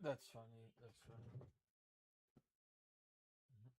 That's funny. That's funny. Mhm.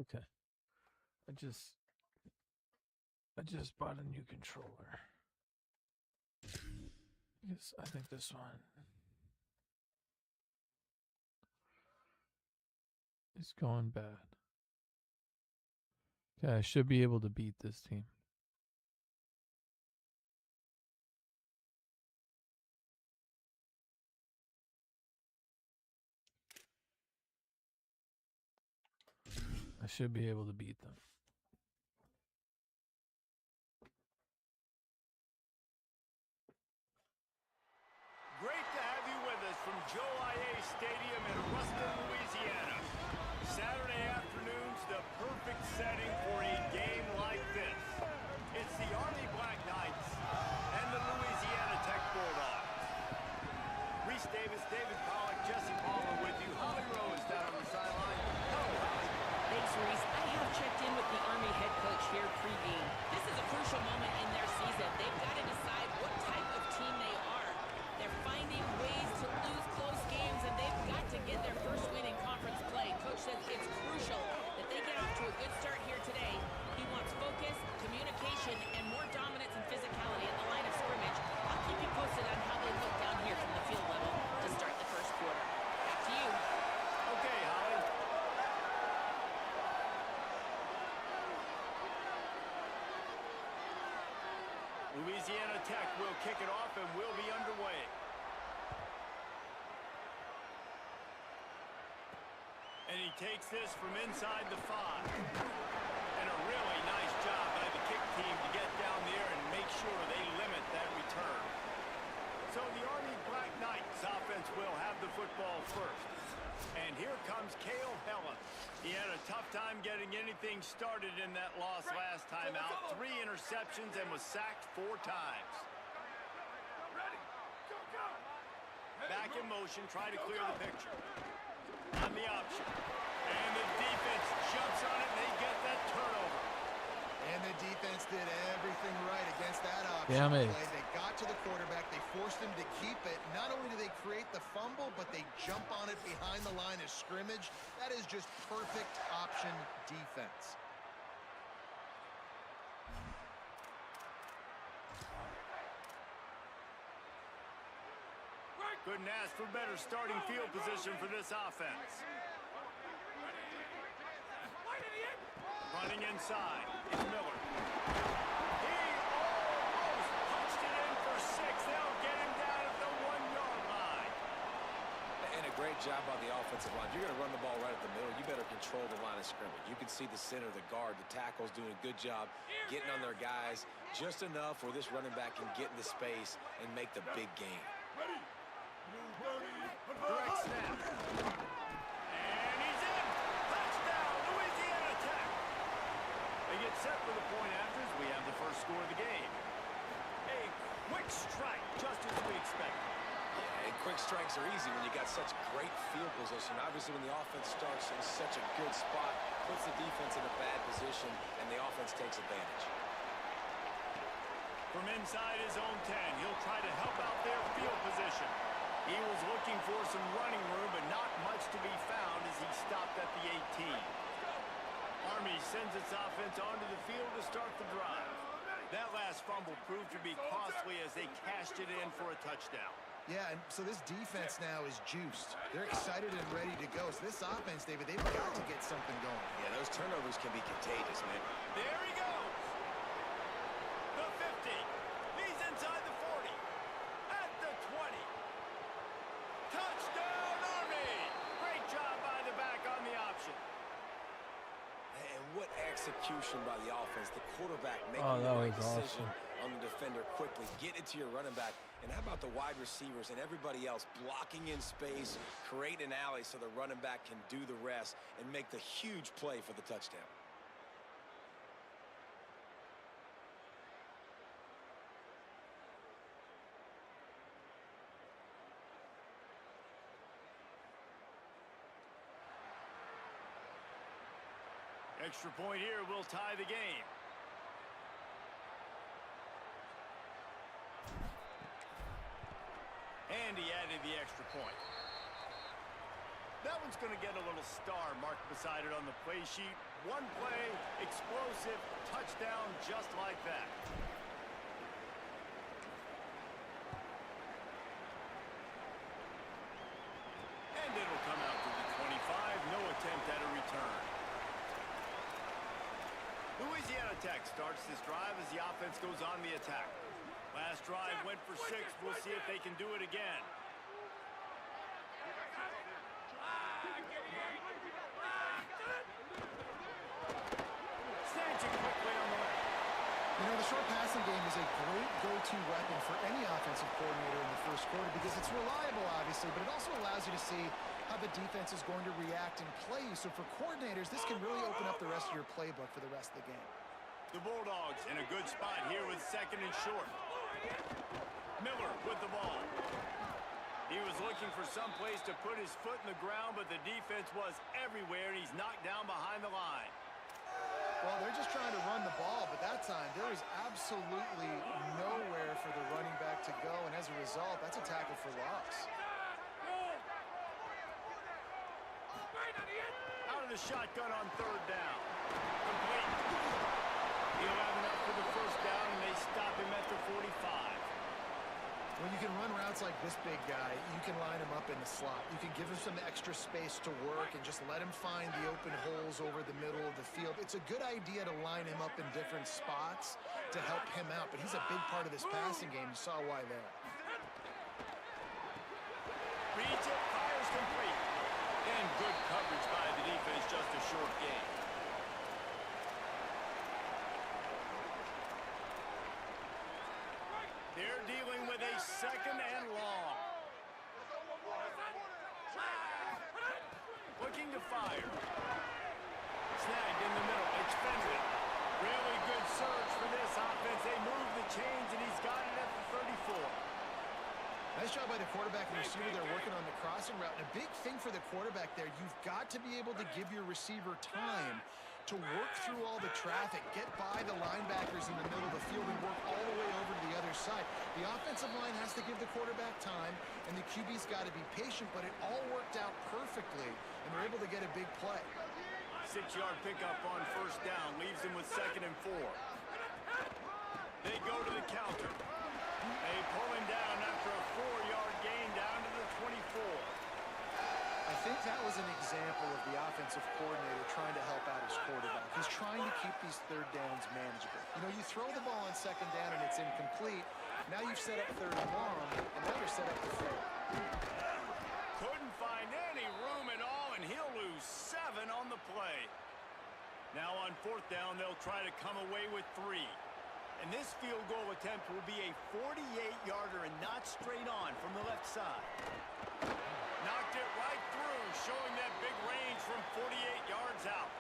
Okay. I just bought a new controller. I think this one is going bad. Okay, I should be able to beat this team. I should be able to beat them. Great to have you with us from Joe IA Stadium in Ruston, Louisiana. Saturday afternoons, the perfect setting for a game like this. It's the Army Black Knights and the Louisiana Tech Bulldogs. Reese Davis, David Pollock, Jesse Palmer with you. Holly Rose down on the sideline. Hello, Holly. Thanks, Reese. I have checked in with the Army head coach here pregame. This is a crucial moment in their season. They've got to decide what type of team they are. They're finding ways to lose close games, and they've got to get their first win in conference play. Coach says it's crucial that they get off to a good start here today. He wants focus, communication, and more dominance and physicality at the line of scrimmage. I'll keep you posted on how they look down here from the field level to start the first quarter. Back to you. Okay, Holly. Louisiana Tech will kick it off and will be underway. And he takes this from inside the 5. And a really nice job by the kick team to get down there and make sure they limit that return. So the Army Black Knights offense will have the football first. And here comes Cale Helen. He had a tough time getting anything started in that loss last time out. 3 interceptions and was sacked 4 times. Back in motion, try to clear the picture. On the option. And the defense jumps on it, and they get that turnover. And the defense did everything right against that option Damn it. play. They got to the quarterback. They forced him to keep it. Not only do they create the fumble, but they jump on it behind the line of scrimmage. That is just perfect option defense. Couldn't ask for better starting field position for this offense. Running inside, it's Miller. He almost punched it in for 6. They'll get him down at the 1-yard line. And a great job on the offensive line. You're going to run the ball right at the middle. You better control the line of scrimmage. You can see the center, the guard, the tackles doing a good job getting on their guys just enough where this running back can get into space and make the big game. Direct snap. And he's in. Touchdown, Louisiana Tech. They get set for the point afters. We have the first score of the game. A quick strike, just as we expected. Yeah, and quick strikes are easy when you got such great field position. Obviously, when the offense starts in such a good spot, puts the defense in a bad position, and the offense takes advantage. From inside his own 10, he'll try to help out their field position. He was looking for some running room, but not much to be found as he stopped at the 18. Army sends its offense onto the field to start the drive. That last fumble proved to be costly as they cashed it in for a touchdown. Yeah, and so this defense now is juiced. They're excited and ready to go. So this offense, David, they've got to get something going. Yeah, those turnovers can be contagious, man. There he goes. The 50. He's inside the 40. At the 20. Touchdown, Army! Great job by the back on the option. And what execution by the offense. The quarterback making that the right was decision awesome. on the defender quickly. Get it to your running back. And how about the wide receivers and everybody else blocking in space, creating an alley so the running back can do the rest and make the huge play for the touchdown. Extra point here will tie the game. And he added the extra point. That one's going to get a little star marked beside it on the play sheet. One play, explosive, touchdown just like that. And it'll come out to the 25. No attempt at a return. Louisiana Tech starts this drive as the offense goes on the attack. Last drive went for 6. We'll see if they can do it again. Snatch it quickly on the left. You know, the short passing game is a great go-to weapon for any offensive coordinator in the first quarter because it's reliable, obviously, but it also allows you to see how the defense is going to react and play you. So for coordinators, this can really open up the rest of your playbook for the rest of the game. The Bulldogs in a good spot here with 2nd and short. Miller with the ball. He was looking for some place to put his foot in the ground, but the defense was everywhere, and he's knocked down behind the line. Well, they're just trying to run the ball, but that time there was absolutely nowhere for the running back to go, and as a result, that's a tackle for loss. Out of the shotgun on 3rd down. Complete. He'll have enough for the 1st down, and they stop him at the 45. When you can run routes like this big guy, you can line him up in the slot. You can give him some extra space to work and just let him find the open holes over the middle of the field. It's a good idea to line him up in different spots to help him out, but he's a big part of this passing game. You saw why there. Reads it, fires complete. And good coverage by the defense, just a short game. They're dealing with a 2nd and long. Looking to fire. Snagged in the middle, extended. Really good surge for this offense. They move the chains, and he's got it at the 34. Nice job by the quarterback and receiver. They're working on the crossing route. And a big thing for the quarterback there, you've got to be able to give your receiver time to work through all the traffic, get by the linebackers in the middle of the field, and work all the way over to the other side. The offensive line has to give the quarterback time, and the QB's got to be patient, but it all worked out perfectly, and they're able to get a big play. 6-yard pickup on 1st down, leaves them with 2nd and 4. They go to the counter. They pull him down after a 4-yard gain down to the 24. I think that was an example of the offensive coordinator trying to help out his quarterback. He's trying to keep these 3rd downs manageable. You know, you throw the ball on 2nd down and it's incomplete. Now you've set up 3rd and long, and now they're set up to fail. Couldn't find any room at all, and he'll lose 7 on the play. Now on 4th down, they'll try to come away with 3. And this field goal attempt will be a 48-yarder and not straight on from the left side. Knocked it right through, showing that big range from 48 yards out.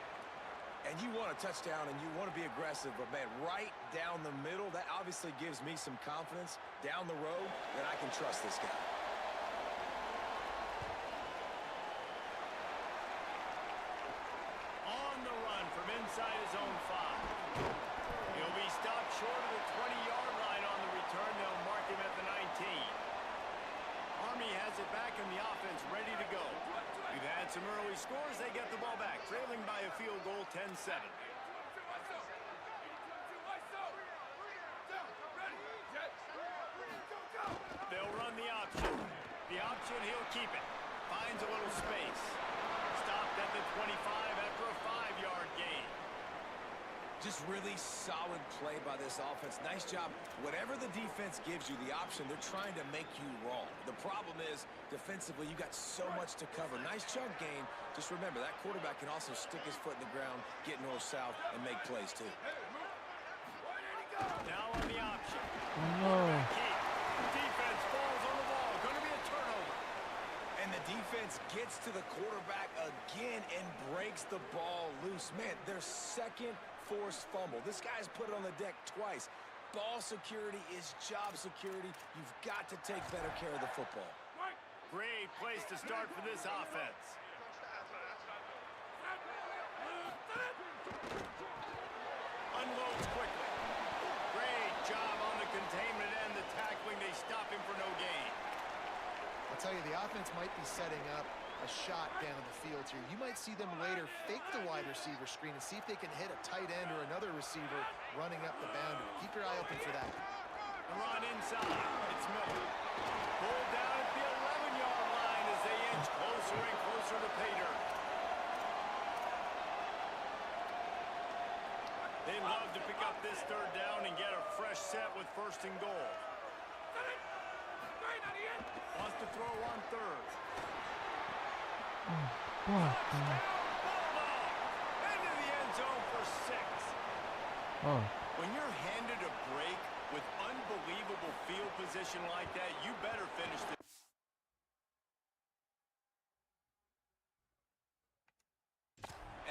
And you want a touchdown and you want to be aggressive, but man, right down the middle, that obviously gives me some confidence down the road that I can trust this guy. On the run from inside his own 5. He'll be stopped short of the 20-yard line on the return. They'll mark him at the 19. Army has it back in the offense, ready to go. We've had some early scores. They get the ball back, trailing by a field goal, 10-7. They'll run the option. The option, he'll keep it. Finds a little space. Stopped at the 25 after a 5-yard gain. Just really solid play by this offense. Nice job. Whatever the defense gives you, the option, they're trying to make you wrong. The problem is, defensively, you got so much to cover. Nice chunk gain. Just remember, that quarterback can also stick his foot in the ground, get north-south, and make plays, too. Now on the option. No. Defense falls on the ball. Going to be a turnover. And the defense gets to the quarterback again and breaks the ball loose. Man, their 2nd forced fumble. This guy's put it on the deck twice. Ball security is job security. You've got to take better care of the football. Great place to start for this offense. Unloads quickly. Great job on the containment and the tackling. They stop him for no gain. I'll tell you, the offense might be setting up a a shot down the field here. You might see them later fake the wide receiver screen and see if they can hit a tight end or another receiver running up the boundary. Keep your eye open for that. The run inside. It's Miller. Pulled down at the 11-yard line as they inch closer and closer to pay dirt. They love to pick up this third down and get a fresh set with first and goal. Wants to throw on third. Touchdown, Bulldog! Into the end zone for 6. Oh, When you're handed a break with unbelievable field position like that, you better finish the...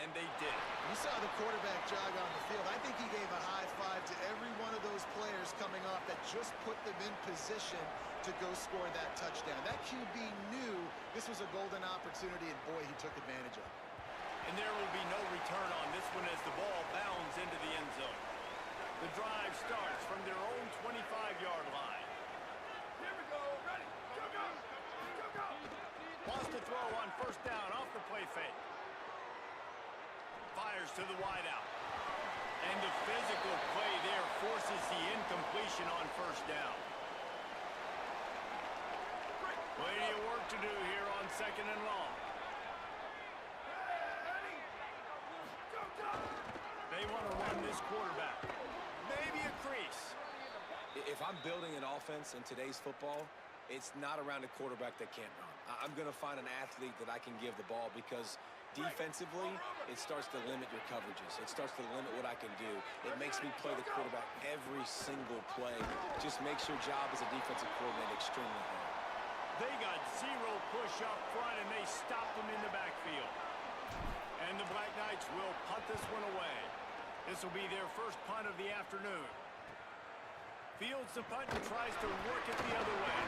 And they did. You saw the quarterback jog on the field. I think he gave a high five to every one of those players coming off that just put them in position to go score that touchdown. That QB knew this was a golden opportunity, and boy, he took advantage of it. And there will be no return on this one as the ball bounds into the end zone. The drive starts from their own 25-yard line. Here we go. Ready. Go, go. Go, go. Wants to throw on first down off the play fake. Fires to the wideout. And the physical play there forces the incompletion on first down. Plenty of work to do here on second and long. They want to run this quarterback. Maybe a crease. If I'm building an offense in today's football, it's not around a quarterback that can't run. I'm going to find an athlete that I can give the ball because defensively, it starts to limit your coverages. It starts to limit what I can do. It makes me play the quarterback every single play. Just makes your job as a defensive coordinator extremely hard. They got zero push up front, and they stopped them in the backfield. And the Black Knights will punt this one away. This will be their first punt of the afternoon. Fields the punt and tries to work it the other way.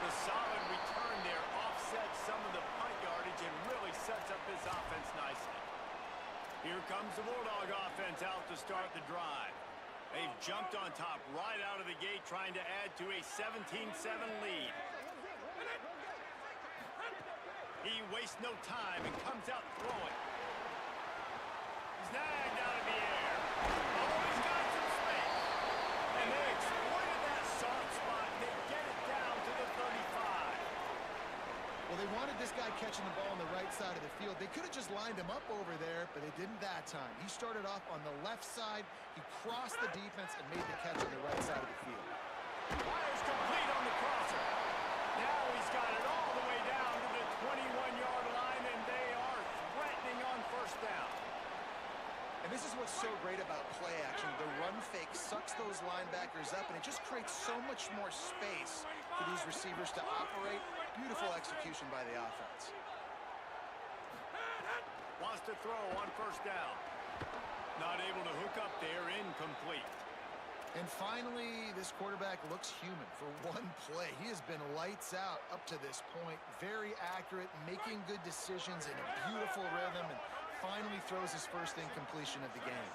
The solid return there offsets some of the punt yardage and really sets up this offense nicely. Here comes the Bulldog offense out to start the drive. They've jumped on top right out of the gate, trying to add to a 17-7 lead. He wastes no time and comes out throwing. Snagged out of the air. Oh, he's got some space. And they exploited that soft spot. They get it down to the 35. Well, they wanted this guy catching the ball on the right side of the field. They could have just lined him up over there, but they didn't that time. He started off on the left side. He crossed the defense and made the catch on the right side of the field. Fires complete on the crosser. Now he's got it all the way down to the 21-yard line, and they are threatening on first down. And this is what's so great about play action. The run fake sucks those linebackers up, and it just creates so much more space for these receivers to operate. Beautiful execution by the offense. Wants to throw on first down. Not able to hook up there, incomplete. And finally, this quarterback looks human for one play. He has been lights out up to this point. Very accurate, making good decisions in a beautiful rhythm, and finally throws his first incompletion of the game.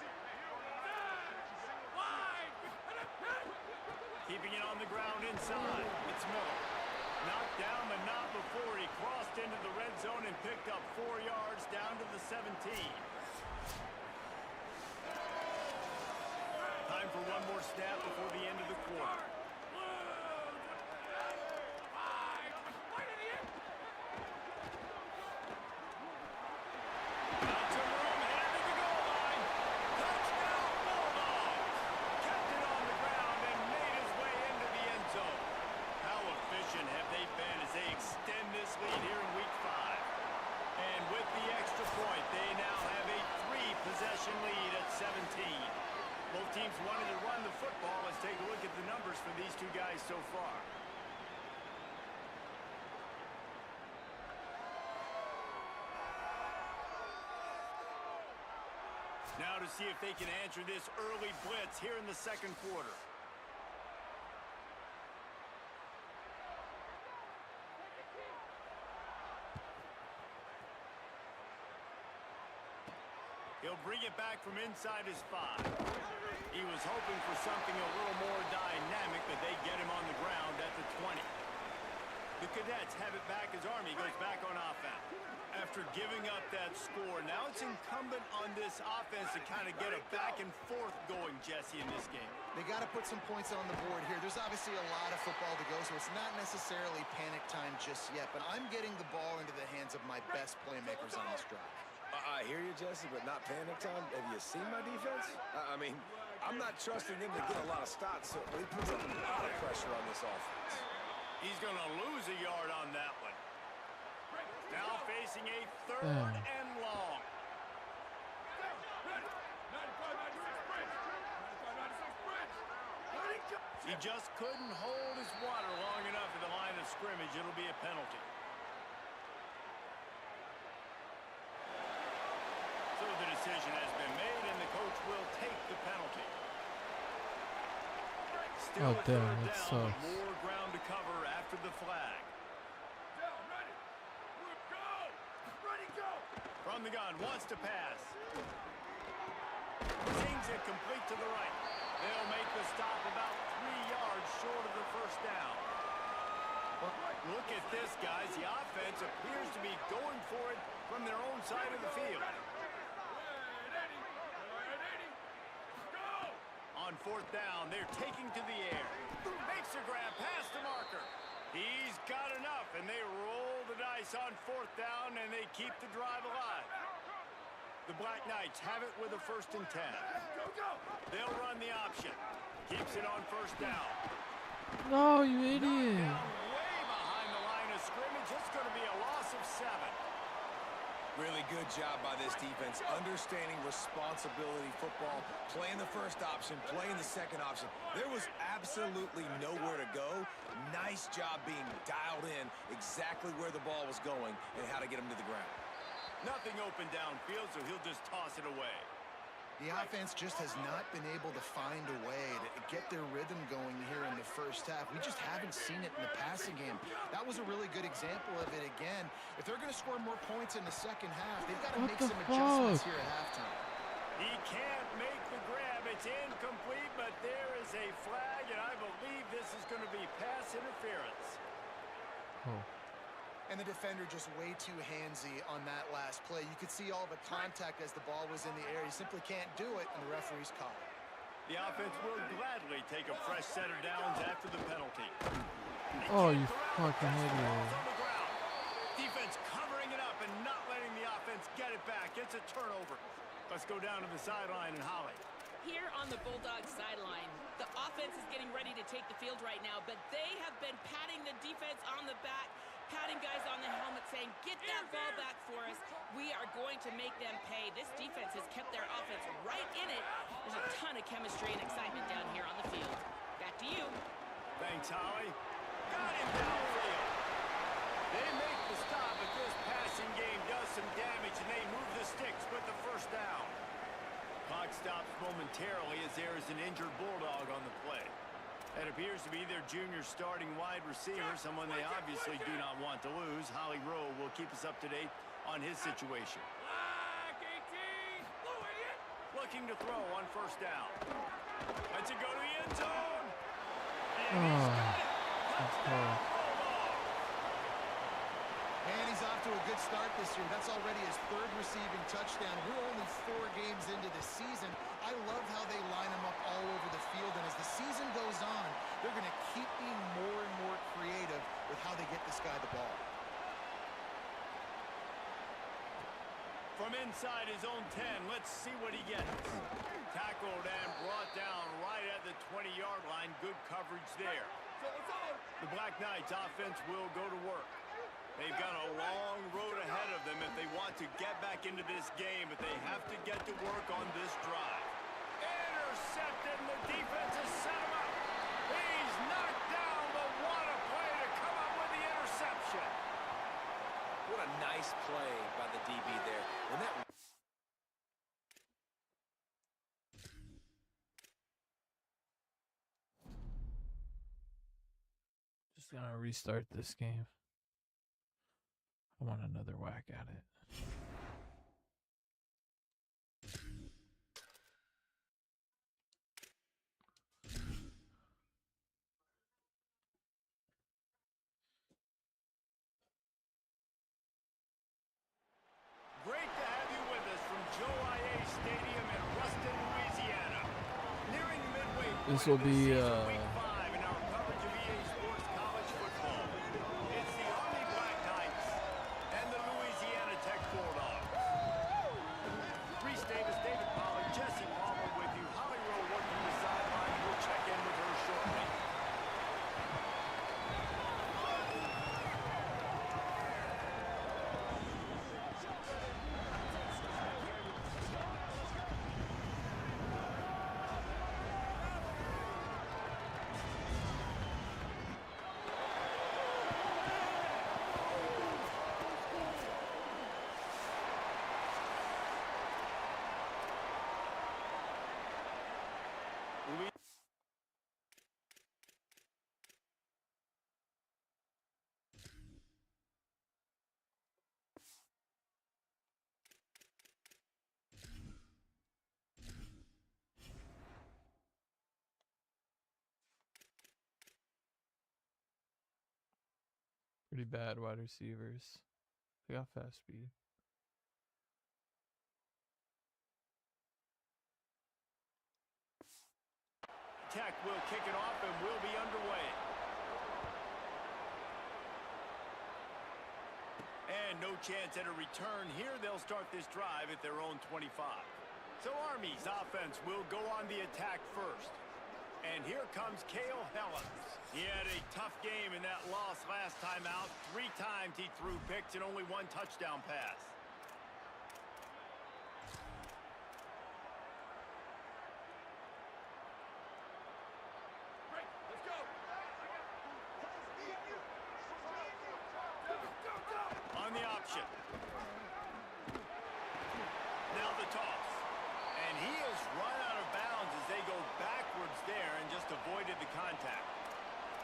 Keeping it on the ground inside. It's Miller. Knocked down, but not before he crossed into the red zone and picked up 4 yards down to the 17. Time for one more snap before the end of the quarter. Got some room, headed to the goal line. Touchdown, Bulldogs! Kept it on the ground and made his way into the end zone. How efficient have they been as they extend this lead here in Week 5? And with the extra point, they now have a 3-possession lead at 17. Both teams wanted to run the football. Let's take a look at the numbers for these two guys so far. Now to see if they can answer this early blitz here in the second quarter. He'll bring it back from inside his 5. He was hoping for something a little more dynamic, but they get him on the ground at the 20. The the Cadets have it back as Army goes back on offense. After giving up that score, now it's incumbent on this offense to kind of get a back and forth going, Jesse, in this game. They got to put some points on the board here. There's obviously a lot of football to go, so it's not necessarily panic time just yet, but I'm getting the ball into the hands of my best playmakers on this drive. I hear you, Jesse, but not panic time. Have you seen my defense? I mean, I'm not trusting them to get a lot of stops, so he puts a lot of pressure on this offense. He's going to lose a yard on that one. Now facing a third and long. He just couldn't hold his water long enough at the line of scrimmage. It'll be a penalty. So the decision has been made, and the coach will take the penalty. Still a damn, third that down, sucks. more ground to cover after the flag. From the gun, wants to pass. Sings it complete to the right. They'll make the stop about 3 yards short of the first down. Look at this, guys. The offense appears to be going for it from their own side of the field. On fourth down, they're taking to the air. Makes a grab past the marker. He's got enough, and they roll the dice on fourth down, and they keep the drive alive. The Black Knights have it with a 1st and 10. They'll run the option. Keeps it on first down. No, you idiot. Down way behind the line of scrimmage. It's going to be a loss of 7. Really good job by this defense, understanding responsibility football, playing the first option, playing the second option. There was absolutely nowhere to go. Nice job being dialed in exactly where the ball was going and how to get him to the ground. Nothing open downfield, so he'll just toss it away. The offense just has not been able to find a way to get their rhythm going here in the first half. We just haven't seen it in the passing game. That was a really good example of it again. If they're going to score more points in the second half, they've got to make some adjustments here at halftime. He can't make the grab. It's incomplete, but there is a flag, and I believe this is going to be pass interference. Oh. And the defender just way too handsy on that last play. You could see all the contact as the ball was in the air. He simply can't do it, and the referee's caught it. The offense will gladly take a fresh set of downs after the penalty. Oh, you fucking idiot. Defense covering it up and not letting the offense get it back. It's a turnover. Let's go down to the sideline and Holly. Here on the Bulldogs sideline, the offense is getting ready to take the field right now, but they have been patting the defense on the back, patting guys on the helmet, saying, get that ball back for us. We are going to make them pay. This defense has kept their offense right in it. There's a ton of chemistry and excitement down here on the field. Back to you. Thanks, Holly. Got him downfield. They make the stop, but this passing game does some damage, and they move the sticks with the first down. Clock stops momentarily as there is an injured Bulldog on the play. That appears to be their junior starting wide receiver, someone they obviously do not want to lose. Holly Rowe will keep us up to date on his situation. Looking to throw on first down. Lets it go to the end zone. And he's off to a good start this year. That's already his 3rd receiving touchdown. We're only 4 games into the season. I love how they line him up all over the field. And as the season goes on, they're going to keep being more and more creative with how they get this guy the ball. From inside his own 10, let's see what he gets. Tackled and brought down right at the 20-yard line. Good coverage there. The Black Knights offense will go to work. They've got a long road ahead of them if they want to get back into this game, but they have to get to work on this drive. Intercepted, and the defense has set him up. He's knocked down, but what a play to come up with the interception. What a nice play by the DB there. When that Just gonna restart this game. I want another whack at it. This will be Week 5 in our coverage of EA Sports College football. It's the Army Black Knights and the Louisiana Tech Bulldogs. Reese Davis, David Pollard, Jesse Palmer with you. Holly Rowe working the sideline. We'll check in with her shortly. pretty bad wide receivers. They got fast speed. Tech will kick it off and we'll be underway. And no chance at a return here. They'll start this drive at their own 25. So Army's offense will go on the attack first. And here comes Cale Helms. He had a tough game in that loss last time out. 3 times he threw picks and only 1 touchdown pass. On the option. Now the toss. And he is run out of bounds as they go backwards there and just avoided the contact.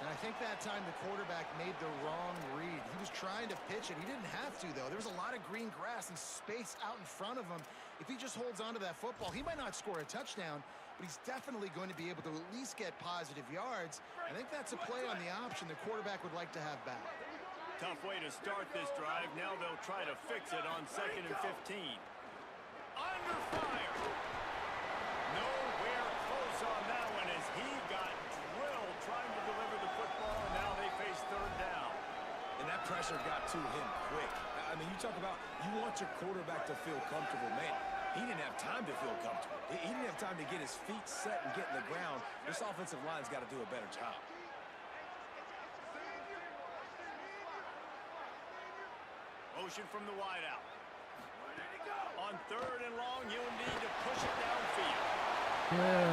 And I think that time the quarterback made the wrong read. He was trying to pitch it. He didn't have to, though. There was a lot of green grass and space out in front of him. If he just holds on to that football, he might not score a touchdown, but he's definitely going to be able to at least get positive yards. I think that's a play on the option the quarterback would like to have back. Tough way to start this drive. Now they'll try to fix it on 2nd and 15. Under fire. Nowhere close on that one as he got drilled trying to deliver the football, and now they face 3rd down. And that pressure got to him quick. I mean, you talk about you want your quarterback to feel comfortable. Man, he didn't have time to feel comfortable. He didn't have time to get his feet set and get in the ground. This offensive line's got to do a better job. Motion from the wideout. On 3rd and long, you'll need to push it downfield. Yeah.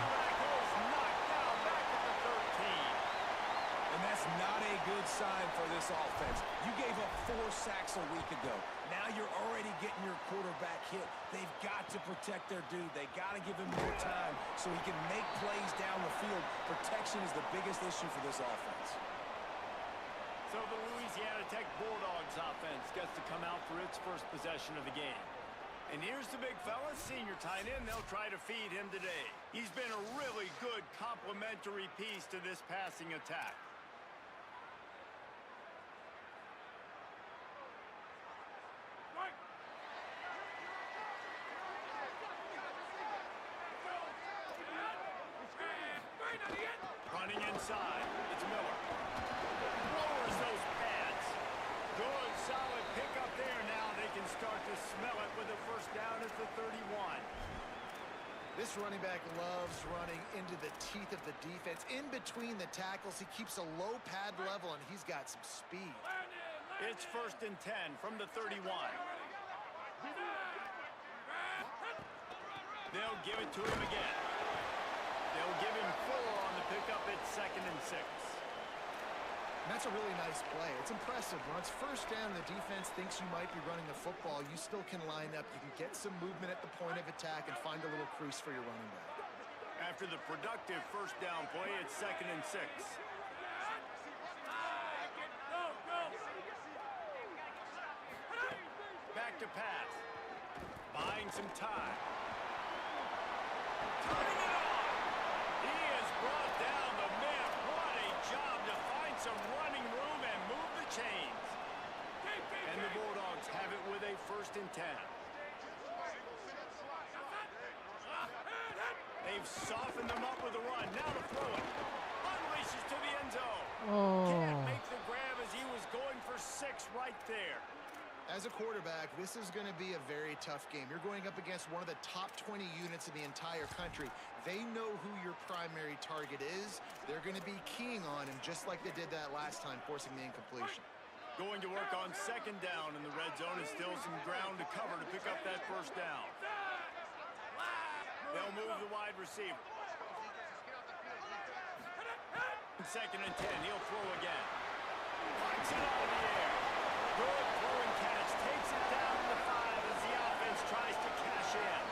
Back goes knocked down back at the 13. And that's not a good sign for this offense. You gave up 4 sacks a week ago. Now you're already getting your quarterback hit. They've got to protect their dude. They got to give him more time so he can make plays down the field. Protection is the biggest issue for this offense. So the Louisiana Tech Bulldogs offense gets to come out for its first possession of the game. And here's the big fella, senior tight end. They'll try to feed him today. He's been a really good complementary piece to this passing attack. Running inside, it's Miller. Lowers those pads. Good, solid pickup there. Now they can start to smell it with a 1st down at the 31. This running back loves running into the teeth of the defense. In between the tackles, he keeps a low pad level, and he's got some speed. It's 1st and 10 from the 31. They'll give it to him again. They'll give him 4 on the pickup at 2nd and 6. And that's a really nice play. It's impressive. When it's 1st down, the defense thinks you might be running the football. You still can line up. You can get some movement at the point of attack and find a little crease for your running back. After the productive 1st down play, it's 2nd and 6. Back to pass. Buying some time. Turning it on. He has brought down the man. What a job to find some running room and move the chains. And the Bulldogs have it with a 1st and 10. They've softened them up with a run. Now to throw it. Unleashes to the end zone. Can't Oh. make the grab as he was going for 6 right there. As a quarterback, this is going to be a very tough game. You're going up against one of the top 20 units in the entire country. They know who your primary target is. They're going to be keying on him just like they did that last time, forcing the incompletion. Going to work on 2nd down in the red zone, and still some ground to cover to pick up that 1st down. They'll move the wide receiver. 2nd and 10, he'll throw again. Punts it out of the air. Good throw and catch. Takes it down to the 5 as the offense tries to cash in.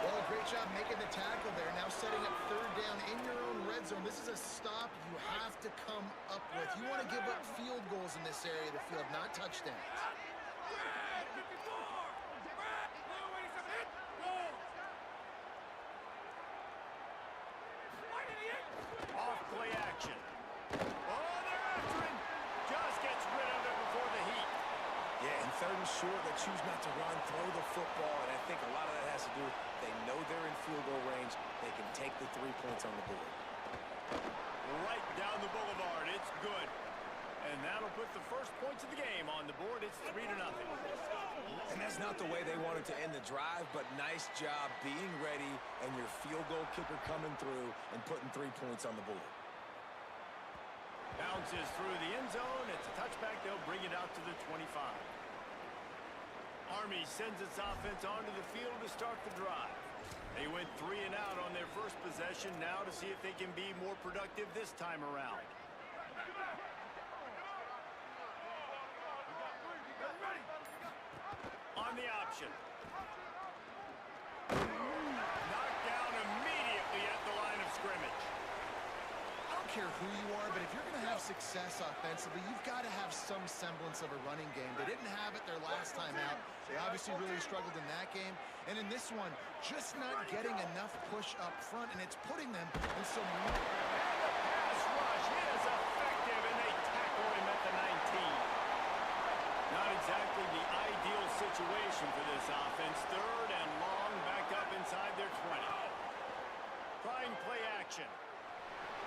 Well, great job making the tackle there. Now setting up 3rd down in your own red zone. This is a stop you have to come up with. You want to give up field goals in this area of the field, not touchdowns. Off play action. Oh, they're after him. Just gets rid of it before the heat. Yeah, in 3rd and short, they choose not to run, throw the football, and I think a lot of that has to do with they know they're in field goal range. They can take the 3 points on the board. Right down the boulevard. It's good. And that'll put the first points of the game on the board. It's 3-0. And that's not the way they wanted to end the drive, but nice job being ready and your field goal kicker coming through and putting 3 points on the board. Bounces through the end zone. It's a touchback. They'll bring it out to the 25. Army sends its offense onto the field to start the drive. They went 3 and out on their first possession. Now to see if they can be more productive this time around. On the option. Knocked down immediately at the line of scrimmage. I don't care who you are, but if you're going to have success offensively, you've got to have some semblance of a running game. They didn't have it their last time out. They obviously really struggled in that game. And in this one, just not getting enough push up front, and it's putting them in some... Pass rush is effective, and they tackle him at the 19. Not exactly the ideal situation for this offense. 3rd and long, back up inside their 20. Trying play action.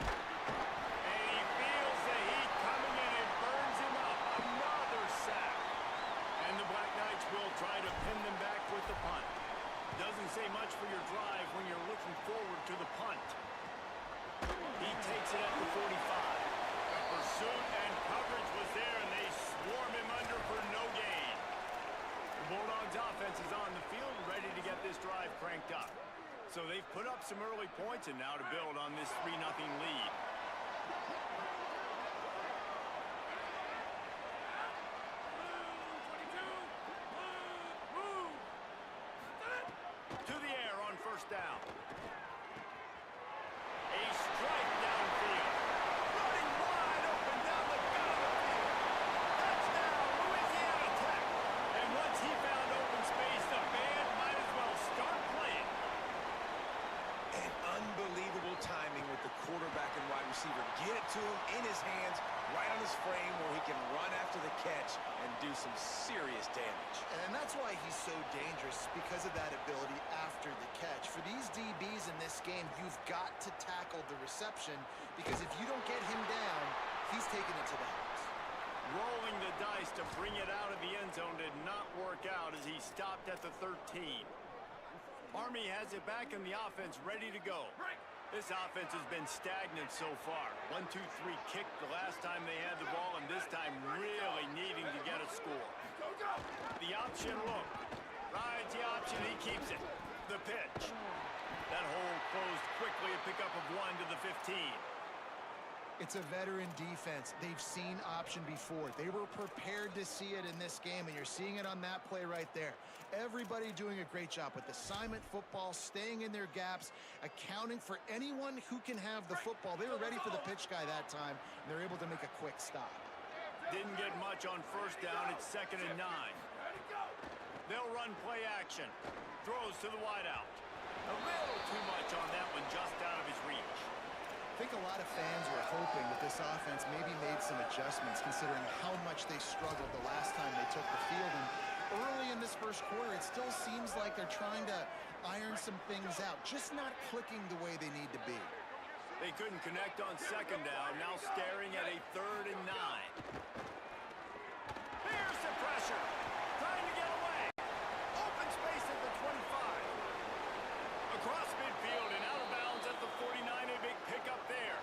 And he feels the heat coming in and burns him up. Another sack. And the Black Knights will try to pin them back with the punt. Doesn't say much for your drive when you're looking forward to the punt. He takes it at the 45. Pursuit and coverage was there, and they swarm him under for no gain. The Bulldogs offense is on the field, ready to get this drive cranked up. So they've put up some early points, and now to build on this 3-0 lead. To the air on 1st down. A strike downfield. Running wide open down the middle of the field. Touchdown, Louisiana Tech. And once he found open space, the band might as well start playing. And unbelievable timing with the quarterback and wide receiver. Get it to him in his hands, right on his frame where he can run after the catch and do some serious damage. And that's why he's so dangerous, because of that ability after the catch. For these DBs in this game, you've got to tackle the reception, because if you don't get him down, he's taking it to the house. Rolling the dice to bring it out of the end zone did not work out as he stopped at the 13. Army has it back in the offense, ready to go. This offense has been stagnant so far. 1-2-3 kick the last time they had the ball, and this time really needing to get a score. The option look. Rides the option, he keeps it. The pitch. That hole closed quickly, a pickup of 1 to the 15. It's a veteran defense. They've seen option before. They were prepared to see it in this game, and you're seeing it on that play right there. Everybody doing a great job with assignment football, staying in their gaps, accounting for anyone who can have the football. They were ready for the pitch guy that time, and they're able to make a quick stop. Didn't get much on 1st down. It's 2nd and 9. They'll run play action. Throws to the wideout. A little too much on that one, just out of his reach. I think a lot of fans were hoping that this offense maybe made some adjustments, considering how much they struggled the last time they took the field. And early in this first quarter, it still seems like they're trying to iron some things out, just not clicking the way they need to be. They couldn't connect on second down, now staring at a 3rd and 9. Here's the pressure, trying to get away. Open space at the 25. Across midfield and out of bounds at the 49, a big pickup there.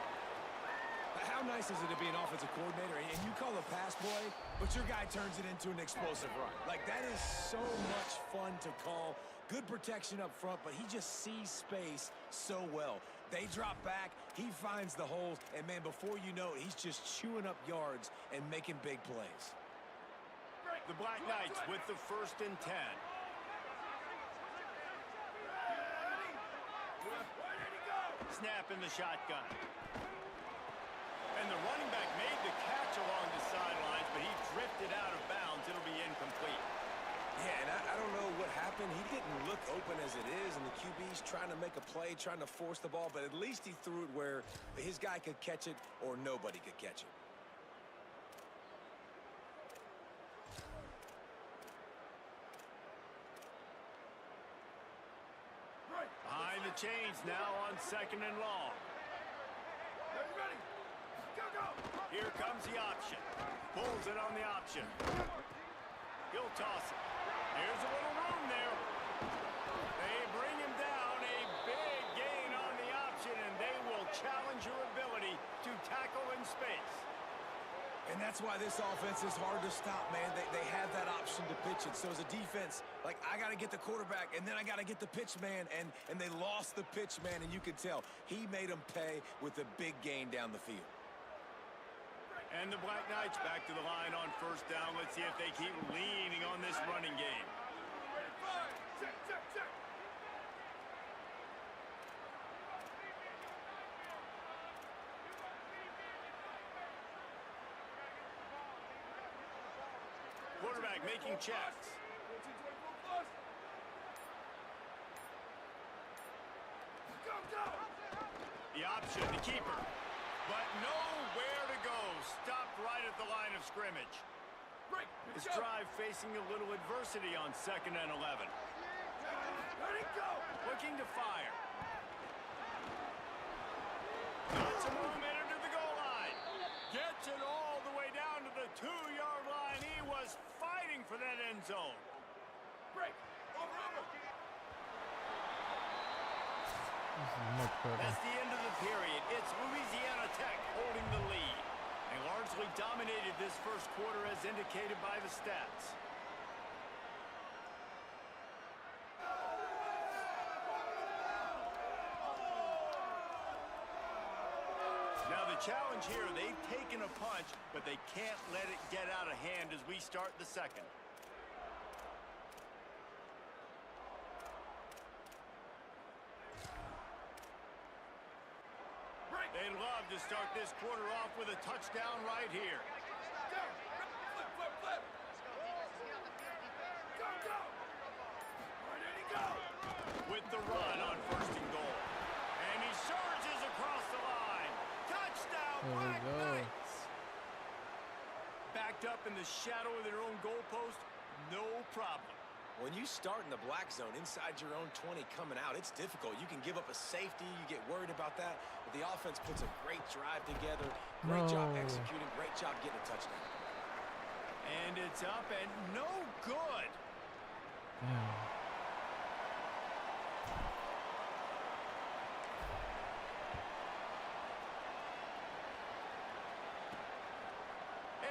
How nice is it to be an offensive coordinator and you call a pass play, but your guy turns it into an explosive run? Like, that is so much fun to call. Good protection up front, but he just sees space so well. They drop back, he finds the holes, and, man, before you know it, he's just chewing up yards and making big plays. The Black Knights with the 1st and 10. Snap in the shotgun. And the running back made the catch along the sidelines, but he drifted out of bounds. It'll be incomplete. Yeah, and I don't know what happened. He didn't look open as it is, and the QB's trying to make a play, trying to force the ball, but at least he threw it where his guy could catch it or nobody could catch it. Behind the chains now on 2nd and long. Here comes the option. Pulls it on the option. He'll toss it. Here's a little room there. They bring him down. A big gain on the option, and they will challenge your ability to tackle in space. And that's why this offense is hard to stop, man. They have that option to pitch it. So as a defense, like, I got to get the quarterback, and then I got to get the pitch man, and they lost the pitch man, and you can tell. He made them pay with a big gain down the field. And the Black Knights back to the line on 1st down. Let's see if they keep leaning on this running game. Quarterback making checks. The option, the keeper. But nowhere to go. Stopped right at the line of scrimmage. This drive facing a little adversity on 2nd and 11. Looking to fire. Got some momentum to the goal line. Gets it all the way down to the 2-yard line. He was fighting for that end zone. That's the end of the period. It's Louisiana Tech holding the lead. They largely dominated this first quarter as indicated by the stats. Now the challenge here, they've taken a punch, but they can't let it get out of hand as we start the second. They'd love to start this quarter off with a touchdown right here. With the run on 1st and goal. And he surges across the line. Touchdown, Black Knights! Backed up in the shadow of their own goalpost, no problem. When you start in the black zone inside your own 20 coming out, it's difficult. You can give up a safety. You get worried about that. But the offense puts a great drive together. Great job executing. Great job getting a touchdown. And it's up and no good.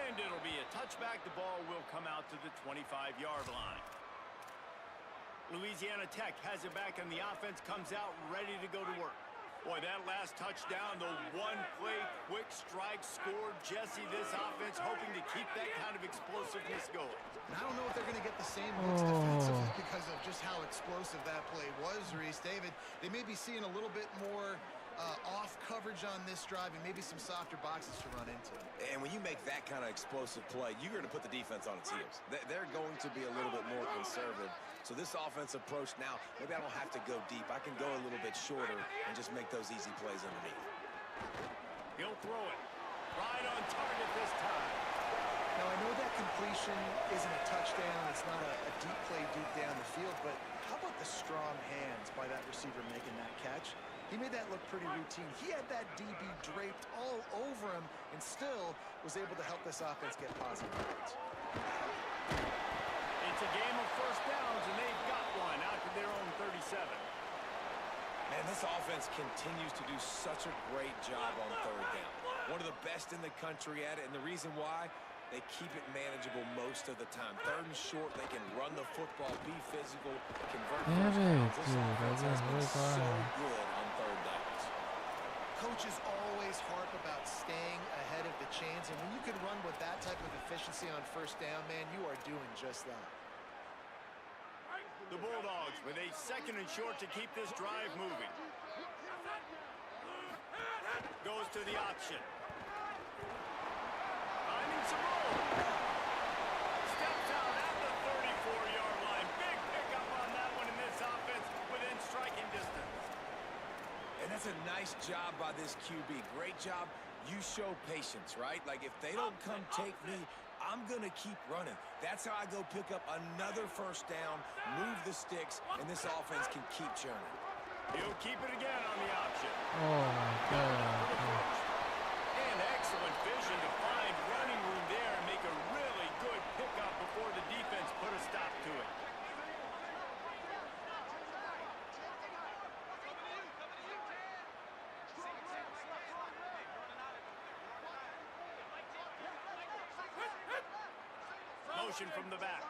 And it'll be a touchback. The ball will come out to the 25-yard line. Louisiana Tech has it back, and the offense comes out ready to go to work. Boy, that last touchdown, the one-play quick strike scored. Jesse, this offense hoping to keep that kind of explosiveness going. And I don't know if they're going to get the same looks defensively because of just how explosive that play was, Reese. David, they may be seeing a little bit more off coverage on this drive and maybe some softer boxes to run into. And when you make that kind of explosive play, you're going to put the defense on its heels. They're going to be a little bit more conservative. So this offense approach now, maybe I don't have to go deep. I can go a little bit shorter and just make those easy plays underneath. He'll throw it right on target this time. Now, I know that completion completion isn't a touchdown. It's not a deep play deep down the field, but how about the strong hands by that receiver making that catch? He made that look pretty routine. He had that DB draped all over him and still was able to help this offense get positive yards. It's a game of first downs, and they've got one out to their own 37. Man, this offense continues to do such a great job on third down. One of the best in the country at it, and the reason why, they keep it manageable most of the time. Third and short, they can run the football, be physical, convert first downs. This offense has been so good on third downs. Coaches always harp about staying ahead of the chains, and when you can run with that type of efficiency on first down, man, you are doing just that. The Bulldogs with a second and short to keep this drive moving. Goes to the option. Finding some room. Steps out at the 34-yard line. Big pickup on that one in this offense within striking distance. And that's a nice job by this QB. Great job. You show patience, right? Like, if they don't come take me, I'm going to keep running. That's how I go pick up another first down, move the sticks, and this offense can keep churning. He'll keep it again on the option. Oh, my God. And excellent vision to find running room there and make a really good pickup before the defense put a stop to it. Motion from the back.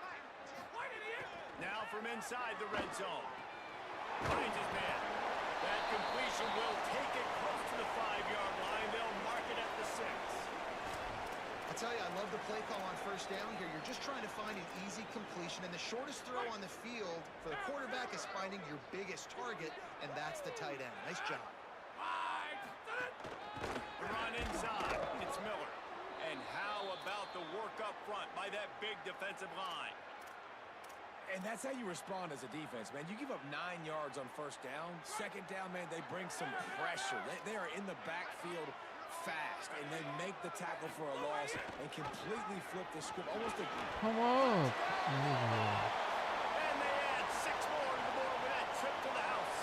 Now from inside the red zone. Finds his man. That completion will take it close to the 5-yard line. They'll mark it at the 6. I'll tell you, I love the play call on first down here. You're just trying to find an easy completion, and the shortest throw on the field for the quarterback is finding your biggest target, and that's the tight end. Nice job. The run inside. It's Miller. And how about the work up front by that big defensive line? And that's how you respond as a defense, man. You give up 9 yards on first down. Second down, man, they bring some pressure. They are in the backfield fast, and they make the tackle for a loss and completely flip the script. Almost a... Come on. And they add 6 more to the board with that trip to the house.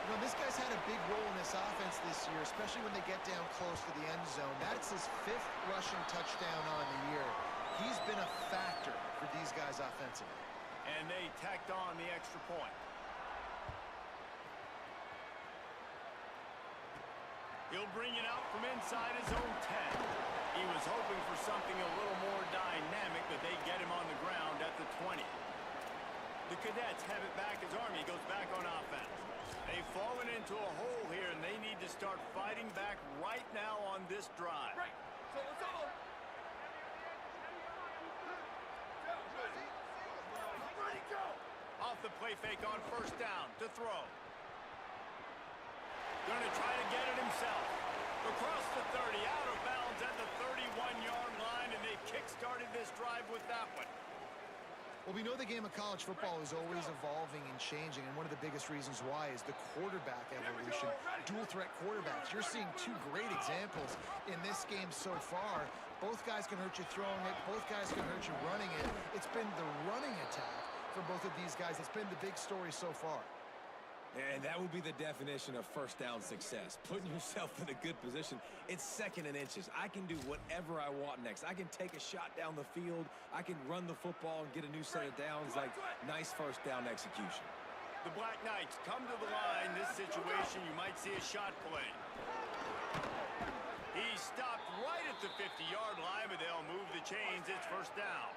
You know, this guy's had a big role in this offense this year, especially when they get down close to the end zone. That's his 5th rushing touchdown on the year. He's been a factor for these guys offensively. And they tacked on the extra point. He'll bring it out from inside his own 10. He was hoping for something a little more dynamic, but they get him on the ground at the 20. The Cadets have it back as Army goes back on offense. They've fallen into a hole here, and they need to start fighting back right now on this drive. Right. So let's go. Ready, go. Off the play fake on first down to throw. Gonna try to get it himself. Across the 30, out of bounds at the 31-yard line, and they kick-started this drive with that one. Well, we know the game of college football is always evolving and changing, and one of the biggest reasons why is the quarterback evolution. Dual-threat quarterbacks. You're seeing 2 great examples in this game so far. Both guys can hurt you throwing it. Both guys can hurt you running it. It's been the running attack for both of these guys. It's been the big story so far. And that would be the definition of first down success. Putting yourself in a good position. It's 2nd and inches. I can do whatever I want next. I can take a shot down the field. I can run the football and get a new set of downs. Like, nice first down execution. The Black Knights come to the line. This situation, you might see a shot play. He stopped right at the 50-yard line, but they'll move the chains. It's first down.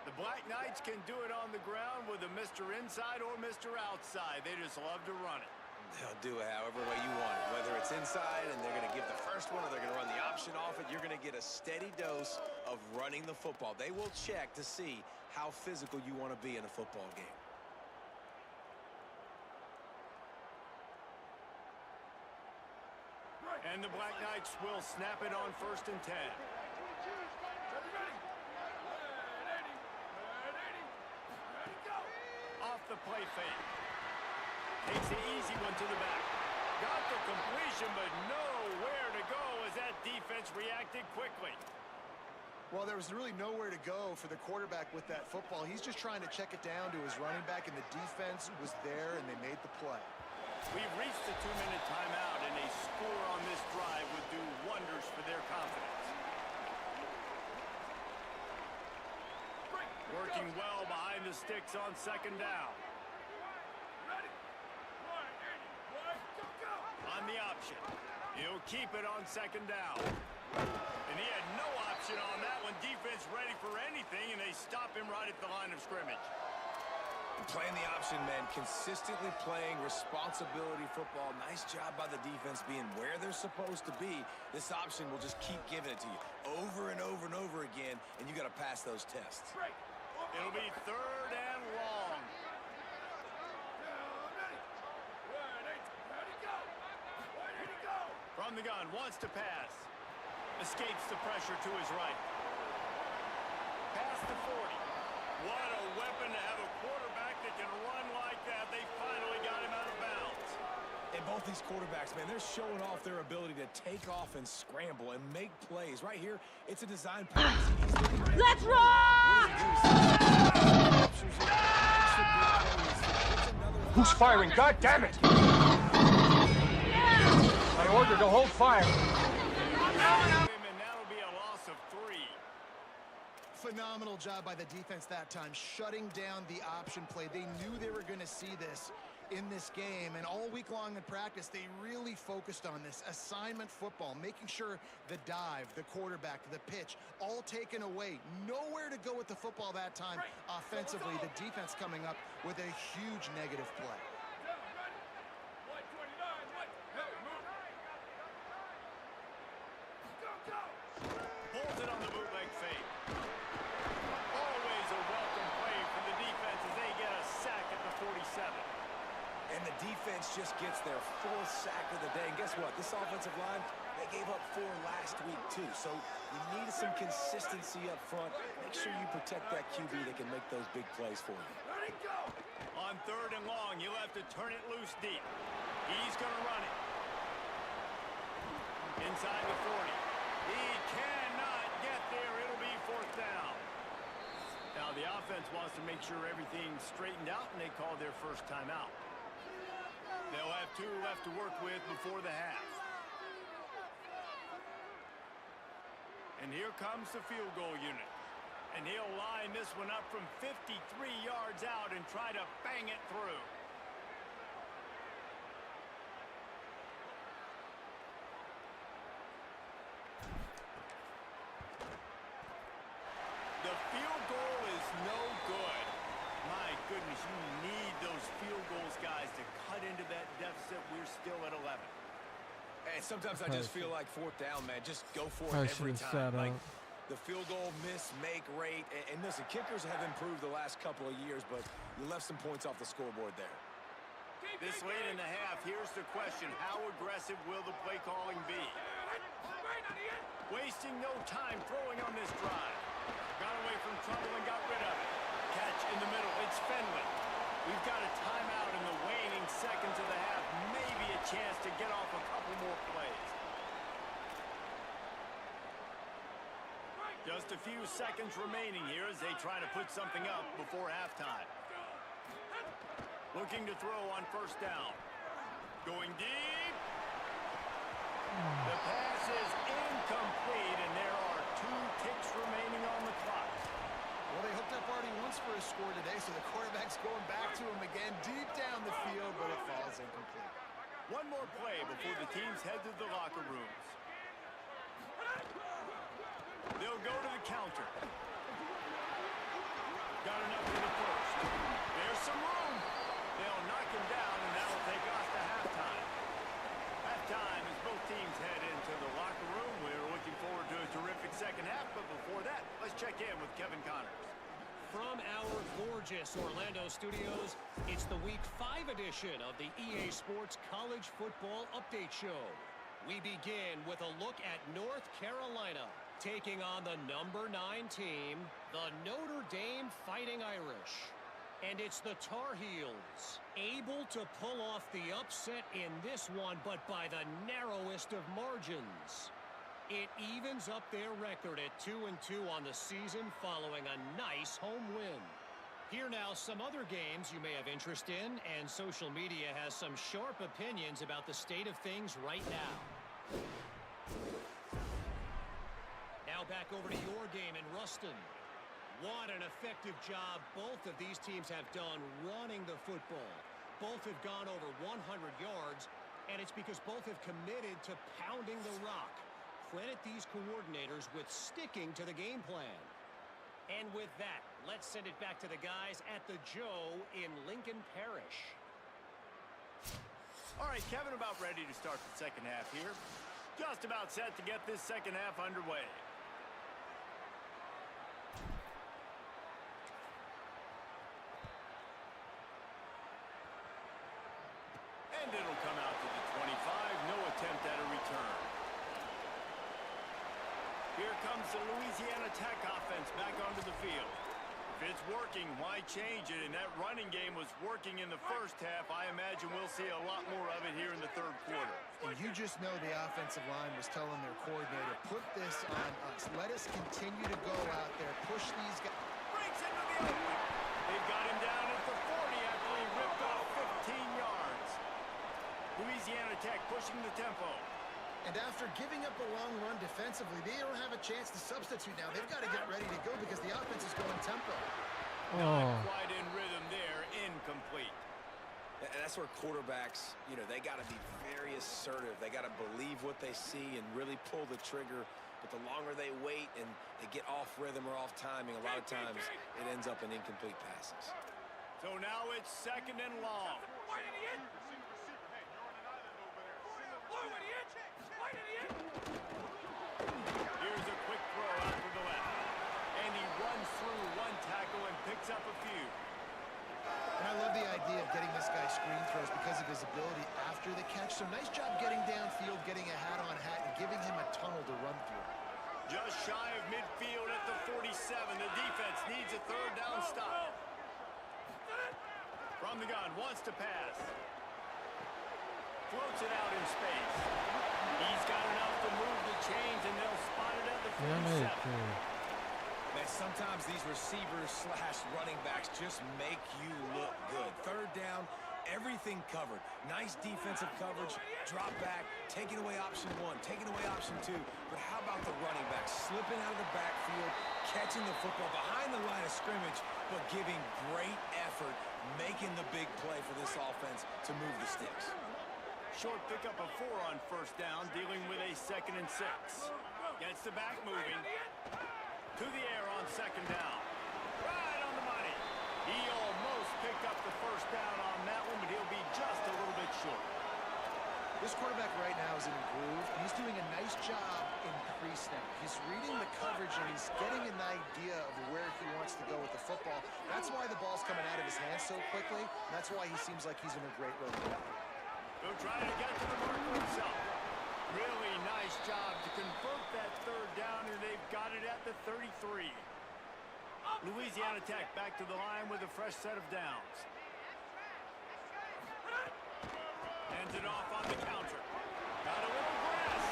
The Black Knights can do it on the ground with a Mr. Inside or Mr. Outside. They just love to run it. They'll do it however way you want it. Whether it's inside and they're going to give the first one or they're going to run the option off it, you're going to get a steady dose of running the football. They will check to see how physical you want to be in a football game. And the Black Knights will snap it on first and 10. Off the play fake. Takes the easy one to the back. Got the completion, but nowhere to go as that defense defense reacted quickly. Well, there was really nowhere to go for the quarterback with that football. He's just trying to check it down to his running back, and the defense was there, and they made the play. We've reached the 2-minute timeout, and a score on this drive would do wonders for their confidence. Working well behind the sticks on second down. On the option. He'll keep it on second down. And he had no option on that one. Defense ready for anything, and they stop him right at the line of scrimmage. Playing the option, man. Consistently playing responsibility football. Nice job by the defense being where they're supposed to be. This option will just keep giving it to you over and over and over again, and you got to pass those tests. It'll be 3rd and long. From the gun, wants to pass. Escapes the pressure to his right. Past the 40. What a weapon to have a quarterback that can run like that. They finally got him out of bounds. And both these quarterbacks, man, they're showing off their ability to take off and scramble and make plays. Right here, it's a design pass. Let's run! Who's firing? God damn it! I ordered to hold fire. And that'll be a loss of 3. Phenomenal job by the defense that time, shutting down the option play. They knew they were going to see this in this game, and all week long in practice, they really focused on this assignment football, making sure the dive, the quarterback, the pitch, all taken away. Nowhere to go with the football that time offensively. The defense coming up with a huge negative play. Pulls it on the bootleg fake. Always a welcome play for the defense as they get a sack at the 47. And the defense just gets their 4th sack of the day. And guess what? This offensive line, they gave up 4 last week, too. So you need some consistency up front. Make sure you protect that QB that can make those big plays for you. On 3rd and long, you'll have to turn it loose deep. He's going to run it. Inside the 40. He cannot get there. It'll be 4th down. Now the offense wants to make sure everything's straightened out, and they call their first timeout. They'll have 2 left to work with before the half. And here comes the field goal unit. And he'll line this one up from 53 yards out and try to bang it through. The field goal is no good. My goodness, you need those field goals, guys, to cut into that deficit. We're still at 11. And sometimes I just feel like 4th down, man. Just go for I it every should've time. sat Like out. the field goal miss-make rate. And listen, kickers have improved the last couple of years, but you left some points off the scoreboard there. This late in the half, here's the question. How aggressive will the play calling be? Wasting no time throwing on this drive. Got away from trouble and got rid of it. Catch in the middle. It's Fenley. We've got a timeout in the waning seconds of the half. Maybe a chance to get off a couple more plays. Just a few seconds remaining here as they try to put something up before halftime. Looking to throw on 1st down. Going deep. The pass is incomplete, and there are 2 ticks remaining on the clock. Well, they hooked up already once for a score today, so the quarterback's going back to him again deep down the field, but it falls incomplete. One more play before the teams head to the locker rooms. They'll go to the counter. Got enough for the 1st. There's some room. They'll knock him down, and that'll take us to halftime. Halftime as both teams head into the locker room. We're looking forward to a terrific second half, but before that, let's check in with Kevin Connors. From our gorgeous Orlando studios, it's the Week 5 edition of the EA Sports College Football Update Show. We begin with a look at North Carolina, taking on the number 9 team, the Notre Dame Fighting Irish. And it's the Tar Heels, able to pull off the upset in this one, but by the narrowest of margins. It evens up their record at 2-2 on the season following a nice home win. Here now, some other games you may have interest in, and social media has some sharp opinions about the state of things right now. Now back over to your game in Ruston. What an effective job both of these teams have done running the football. Both have gone over 100 yards, and it's because both have committed to pounding the rock. Credit these coordinators with sticking to the game plan. And with that, let's send it back to the guys at the Joe in Lincoln Parish. All right, Kevin, about ready to start the second half here. Just about set to get this second half underway. And it'll come out to the 25. No attempt at a return. Here comes the Louisiana Tech offense back onto the field. If it's working, why change it? And that running game was working in the first half. I imagine we'll see a lot more of it here in the third quarter. And you just know the offensive line was telling their coordinator, put this on us. Let us continue to go out there, push these guys. Breaks into the open. They've got him down at the 40 after he ripped off 15 yards. Louisiana Tech pushing the tempo. And after giving up a long run defensively, they don't have a chance to substitute now. They've got to get ready to go because the offense is going tempo. Not quite in rhythm there. Incomplete. And that's where quarterbacks, they got to be very assertive. They got to believe what they see and really pull the trigger. But the longer they wait and they get off rhythm or off timing, a lot of times it ends up in incomplete passes. So now it's second and long. Here's a quick throw out to the left. And he runs through one tackle and picks up a few. And I love the idea of getting this guy screen throws because of his ability after the catch. So nice job getting downfield, getting a hat-on-hat, and giving him a tunnel to run through. Just shy of midfield at the 47. The defense needs a third down stop. From the gun, wants to pass. Floats it out in space. He's got enough to move the chains, and they'll spot it at the 47. Man, sometimes these receivers / running backs just make you look good. Third down, everything covered. Nice defensive coverage, drop back, taking away option one, taking away option two. But how about the running back slipping out of the backfield, catching the football behind the line of scrimmage, but giving great effort, making the big play for this offense to move the sticks. Short pickup of 4 on first down, dealing with a 2nd and 6. Gets the back moving. To the air on second down. Right on the money. He almost picked up the first down on that one, but he'll be just a little bit short. This quarterback right now is in a groove, and he's doing a nice job in pre-snap. He's reading the coverage, and he's getting an idea of where he wants to go with the football. That's why the ball's coming out of his hands so quickly. That's why he seems like he's in a great rhythm. He'll try to get to the mark himself. Really nice job to convert that third down, and they've got it at the 33. Louisiana Tech back to the line with a fresh set of downs. Hands it off on the counter. Got a little grass.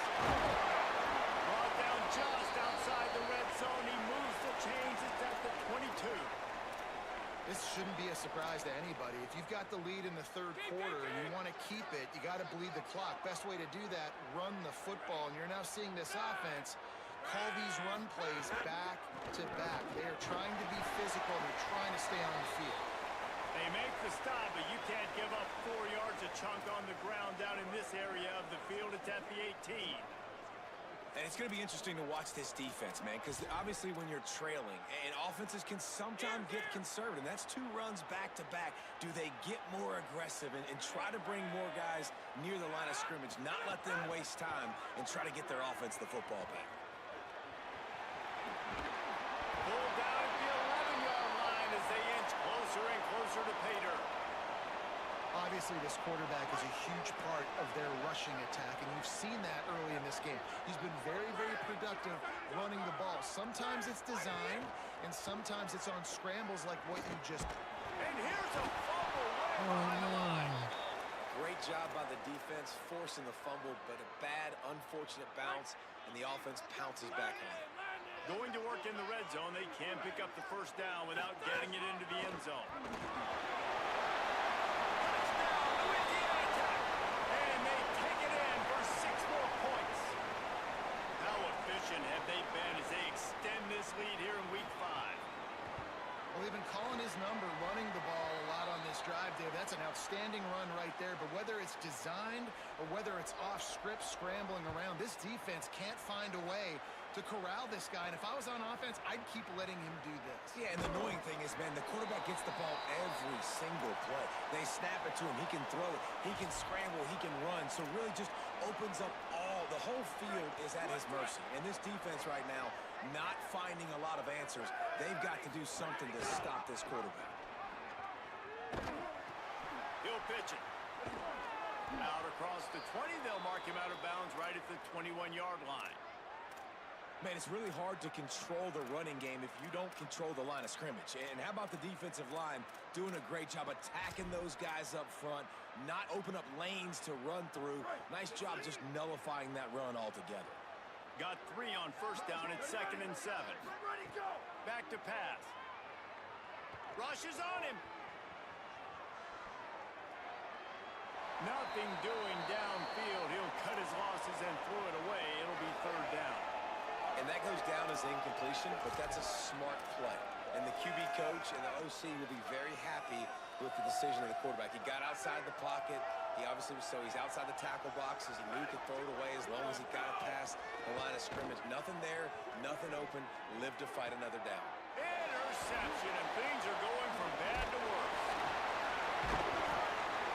Brought down just outside the red zone. He moves the chains. It's at the 22. This shouldn't be a surprise to anybody. If you've got the lead in the third quarter and you want to keep it, you got to bleed the clock. Best way to do that, run the football. And you're now seeing this offense call these run plays back to back. They are trying to be physical. They're trying to stay on the field. They make the stop, but you can't give up 4 yards a chunk on the ground down in this area of the field. It's at the 18. And it's going to be interesting to watch this defense, man, because obviously when you're trailing, and offenses can sometimes get conservative, and that's 2 runs back-to-back. Do they get more aggressive and try to bring more guys near the line of scrimmage, not let them waste time, and try to get their offense the football back? Pulled down at the 11-yard line as they inch closer and closer to pay dirt. Obviously, this quarterback is a huge part of their rushing attack, and you've seen that early in this game. He's been very, very productive running the ball. Sometimes it's designed, and sometimes it's on scrambles like what you just... And here's a fumble right behind the line. Great job by the defense, forcing the fumble, but a bad, unfortunate bounce. and the offense pounces back on it. Going to work in the red zone, they can pick up the first down without getting it into the end zone. Touchdown, Louisiana Tech! And they take it in for 6 more points. How efficient have they been as they extend this lead here in Week 5? Well, they've been calling his number, running the ball a lot on this drive, Dave. That's an outstanding run right there. But whether it's designed or whether it's off script, scrambling around, this defense can't find a way to corral this guy. And if I was on offense, I'd keep letting him do this. Yeah, and the annoying thing is, man, the quarterback gets the ball every single play. They snap it to him. He can throw it. He can scramble. He can run. So really just opens up the whole field is at his mercy. And this defense right now, not finding a lot of answers. They've got to do something to stop this quarterback. He'll pitch it. Out across the 20, they'll mark him out of bounds right at the 21-yard line. Man, it's really hard to control the running game if you don't control the line of scrimmage. And how about the defensive line doing a great job attacking those guys up front, not open up lanes to run through. Nice job just nullifying that run altogether. Got 3 on first down at 2nd and 7. Back to pass. Rushes on him. Nothing doing downfield. He'll cut his losses and throw it away. It'll be 3rd down. And that goes down as incompletion, but that's a smart play. And the QB coach and the OC will be very happy with the decision of the quarterback. He got outside the pocket. He obviously was, so he's outside the tackle boxes. He knew he could throw it away as long as he got it past the line of scrimmage. Nothing there, nothing open. Live to fight another down. Interception, and things are going from bad to worse.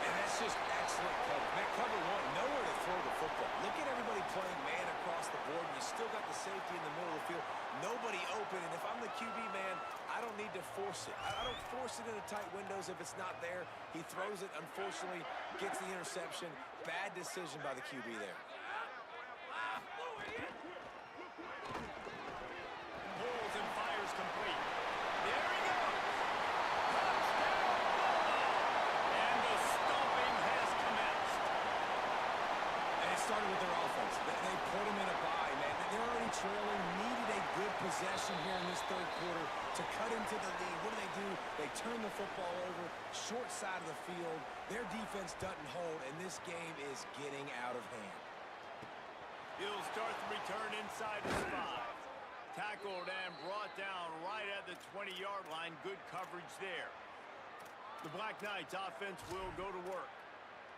And that's just excellent cover. That cover one, nowhere to throw the football. Look at everybody playing man across the board. You still got the safety in the middle of the field. Nobody open, and if I'm the QB man, I don't need to force it. I don't force it into tight windows if it's not there. He throws it, unfortunately, gets the interception. Bad decision by the QB there. Pulls and fires complete. There he goes. Touchdown, Buffalo. And the stomping has commenced. And it started with their offense. They put him in a bye, man. They're already trailing, needed a good possession here in this 3rd quarter to cut into the lead. What do? They turn the football over, short side of the field. Their defense doesn't hold, and this game is getting out of hand. He'll start the return inside his 5. Tackled and brought down right at the 20-yard line. Good coverage there. The Black Knights offense will go to work.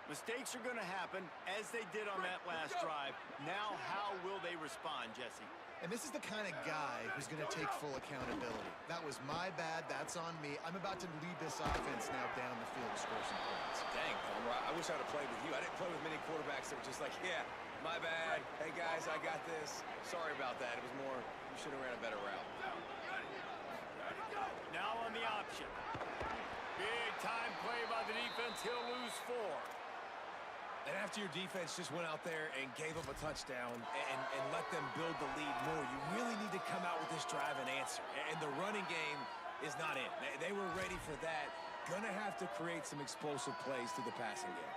Mistakes are going to happen, as they did on that last drive. Now, how will they respond, Jesse? And this is the kind of guy who's going to take full accountability. That was my bad. That's on me. I'm about to lead this offense now down the field to score some points. Dang, Palmer, I wish I'd have played with you. I didn't play with many quarterbacks that were just like, yeah, my bad. Hey, guys, I got this. Sorry about that. It was more, you should have ran a better route. Now on the option. Big time play by the defense. He'll lose 4. And after your defense just went out there and gave up a touchdown and let them build the lead more, you really need to come out with this drive and answer. And the running game is not in. They were ready for that. Gonna have to create some explosive plays through the passing game.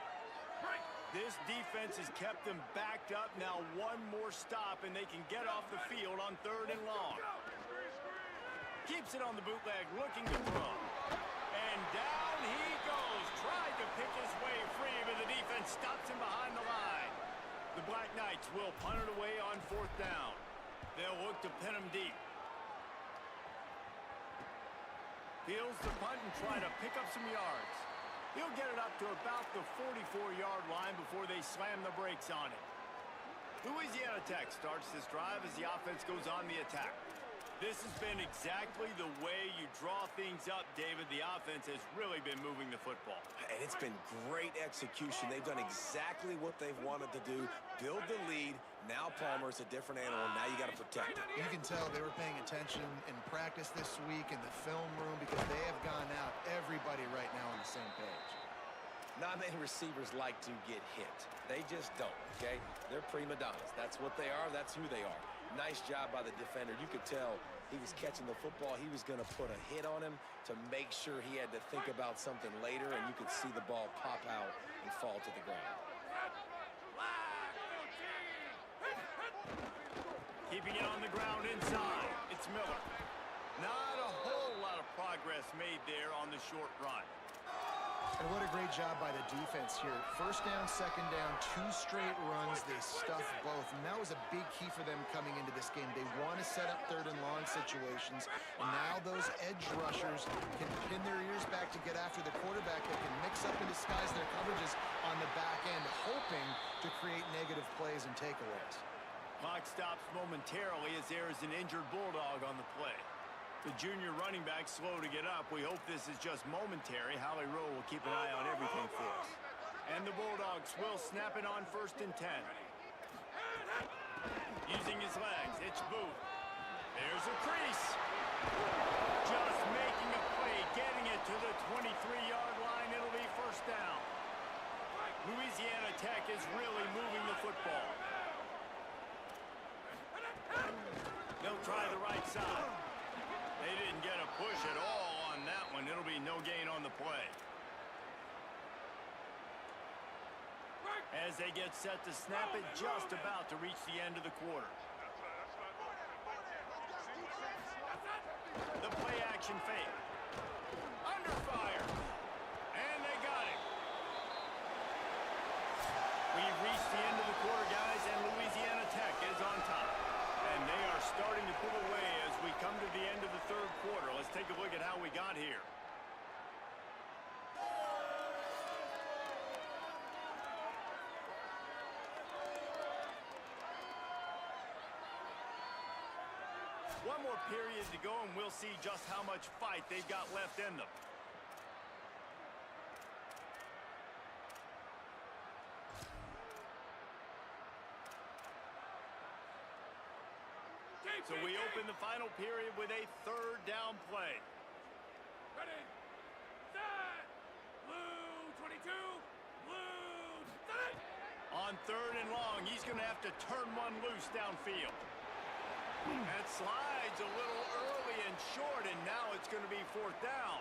This defense has kept them backed up. Now 1 more stop, and they can get off the field on 3rd and long. Keeps it on the bootleg, looking to throw. And down he goes. Tried to pick his way free, but the defense stops him behind the line. The Black Knights will punt it away on 4th down. They'll look to pin him deep. Fields the punt and try to pick up some yards. He'll get it up to about the 44-yard line before they slam the brakes on it. Louisiana Tech starts this drive as the offense goes on the attack. This has been exactly the way you draw things up, David. The offense has really been moving the football. And it's been great execution. They've done exactly what they've wanted to do. Build the lead. Now Palmer's a different animal. Now you got to protect him. You can tell they were paying attention in practice this week in the film room because they have gone out, everybody right now on the same page. Not many receivers like to get hit. They just don't, okay? They're prima donnas. That's what they are. That's who they are. Nice job by the defender. You could tell he was catching the football. He was going to put a hit on him to make sure he had to think about something later, and you could see the ball pop out and fall to the ground. Keeping it on the ground inside. It's Miller. Not a whole lot of progress made there on the short run. And what a great job by the defense here. First down, second down, 2 straight runs. They stuffed both. And that was a big key for them coming into this game. They want to set up third and long situations. And now those edge rushers can pin their ears back to get after the quarterback. They can mix up and disguise their coverages on the back end, hoping to create negative plays and takeaways. Clock stops momentarily as there is an injured Bulldog on the play. The junior running back slow to get up. We hope this is just momentary. Howie Rowe will keep an eye on everything for us. And the Bulldogs will snap it on 1st and 10. Using his legs, it's Booth. There's a crease. Just making a play, getting it to the 23-yard line. It'll be 1st down. Louisiana Tech is really moving the football. They'll try the right side. They didn't get a push at all on that one. It'll be no gain on the play. As they get set to snap it, just about to reach the end of the quarter. The play action fake. Under fire. And they got it. We've reached the end of the quarter, guys, and Louisiana Tech is on top. And they are starting to pull away as we come to the end of the 3rd quarter. Let's take a look at how we got here. One more period to go, and we'll see just how much fight they've got left in them. So we open the final period with a 3rd down play. Ready, set, blue 22, blue, set. On 3rd and long, he's going to have to turn one loose downfield. That slides a little early and short, and now it's going to be 4th down.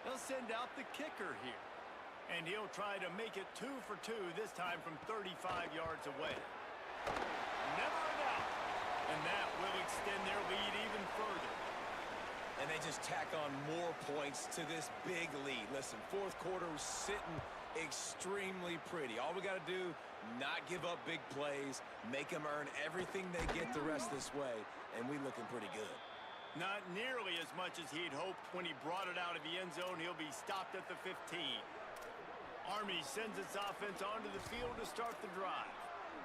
They'll send out the kicker here. And he'll try to make it 2 for 2, this time from 35 yards away. Never a doubt. And that will extend their lead even further. And they just tack on more points to this big lead. Listen, 4th quarter was sitting extremely pretty. All we got to do, not give up big plays, make them earn everything they get the rest this way, and we looking pretty good. Not nearly as much as he'd hoped when he brought it out of the end zone. He'll be stopped at the 15. Army sends its offense onto the field to start the drive.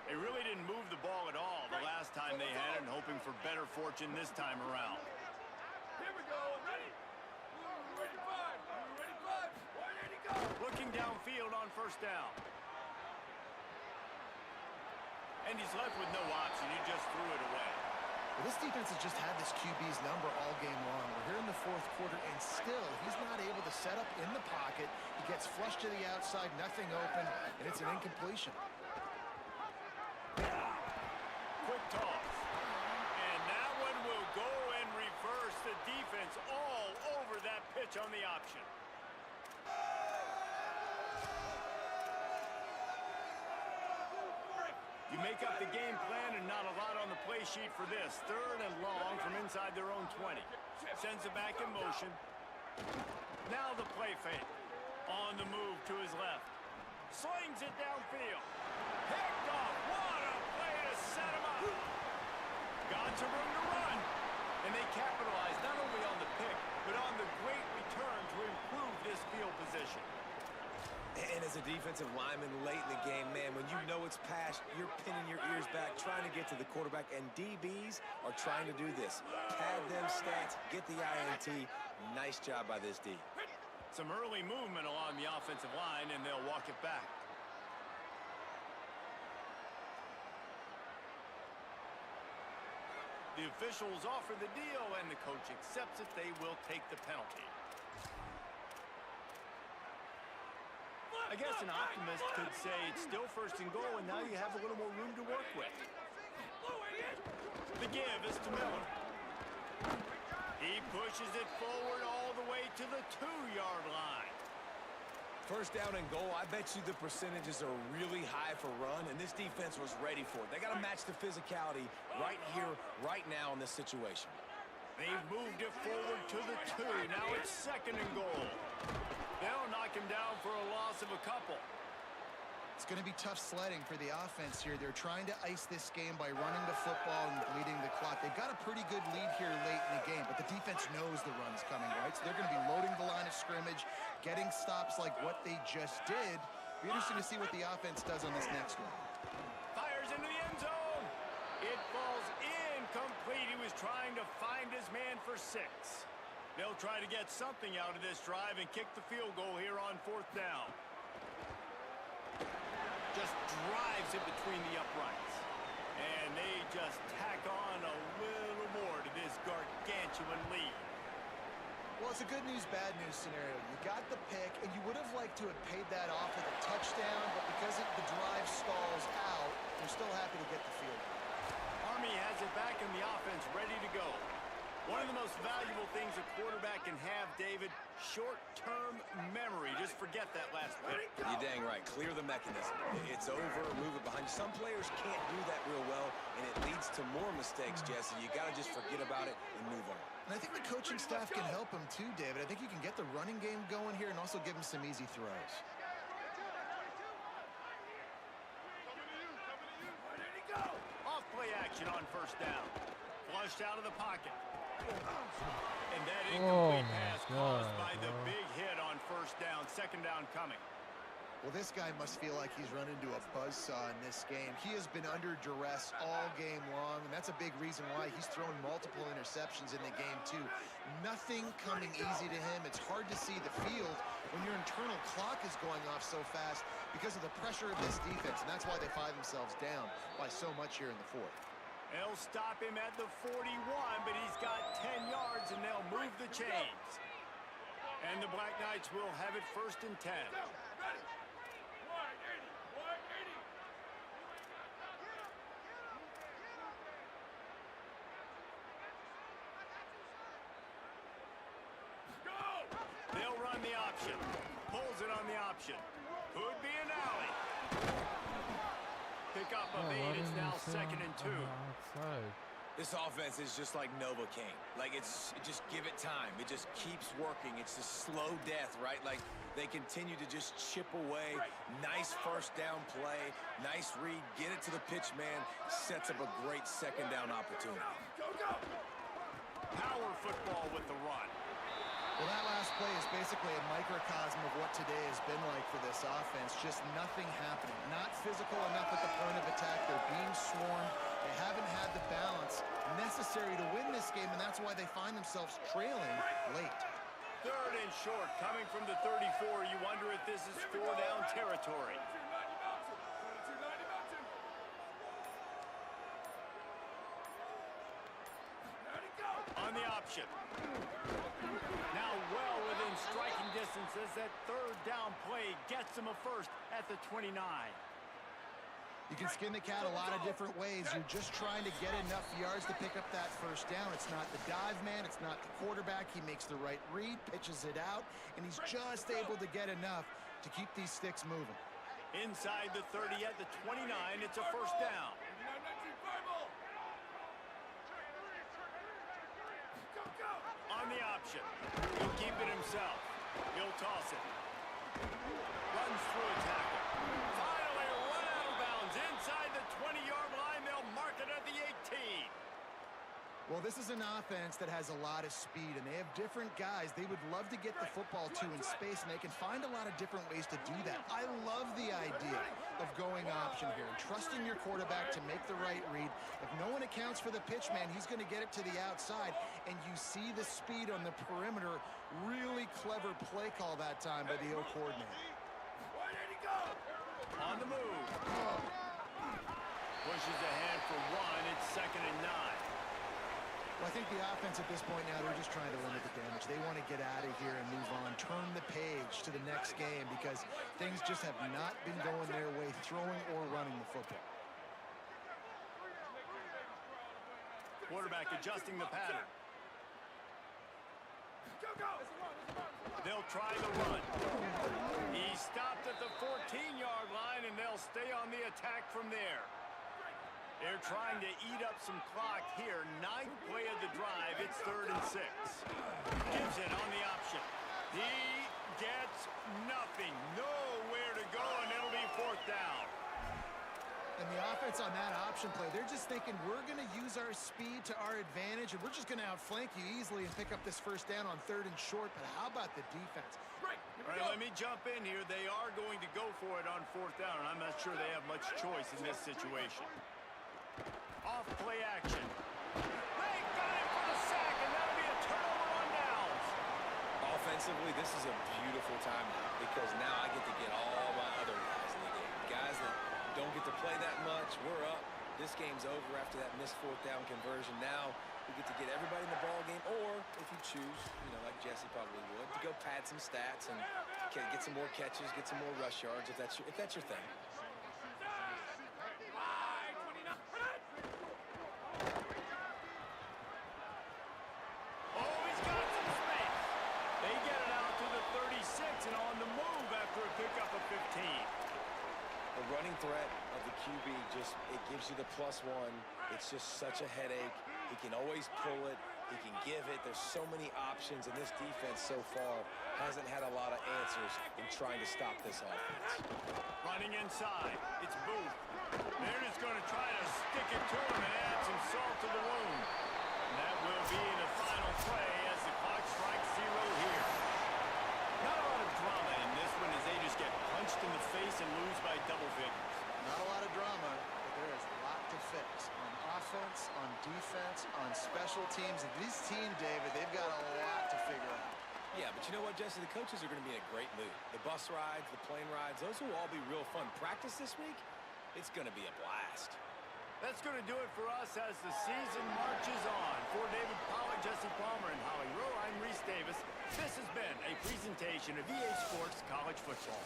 They really didn't move the ball at all the last time they had it, and hoping for better fortune this time around. Here we go, ready? Ready, 180 go. Looking downfield on 1st down. And he's left with no option. He just threw it away. Well, this defense has just had this QB's number all game long. We're here in the 4th quarter, and still he's not able to set up in the pocket. He gets flushed to the outside, nothing open, and it's an incompletion. Quick toss. And that one will go and reverse the defense all over that pitch on the option. You make up the game plan and not a lot on the play sheet for this. 3rd and long from inside their own 20. Sends it back in motion. Now the play fake. On the move to his left. Slings it downfield. Picked off. What a play to set him up. Got some room to run. And they capitalize not only on the pick, but on the great return to improve this field position. And as a defensive lineman late in the game, man, when you know it's past, you're pinning your ears back, trying to get to the quarterback, and DBs are trying to do this. Pad them stats, get the INT. Nice job by this D. Some early movement along the offensive line, and they'll walk it back. The officials offer the deal, and the coach accepts it. They will take the penalty. I guess an optimist could say it's still 1st and goal, and now you have a little more room to work with. The give is to Miller. He pushes it forward all the way to the 2-yard line. 1st down and goal, I bet you the percentages are really high for run, and this defense was ready for it. They got to match the physicality right here, right right now in this situation. They've moved it forward to the 2. Now it's 2nd and goal. They'll knock him down for a loss of a couple. It's going to be tough sledding for the offense here. They're trying to ice this game by running the football and bleeding the clock. They've got a pretty good lead here late in the game, but the defense knows the run's coming, right? So they're going to be loading the line of scrimmage, getting stops like what they just did. Be interesting to see what the offense does on this next one. Fires into the end zone. It falls incomplete. He was trying to find his man for 6. They'll try to get something out of this drive and kick the field goal here on 4th down. Just drives it between the uprights. And they just tack on a little more to this gargantuan lead. Well, it's a good news, bad news scenario. You got the pick, and you would have liked to have paid that off with a touchdown, but because the drive stalls out, they're still happy to get the field goal. Army has it back in the offense, ready to go. One of the most valuable things a quarterback can have, David, short-term memory. Just forget that last pick. You're dang right. Clear the mechanism. It's over, move it behind you. Some players can't do that real well, and it leads to more mistakes, Jesse. You got to just forget about it and move on. And I think the coaching staff can help him too, David. I think you can get the running game going here and also give him some easy throws. Off play action on 1st down. Flushed out of the pocket. And that incomplete pass caused by the big hit on 1st down. 2nd down coming. Well, this guy must feel like he's run into a buzzsaw in this game. He has been under duress all game long, and that's a big reason why he's thrown multiple interceptions in the game, too. Nothing coming easy to him. It's hard to see the field when your internal clock is going off so fast because of the pressure of this defense, and that's why they find themselves down by so much here in the 4th. They'll stop him at the 41, but he's got 10 yards, and they'll move the chains. And the Black Knights will have it 1st and 10. They'll run the option. Pulls it on the option. Could be an alley. Pick up of 8. It's now 2nd and 2. This offense is just like Novocaine. Like, just give it time. It just keeps working. It's a slow death, right? Like, they continue to just chip away. Nice 1st down play. Nice read. Get it to the pitch man. Sets up a great 2nd down opportunity. Power football with the run. Well, that last play is basically a microcosm of what today has been like for this offense. Just nothing happening. Not physical enough at the point of attack. They're being swarmed. They haven't had the balance necessary to win this game, and that's why they find themselves trailing late. 3rd and short, coming from the 34. You wonder if this is 4-down territory. On the option. Now well within striking distance as that 3rd down play gets him a 1st at the 29. You can skin the cat a lot of different ways. You're just trying to get enough yards to pick up that 1st down. It's not the dive man. It's not the quarterback. He makes the right read, pitches it out, and he's just able to get enough to keep these sticks moving. Inside the 30 at the 29, it's a 1st down. On the option. He'll keep it himself. He'll toss it. Runs through a tackle. Finally run out of bounds. Inside the 20-yard line, they'll mark it at the 18. Well, this is an offense that has a lot of speed, and they have different guys they would love to get the football to in space, and they can find a lot of different ways to do that. I love the idea of going option here and trusting your quarterback to make the right read. If no one accounts for the pitch man, he's going to get it to the outside, and you see the speed on the perimeter. Really clever play call that time by the O coordinator. On the move. Pushes ahead for 1. It's 2nd and 9. Well, I think the offense at this point now, they're just trying to limit the damage. They want to get out of here and move on, turn the page to the next game because things just have not been going their way, throwing or running the football. Quarterback adjusting the pattern. They'll try the run. He stopped at the 14-yard line, and they'll stay on the attack from there. They're trying to eat up some clock here. 9th play of the drive. It's 3rd and 6. Gives it on the option. He gets nothing. Nowhere to go, and it'll be 4th down. And the offense on that option play, they're just thinking we're going to use our speed to our advantage, and we're just going to outflank you easily and pick up this 1st down on 3rd and short. But how about the defense? Right, All right, let me jump in here. They are going to go for it on 4th down, and I'm not sure they have much choice in this situation. Off play action. They got it for the sack, and that'll be a turnover on downs. Offensively, this is a beautiful time because now I get to get all my other guys in the game. Guys that don't get to play that much. We're up. This game's over after that missed 4th down conversion. Now we get to get everybody in the ball game, or if you choose, like Jesse probably would, to go pad some stats and get some more catches, get some more rush yards if that's your thing. Oh, he's got some space. They get it out to the 36 and on the move after a pickup of 15. The running threat of the QB it gives you the +1. It's just such a headache. He can always pull it. He can give it. There's so many options, and this defense so far hasn't had a lot of answers in trying to stop this offense. Running inside. It's Booth. They're just going to try to stick it to him and add some salt to the wound. And that will be the final play as the clock strikes 0 here. Not a lot of drama in this one as they just get punched in the face and lose by double figures. Not a lot of drama, but there is a lot to fix on offense, on defense, on special teams. And this team, David, they've got a lot to figure out. Yeah, but you know what, Jesse? The coaches are going to be in a great mood. The bus rides, the plane rides, those will all be real fun. Practice this week, it's going to be a blast. That's going to do it for us as the season marches on. For David Pollack, Jesse Palmer, and Holly Rowe, I'm Reese Davis. This has been a presentation of EA Sports College Football.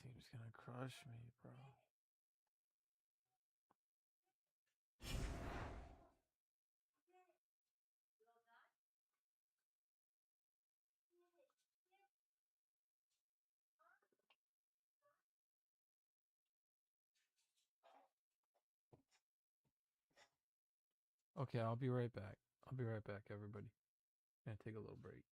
team's gonna crush me, bro. Okay, I'll be right back. I'll be right back, everybody. Gonna take a little break.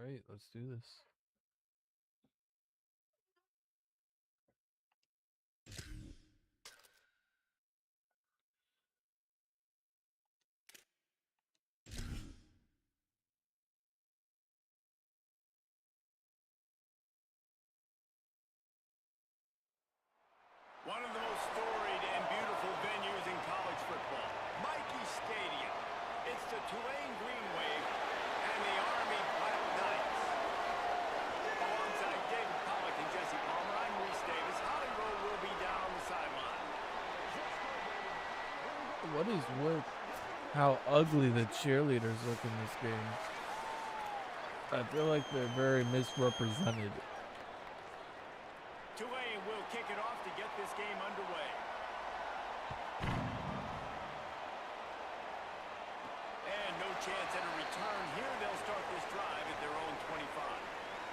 right, let's do this. One of the most storied and beautiful venues in college football, Mikey Stadium. It's the Tulane Green Wave and the Army Black Knights. Alongside David Pollack and Jesse Palmer, I'm Reese Davis. Holly Rowe will be down on the sideline. What is with how ugly the cheerleaders look in this game? I feel like they're very misrepresented. Tulane will kick it off to get this game underway. And no chance at a return here. They'll start this drive at their own 25.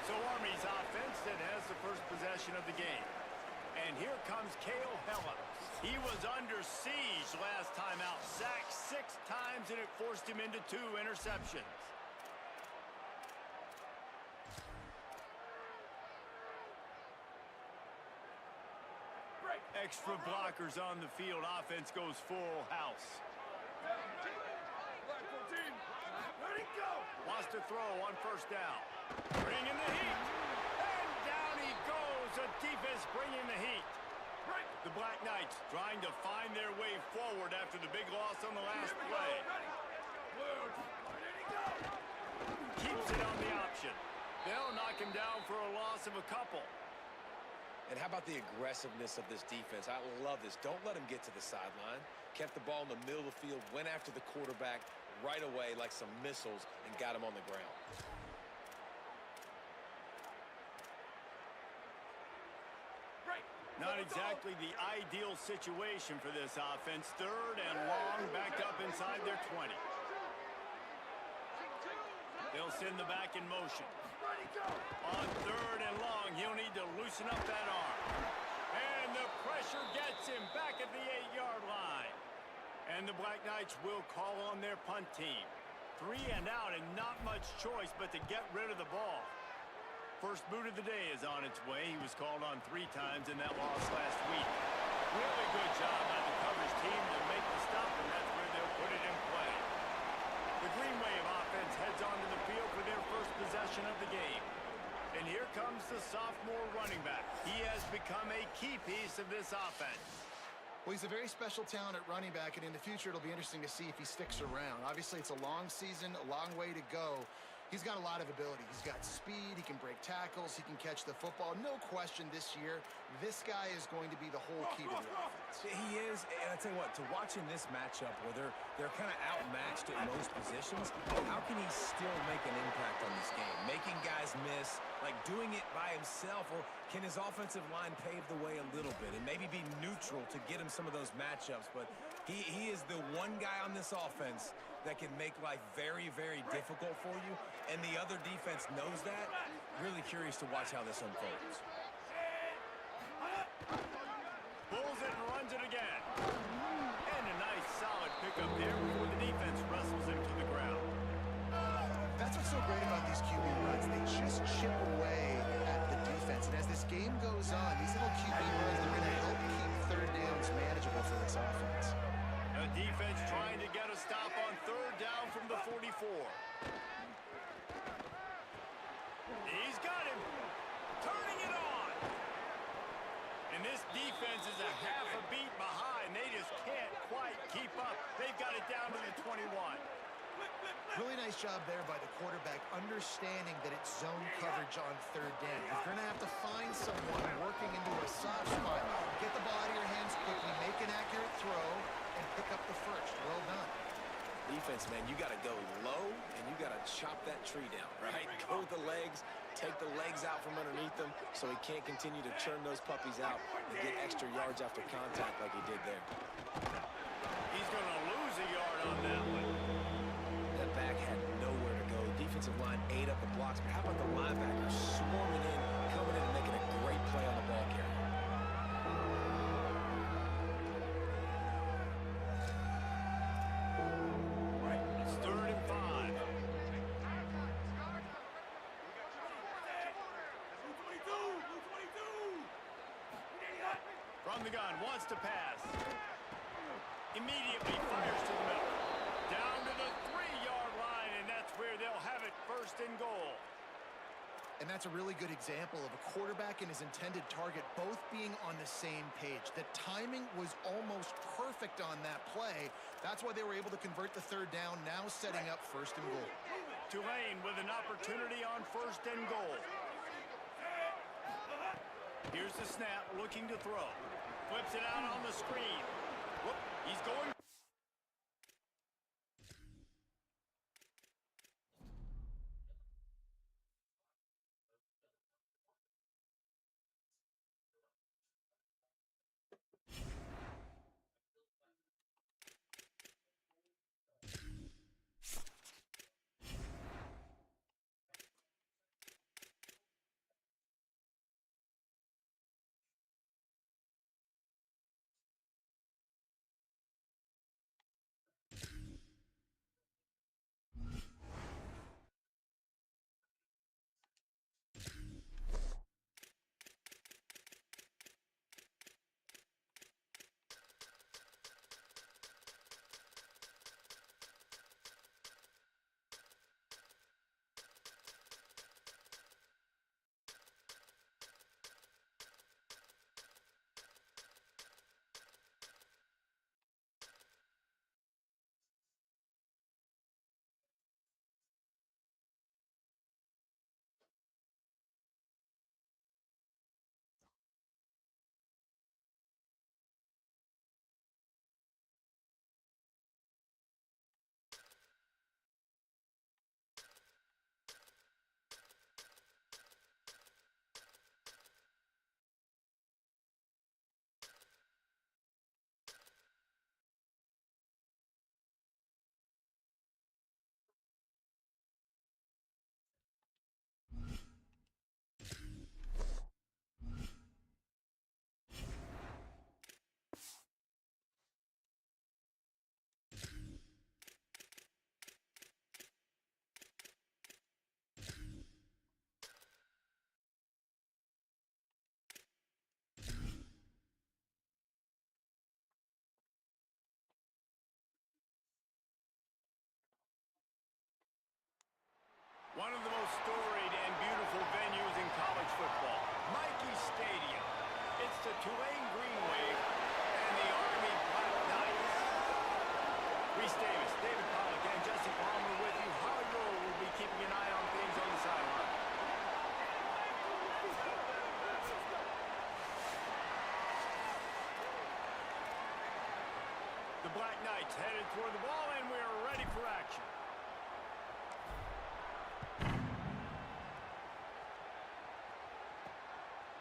So Army's offense that has the first possession of the game. And here comes Cale Helms. He was under siege last time out. Sacked 6 times, and it forced him into 2 interceptions. Extra blockers on the field. Offense goes full house. Ready, go! Wants to throw on first down. Bringing the heat. And down he goes. The defense bringing the heat. The Black Knights trying to find their way forward after the big loss on the last play. Keeps it on the option. They'll knock him down for a loss of a couple. And how about the aggressiveness of this defense? I love this. Don't let him get to the sideline. Kept the ball in the middle of the field, went after the quarterback right away like some missiles and got him on the ground. Not exactly the ideal situation for this offense. 3rd and long, backed up inside their 20. They'll send the back in motion. On 3rd and long, he'll need to loosen up that arm. And the pressure gets him back at the 8-yard line. And the Black Knights will call on their punt team. 3 and out and not much choice but to get rid of the ball. First boot of the day is on its way. He was called on 3 times in that loss last week. Really good job by the coverage team to make the stop, and that's where they'll put it in play. The Green Wave offense heads onto the field for their first possession of the game. And here comes the sophomore running back. He has become a key piece of this offense. Well, he's a very special talent at running back, and in the future, it'll be interesting to see if he sticks around. Obviously, it's a long season, a long way to go. He's got a lot of ability. He's got speed. He can break tackles. He can catch the football. No question this year, this guy is going to be the whole key to the offense. He is, and I tell you what, to watch in this matchup where they're kind of outmatched at most positions, how can he still make an impact on this game? Making guys miss, like doing it by himself, or can his offensive line pave the way a little bit and maybe be neutral to get him some of those matchups? But he is the one guy on this offense that can make life very, very difficult for you, and the other defense knows that. Really curious to watch how this unfolds. Pulls it and runs it again. And a nice solid pickup there before the defense wrestles him to the ground. That's what's so great about these QB runs. They just chip away at the defense. And as this game goes on, these little QB runs, they're going to help keep 3rd downs manageable for this offense. The defense trying to get a stop on 3rd down from the 44. He's got him. Turning it on. And this defense is a half a beat behind. They just can't quite keep up. They've got it down to the 21. Really nice job there by the quarterback, understanding that it's zone coverage on 3rd down. You're going to have to find someone working into a soft spot. Get the ball out of your hands quickly, make an accurate throw, and pick up the first. Well done. Defense, man, you got to go low, and you got to chop that tree down, right? Go with the legs, take the legs out from underneath them so he can't continue to churn those puppies out and get extra yards after contact like he did there. He's going to lose a yard on that one. That back had nowhere to go. Defensive line ate up the blocks, but how about the linebacker swarming in, coming in and making a great play on the ball carrier? It's 3rd and 5. From the gun, wants to pass. Immediately fires to the middle. Down to the 3-yard line, and that's where they'll have it, first and goal. And that's a really good example of a quarterback and his intended target both being on the same page. The timing was almost perfect on that play. That's why they were able to convert the third down, now setting up first and goal. Tulane with an opportunity on first and goal. Here's the snap, looking to throw. Flips it out on the screen. Whoop, he's going. One of the most storied and beautiful venues in college football, Michie Stadium. It's the Tulane Green Wave and the Army Black Knights. Reese Davis, David Pollock, and Jesse Palmer with you. Howard Rowe will be keeping an eye on things on the sideline. The Black Knights headed toward the ball, and we are ready for action.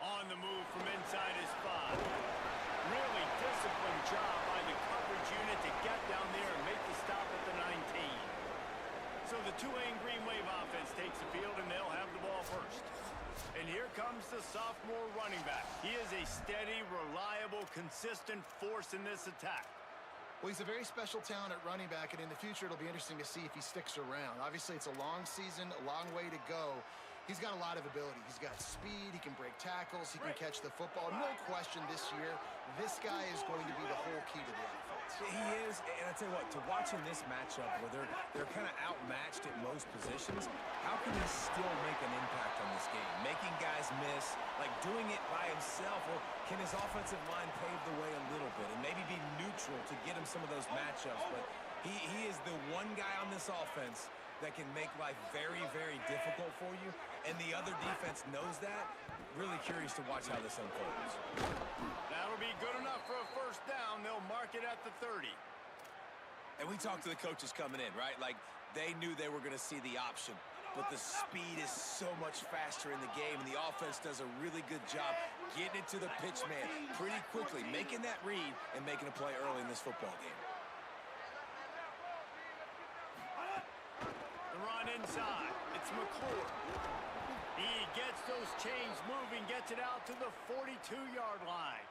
On the move from inside his 5. Really disciplined job by the coverage unit to get down there and make the stop at the 19. So the Tulane Green Wave offense takes the field, and they'll have the ball first. And here comes the sophomore running back. He is a steady, reliable, consistent force in this attack. Well, he's a very special talent at running back, and in the future, it'll be interesting to see if he sticks around. Obviously, it's a long season, a long way to go. He's got a lot of ability. He's got speed. He can break tackles. He can catch the football. No question this year, this guy is going to be the whole key to the offense. He is, and I tell you what, to watch in this matchup where they're kind of outmatched at most positions, how can he still make an impact on this game? Making guys miss, like doing it by himself, or can his offensive line pave the way a little bit and maybe be neutral to get him some of those matchups? But he is the one guy on this offense that can make life very, very difficult for you, and the other defense knows that. Really curious to watch how this unfolds. That'll be good enough for a first down. They'll mark it at the 30. And we talked to the coaches coming in, right? Like, they knew they were going to see the option, but the speed is so much faster in the game, and the offense does a really good job getting it to the pitch man pretty quickly, making that read and making a play early in this football game. Inside, it's McClure. He gets those chains moving, gets it out to the 42-yard line.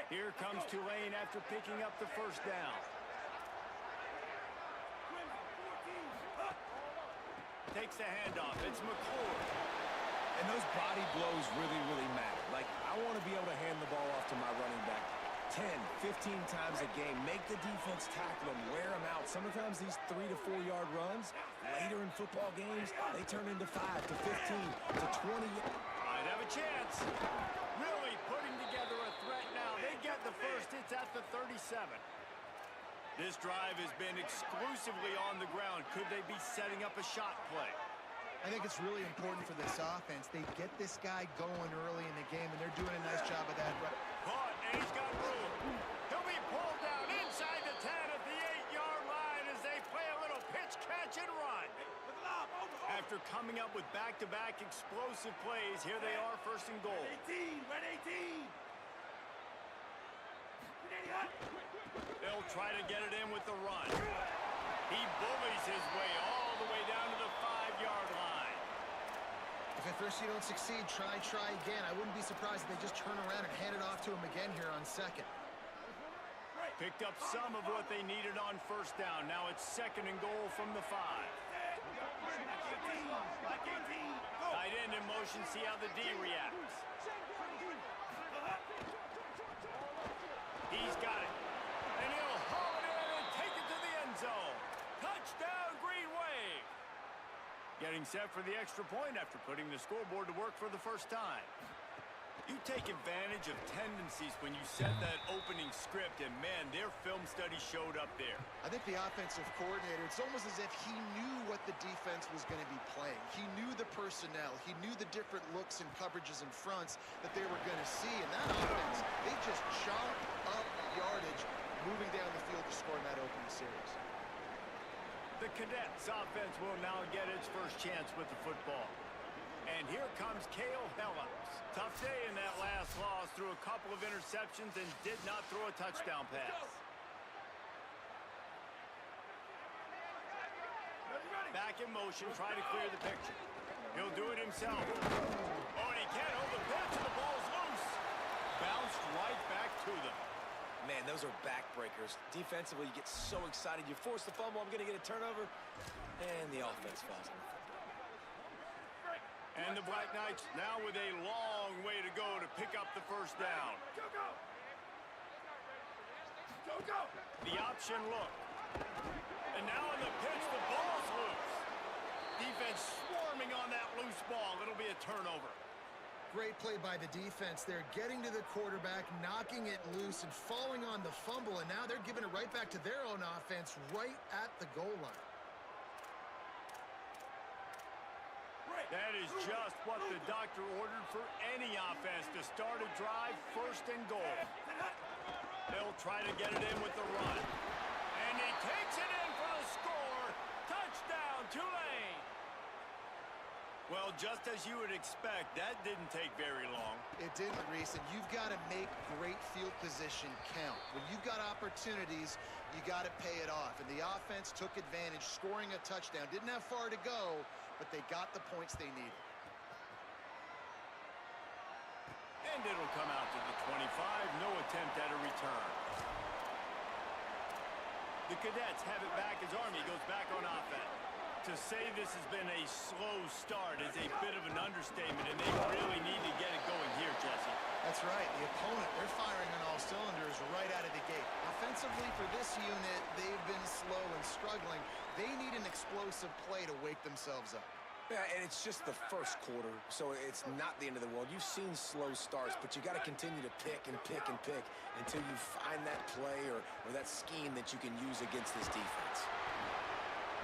Here comes Tulane after picking up the first down. Takes the handoff. It's McClure. And those body blows really, really matter. Like, I want to be able to hand the ball off to my running back 10, 15 times a game. Make the defense tackle them, wear them out. Sometimes these 3 to 4 yard runs, later in football games, they turn into 5 to 15 to 20. Might have a chance. Really putting together a threat now. They get the first. It's at the 37. This drive has been exclusively on the ground. Could they be setting up a shot play? I think it's really important for this offense. They get this guy going early in the game, and they're doing a nice job of that. Caught, and he's got room. He'll be pulled down inside the 10 at the 8-yard line as they play a little pitch, catch, and run. After coming up with back-to-back explosive plays, here they are first and goal. Red 18. They'll try to get it in with the run. He bullies his way all the way down to the 5-yard line. If at first you don't succeed, try again. I wouldn't be surprised if they just turn around and hand it off to him again here on second. Picked up some of what they needed on first down. Now it's second and goal from the 5. Tight end in motion, see how the D reacts. He's got it. And he'll haul it in and take it to the end zone. Touchdown, Green Wave. Getting set for the extra point after putting the scoreboard to work for the first time. You take advantage of tendencies when you set that opening script, and man, their film study showed up there. I think the offensive coordinator, it's almost as if he knew what the defense was going to be playing. He knew the personnel. He knew the different looks and coverages and fronts that they were going to see. And that offense, they just chopped up yardage moving down the field to score in that opening series. The Cadets offense will now get its first chance with the football. And here comes Cale Helms. Tough day in that last loss, threw a couple of interceptions and did not throw a touchdown pass. Back in motion, try to clear the picture. He'll do it himself. Oh, and he can't hold the pitch, and the ball's loose. Bounced right back to them. Man, those are backbreakers. Defensively, you get so excited. You force the fumble, I'm going to get a turnover, and the offense falls on the football. And the Black Knights now with a long way to go to pick up the first down. Go. The option look. And now on the pitch, the ball's loose. Defense swarming on that loose ball. It'll be a turnover. Great play by the defense. They're getting to the quarterback, knocking it loose, and falling on the fumble. And now they're giving it right back to their own offense right at the goal line. That is just what the doctor ordered for any offense to start a drive first and goal. They'll try to get it in with the run. And he takes it in for the score. Touchdown, Tulane. Well, just as you would expect, that didn't take very long. It didn't, Reese, and you've got to make great field position count. When you've got opportunities, you got to pay it off. And the offense took advantage, scoring a touchdown. Didn't have far to go, but they got the points they needed. And it'll come out to the 25. No attempt at a return. The Cadets have it back as Army goes back on offense. To say this has been a slow start is a bit of an understatement, and they really need to get it going here, Jesse. That's right. The opponent, they're firing on all cylinders right out of the gate. Offensively for this unit, they've been slow and struggling. They need an explosive play to wake themselves up. Yeah, and it's just the first quarter, so it's not the end of the world. You've seen slow starts, but you got to continue to pick and pick and pick until you find that play or that scheme that you can use against this defense.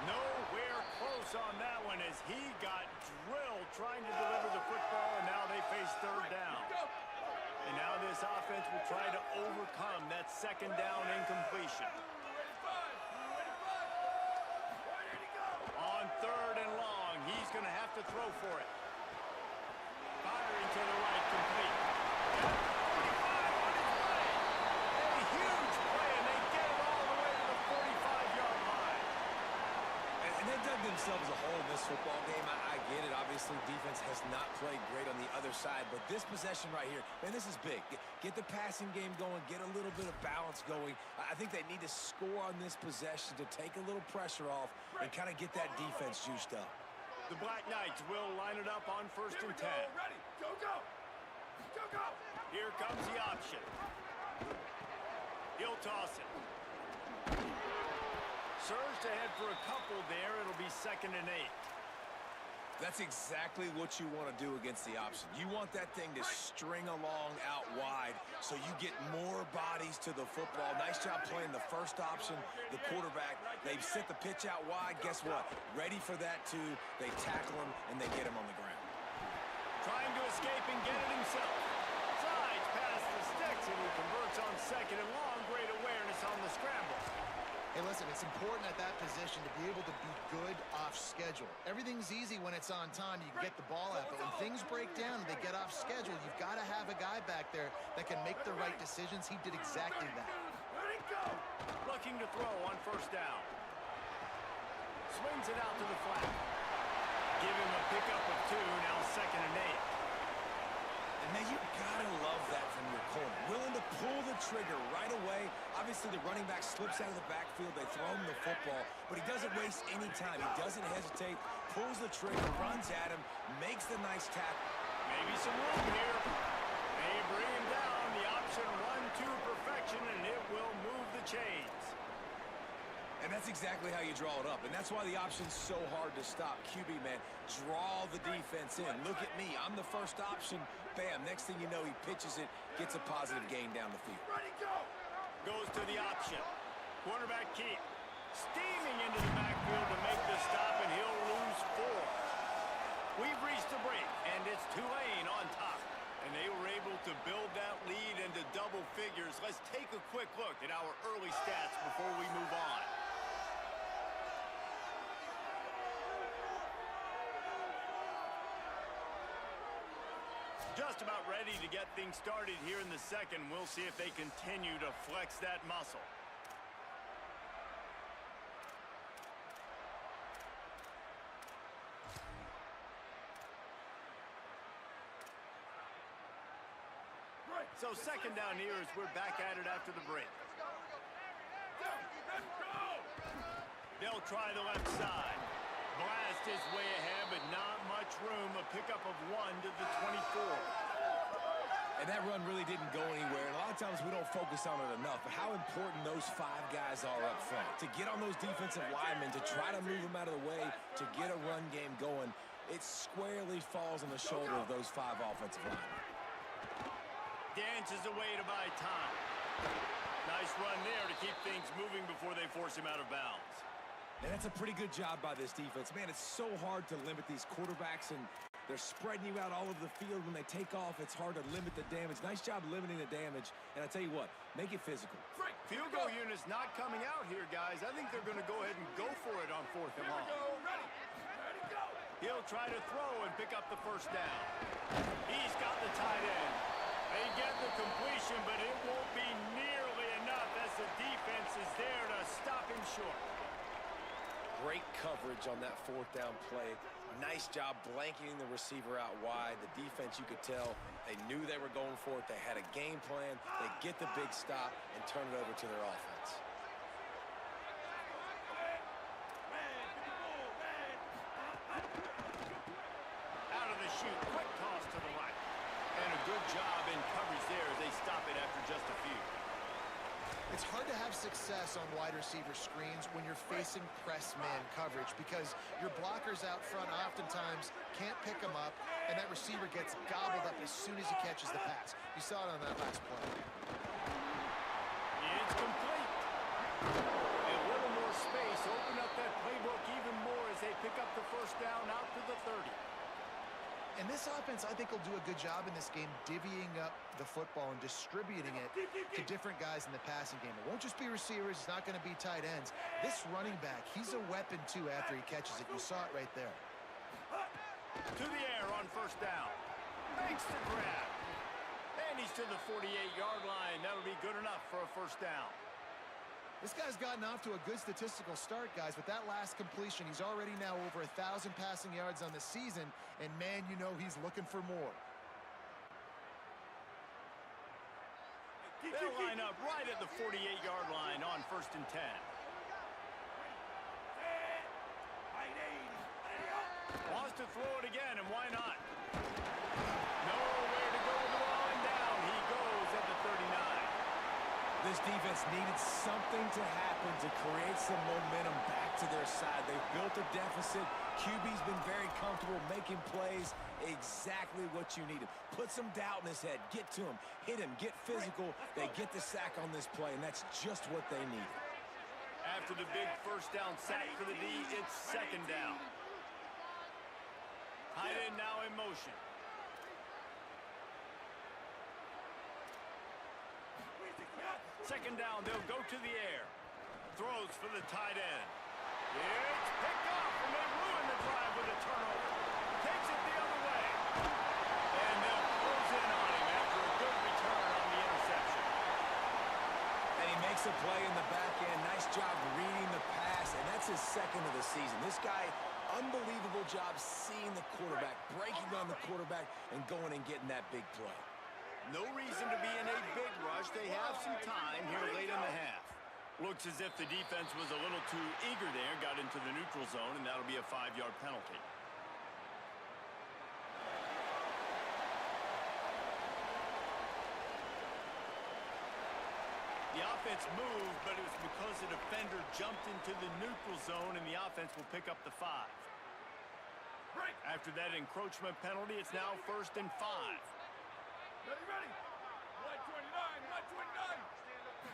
Nowhere close on that one as he got drilled trying to deliver the football, and now they face third down. And now this offense will try to overcome that second down incompletion. On third and long, he's going to have to throw for it. Firing to the right, complete. And 45 on his way. A huge play, and they get it all the way to the 45-yard line. And they dug themselves a hole in this football game. I get it. Obviously, defense has not played great on the other side, but this possession right here, man, this is big. Get the passing game going, get a little bit of balance going. I think they need to score on this possession to take a little pressure off and kind of get that defense juiced up. The Black Knights will line it up on 1st and 10. Ready. Go, go. Go, go. Here comes the option. He'll toss it. Surged ahead for a couple there. It'll be 2nd and 8. That's exactly what you want to do against the option. You want that thing to string along out wide so you get more bodies to the football. Nice job playing the first option, the quarterback. They've set the pitch out wide. Guess what? Ready for that, too. They tackle him, and they get him on the ground. Trying to escape and get it himself. Slides past the sticks, and he converts on 2nd and long. Great awareness on the scramble. Hey, listen, it's important at that position to be able to be good off schedule. Everything's easy when it's on time. You can get the ball out, but when things break down and they get off schedule, you've got to have a guy back there that can make the right decisions. He did exactly that. Ready, go. Looking to throw on 1st down. Swings it out to the flat. Give him a pickup of 2, now 2nd and 8. And man, you gotta love that from your corner. Willing to pull the trigger right away. Obviously, the running back slips out of the backfield. They throw him the football, but he doesn't waste any time. He doesn't hesitate, pulls the trigger, runs at him, makes the nice tackle. Maybe some room here. They bring him down. The option 1-2 perfection, and it will move the chains. And that's exactly how you draw it up. And that's why the option's so hard to stop. QB, man, draw the defense in. Look at me. I'm the first option. Bam. Next thing you know, he pitches it, gets a positive gain down the field. Ready, go. Goes to the option. Quarterback keep. Steaming into the backfield to make the stop, and he'll lose 4. We've reached a break, and it's Tulane on top. And they were able to build that lead into double figures. Let's take a quick look at our early stats before we move on. Just about ready to get things started here in the second. We'll see if they continue to flex that muscle. So 2nd down here as we're back at it after the break. They'll try the left side. Blast his way ahead, but not much room. A pickup of 1 to the 24. And that run really didn't go anywhere. And a lot of times we don't focus on it enough. But how important those 5 guys are up front. To get on those defensive linemen, to try to move them out of the way, to get a run game going, it squarely falls on the shoulder of those 5 offensive linemen. Dances away to buy time. Nice run there to keep things moving before they force him out of bounds. And that's a pretty good job by this defense. Man, it's so hard to limit these quarterbacks, and they're spreading you out all over the field. When they take off, it's hard to limit the damage. Nice job limiting the damage. And I tell you what, make it physical. Field goal unit's not coming out here, guys. I think they're going to go ahead and go for it on 4th and long. Ready, go. He'll try to throw and pick up the 1st down. He's got the tight end. They get the completion, but it won't be nearly enough as the defense is there to stop him short. Great coverage on that 4th down play. Nice job blanketing the receiver out wide. The defense, you could tell, they knew they were going for it. They had a game plan. They get the big stop and turn it over to their offense. Out of the chute, quick toss to the right. And a good job in coverage there as they stop it after just a few. It's hard to have success on wide receiver screens when you're facing press man coverage because your blockers out front oftentimes can't pick them up, and that receiver gets gobbled up as soon as he catches the pass. You saw it on that last play. It's complete. A little more space. Open up that playbook even more as they pick up the 1st down out to the 30. And this offense, I think, will do a good job in this game divvying up the football and distributing it to different guys in the passing game. It won't just be receivers. It's not going to be tight ends. This running back, he's a weapon, too, after he catches it. You saw it right there. To the air on 1st down. Makes the grab. And he's to the 48-yard line. That'll be good enough for a 1st down. This guy's gotten off to a good statistical start, guys. With that last completion, he's already now over 1,000 passing yards on the season, and man, you know he's looking for more. They'll line up right at the 48-yard line on 1st and 10. again, and why not? Nowhere to go with the ball, and down he goes at the 39. This defense needed something to happen to create some momentum back to their side. They've built a deficit. QB's been very comfortable making plays. Exactly what you needed. Put some doubt in his head. Get to him. Hit him. Get physical. They get the sack on this play, and that's just what they needed. After the big first down sack for the D, it's second down. Tight end now in motion. Second down, they'll go to the air. Throws for the tight end. It's picked off, and they ruin the drive with a turnover. Takes it the other way. And they'll close in on him after a good return on the interception. And he makes a play in the back end. Nice job reading the pass, and that's his second of the season. This guy, unbelievable job seeing the quarterback, breaking on the quarterback, and going and getting that big play. No reason to be in a big rush. They have some time here late in the half. Looks as if the defense was a little too eager there, got into the neutral zone, and that'll be a 5-yard penalty. The offense moved, but it was because the defender jumped into the neutral zone, and the offense will pick up the 5. After that encroachment penalty, it's now 1st and 5. Ready, ready. 129, 129.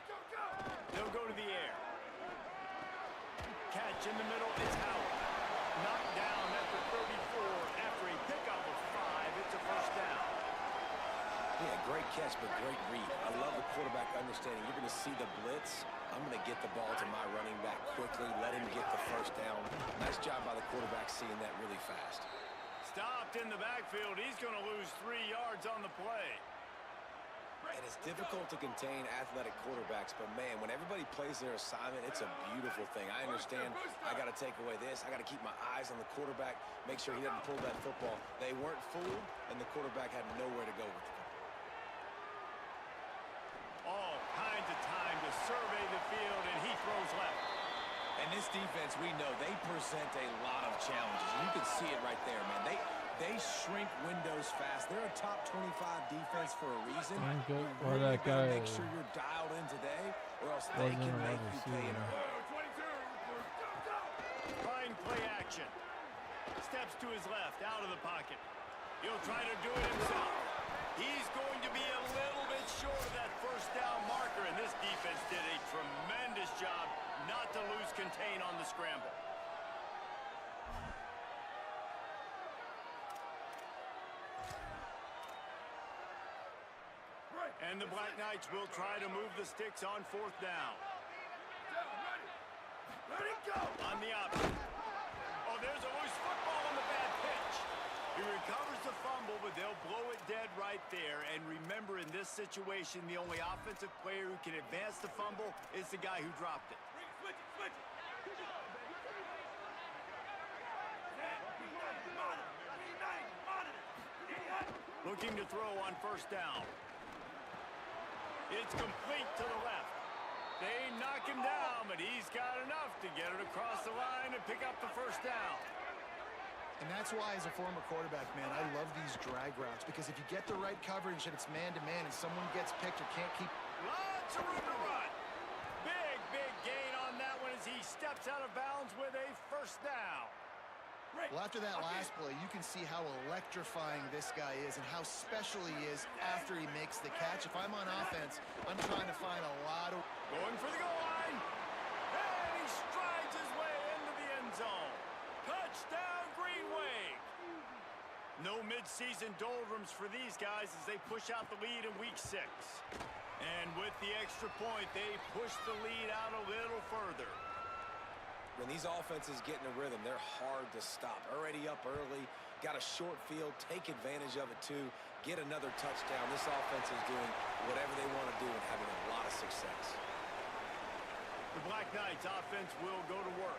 Go, go. They'll go to the air. Catch in the middle, it's Howard. Knocked down at the 34 after a pickup of 5. It's a first down. Yeah, great catch, but great read. I love the quarterback understanding. You're going to see the blitz. I'm going to get the ball to my running back quickly, let him get the first down. Nice job by the quarterback seeing that really fast. Stopped in the backfield. He's going to lose 3 yards on the play. And it's difficult to contain athletic quarterbacks, but man, when everybody plays their assignment, it's a beautiful thing. I understand I got to take away this. I got to keep my eyes on the quarterback, make sure he doesn't pull that football. They weren't fooled, and the quarterback had nowhere to go with the football. All kinds of time to survey the field, and he throws left. And this defense, we know, they present a lot of challenges. You can see it right there, man. They shrink windows fast. They're a top 25 defense for a reason. Good You for really that gotta guy. make sure you're dialed in today, or else they Wasn't can a make wide you pay in a receiver. hurry. 22. Go, go. Trying play action. Steps to his left, out of the pocket. He'll try to do it himself. He's going to be a little bit short of that first down marker, and this defense did a tremendous job not to lose contain on the scramble. And the Black Knights will try to move the sticks on 4th down. Down, ready. Ready, go. On the option. Oh, there's a loose football on the bad pitch. He recovers the fumble, but they'll blow it dead right there. And remember, in this situation, the only offensive player who can advance the fumble is the guy who dropped it. Switch it, switch it. Monitor. Looking to throw on 1st down. It's complete to the left. They knock him down, but he's got enough to get it across the line and pick up the 1st down. And that's why, as a former quarterback, man, I love these drag routes, because if you get the right coverage and it's man-to-man and someone gets picked or can't keep... Lots of room to run. Big gain on that one as he steps out of bounds with a 1st down. Well, after that last play, you can see how electrifying this guy is and how special he is after he makes the catch. If I'm on offense, I'm trying to find a lot of... Going for the goal line. And he strides his way into the end zone. Touchdown, Green Wave. No midseason doldrums for these guys as they push out the lead in week 6. And with the extra point, they push the lead out a little further. When these offenses get in a rhythm, they're hard to stop. Already up early, got a short field, take advantage of it too, get another touchdown. This offense is doing whatever they want to do and having a lot of success. The Black Knights offense will go to work.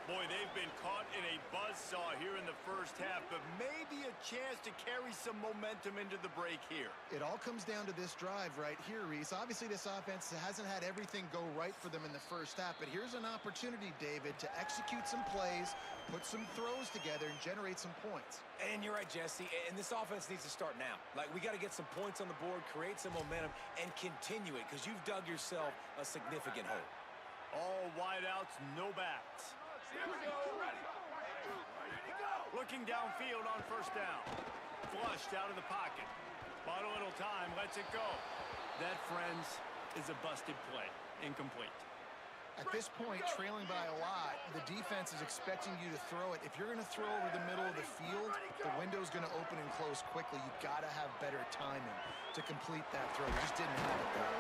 Boy, they've been caught in a buzzsaw here in the first half, but maybe a chance to carry some momentum into the break here. It all comes down to this drive right here, Reese. Obviously, this offense hasn't had everything go right for them in the first half, but here's an opportunity, David, to execute some plays, put some throws together, and generate some points. And you're right, Jesse, and this offense needs to start now. Like, we got to get some points on the board, create some momentum, and continue it, because you've dug yourself a significant hole. All wideouts, no backs. Here we go. Ready to go. Looking downfield on first down. Flushed out of the pocket. Bought a little time, lets it go. That, friends, is a busted play. Incomplete. At this point, trailing by a lot, the defense is expecting you to throw it. If you're going to throw over the middle of the field, the window's going to open and close quickly. You've got to have better timing to complete that throw. You just didn't have it there.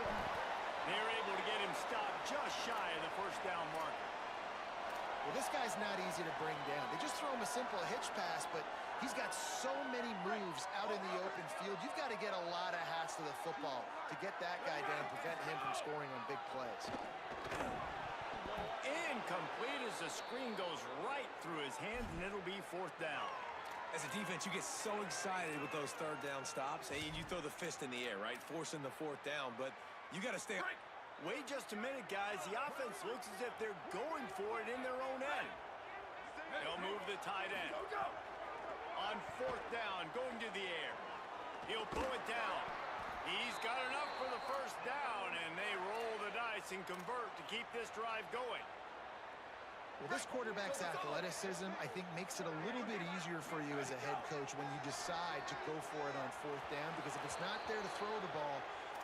They're able to get him stopped just shy of the first down marker. Well, this guy's not easy to bring down. They just throw him a simple hitch pass, but he's got so many moves out in the open field. You've got to get a lot of hats to the football to get that guy down, prevent him from scoring on big plays. Incomplete as the screen goes right through his hands, and it'll be fourth down. As a defense, you get so excited with those third down stops, and you throw the fist in the air, right? Forcing the fourth down, but you got to stay. Wait just a minute, guys. The offense looks as if they're going for it in their own end. They'll move the tight end. On fourth down, going to the air. He'll pull it down. He's got enough for the first down, and they roll the dice and convert to keep this drive going. Well, this quarterback's athleticism, I think, makes it a little bit easier for you as a head coach when you decide to go for it on fourth down, because if it's not there to throw the ball,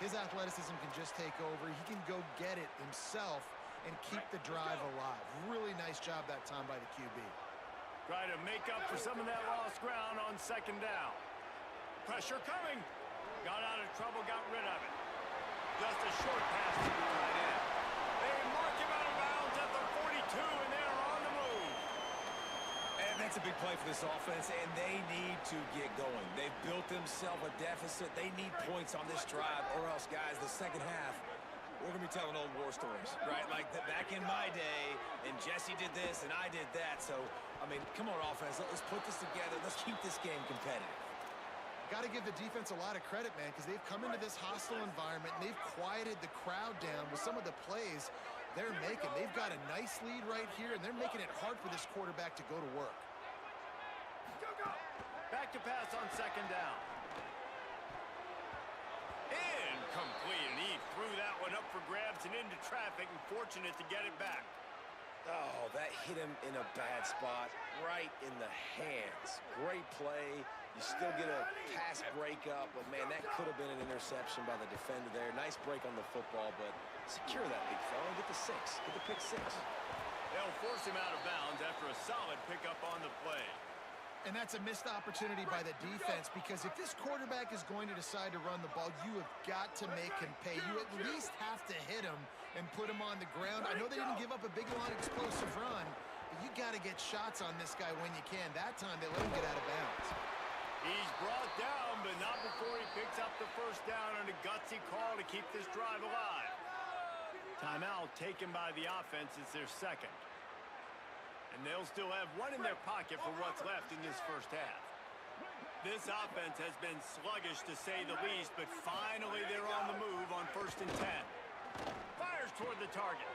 his athleticism can just take over. He can go get it himself and keep the drive alive. Really nice job that time by the QB. Try to make up for some of that lost ground on second down. Pressure coming. Got out of trouble, got rid of it. Just a short pass to the tight end. They mark him out of bounds at the 42, and they're on the move. And that's a big play for this offense, and they need to get going. They've built themselves a deficit. They need points on this drive, or else, guys, the second half, we're going to be telling old war stories, right? Like back in my day, and Jesse did this, and I did that. So, I mean, come on, offense. Let's put this together. Let's keep this game competitive. Got to give the defense a lot of credit, man, because they've come into this hostile environment, and they've quieted the crowd down with some of the plays they're making. They've got a nice lead right here, and they're making it hard for this quarterback to go to work. Back to pass on second down. Incomplete, and he threw that one up for grabs and into traffic, and fortunate to get it back. Oh, that hit him in a bad spot, right in the hands. Great play. You still get a pass breakup, but, man, that could have been an interception by the defender there. Nice break on the football, but secure that big fella. Get the six. Get the pick six. They'll force him out of bounds after a solid pickup on the play. And that's a missed opportunity by the defense, because if this quarterback is going to decide to run the ball, you have got to make him pay. You at least have to hit him and put him on the ground. I know they didn't give up a big, long, explosive run, but you got to get shots on this guy when you can. That time, they let him get out of bounds. He's brought down, but not before he picks up the first down on a gutsy call to keep this drive alive. Timeout taken by the offense is their second. And they'll still have one in their pocket for what's left in this first half. This offense has been sluggish, to say the least, but finally they're on the move on 1st and 10. Fires toward the target.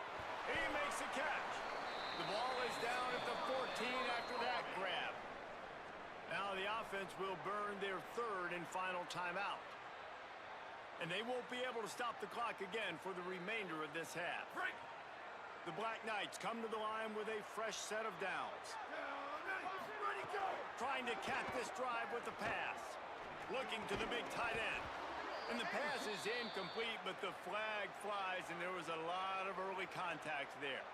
He makes the catch. The ball is down at the 14 after that grab. Now the offense will burn their third and final timeout. And they won't be able to stop the clock again for the remainder of this half. The Black Knights come to the line with a fresh set of downs. Trying to cap this drive with the pass. Looking to the big tight end. And the pass is incomplete, but the flag flies, and there was a lot of early contact there.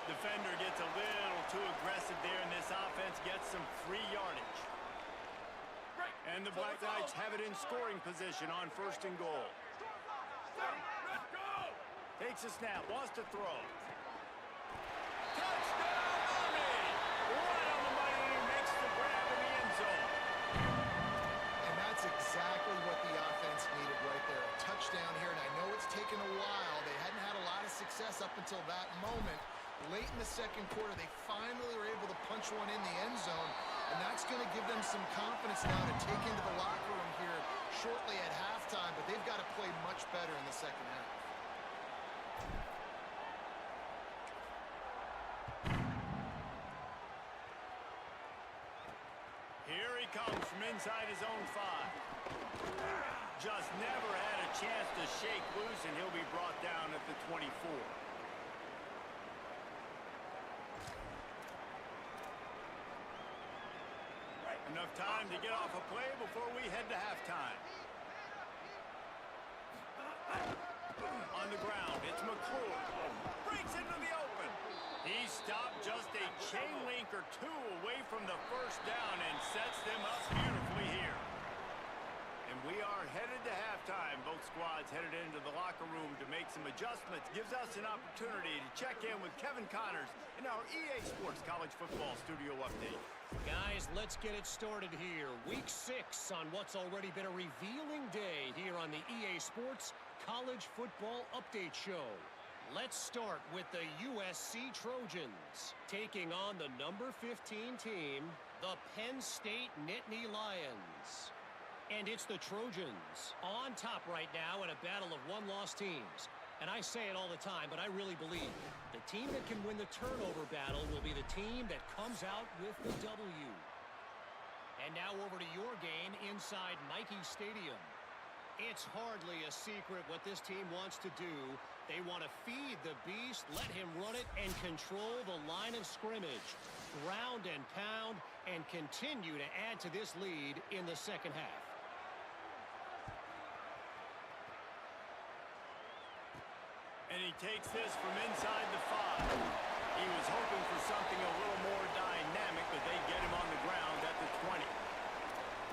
Defender gets a little too aggressive there, and this offense gets some free yardage. And the Black Knights have it in scoring position on 1st and goal. Takes a snap, wants to throw. Touchdown, Army! Right on the money, and he makes the grab in the end zone. And that's exactly what the offense needed right there. A touchdown here, and I know it's taken a while. They hadn't had a lot of success up until that moment. Late in the second quarter, they finally were able to punch one in the end zone, and that's going to give them some confidence now to take into the locker room here shortly at halftime, but they've got to play much better in the second half. comes from inside his own 5. Just never had a chance to shake loose, and he'll be brought down at the 24. Enough time to get off a play before we head to halftime. On the ground, it's McClure. Breaks into the open. He stopped just a chain link or two away from the first down and sets them up beautifully here. And we are headed to halftime. Both squads headed into the locker room to make some adjustments. Gives us an opportunity to check in with Kevin Connors in our EA Sports College Football Studio Update. Guys, let's get it started here. Week 6 on what's already been a revealing day here on the EA Sports College Football Update Show. Let's start with the USC Trojans taking on the number 15 team, the Penn State Nittany Lions. And it's the Trojans on top right now in a battle of one-loss teams. And I say it all the time, but I really believe the team that can win the turnover battle will be the team that comes out with the W. And now over to your game inside Nike Stadium. It's hardly a secret what this team wants to do. They want to feed the beast, let him run it, and control the line of scrimmage. Ground and pound, and continue to add to this lead in the second half. And he takes this from inside the 5. He was hoping for something a little more dynamic, but they get him on the ground at the 20.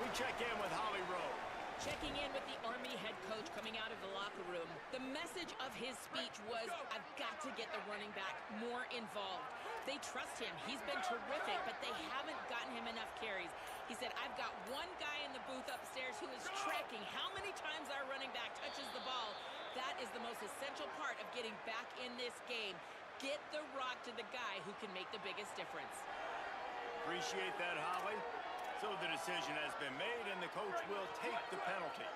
We check in with Holly Rowe. Checking in with the Army head coach coming out of the locker room. The message of his speech was, I've got to get the running back more involved. They trust him. He's been terrific, but they haven't gotten him enough carries. He said, I've got one guy in the booth upstairs who is tracking how many times our running back touches the ball. That is the most essential part of getting back in this game. Get the rock to the guy who can make the biggest difference. Appreciate that, Holly. So the decision has been made, and the coach will take the penalty.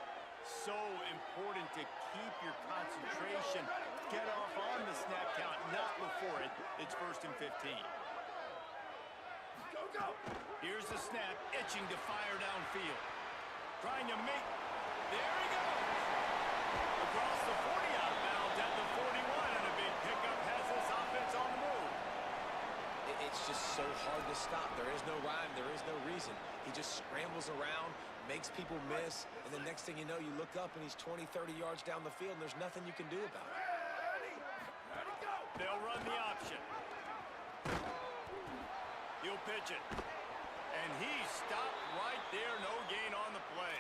So important to keep your concentration. Get off on the snap count, not before it. It's 1st and 15. Go, go! Here's the snap, itching to fire downfield. Trying to make... There he goes! Across the 40 out of bounds at the 41, and a big pickup has this offense on the move. It's just so hard to stop. There is no rhyme. There is no reason. He just scrambles around, makes people miss, and the next thing you know, you look up and he's 20, 30 yards down the field, and there's nothing you can do about it. Ready, go! They'll run the option. He'll pitch it. And he stopped right there. No gain on the play.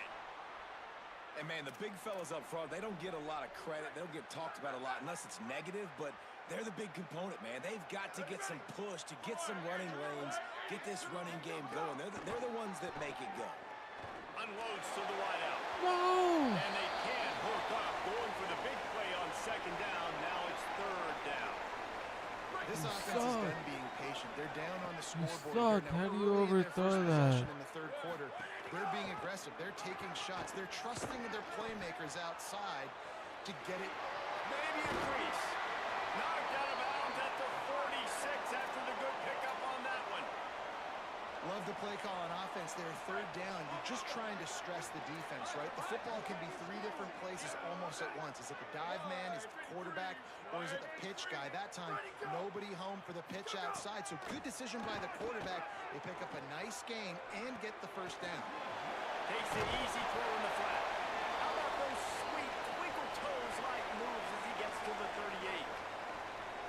And, man, the big fellas up front, they don't get a lot of credit. They don't get talked about a lot unless it's negative, but they're the big component, man. They've got to get some push, to get some running lanes, get this running game going. They're the ones that make it go. Unloads to the wideout. No! And they can't hook up. Going for the big play on 2nd down. Now it's 3rd down. This You offense is suck. done being patient. They're down on the You scoreboard. suck. here. Now, How do we're you early in their overthrow first that? possession in the 3rd quarter. They're being aggressive. They're taking shots. They're trusting their playmakers outside to get it. Maybe a crease. Knocked out of bounds at the 46 after the good pickup on that one. Love the play call on offense there. 3rd down. You're just trying to stress the defense, right? The football can be 3 different places almost at once. Is it the dive man? Is it the quarterback? Or is it the pitch guy? That time, nobody home for the pitch outside. So good decision by the quarterback. They pick up a nice gain and get the 1st down. Takes the easy throw in the flat. How about those sweet twinkle toes-like moves as he gets to the 38?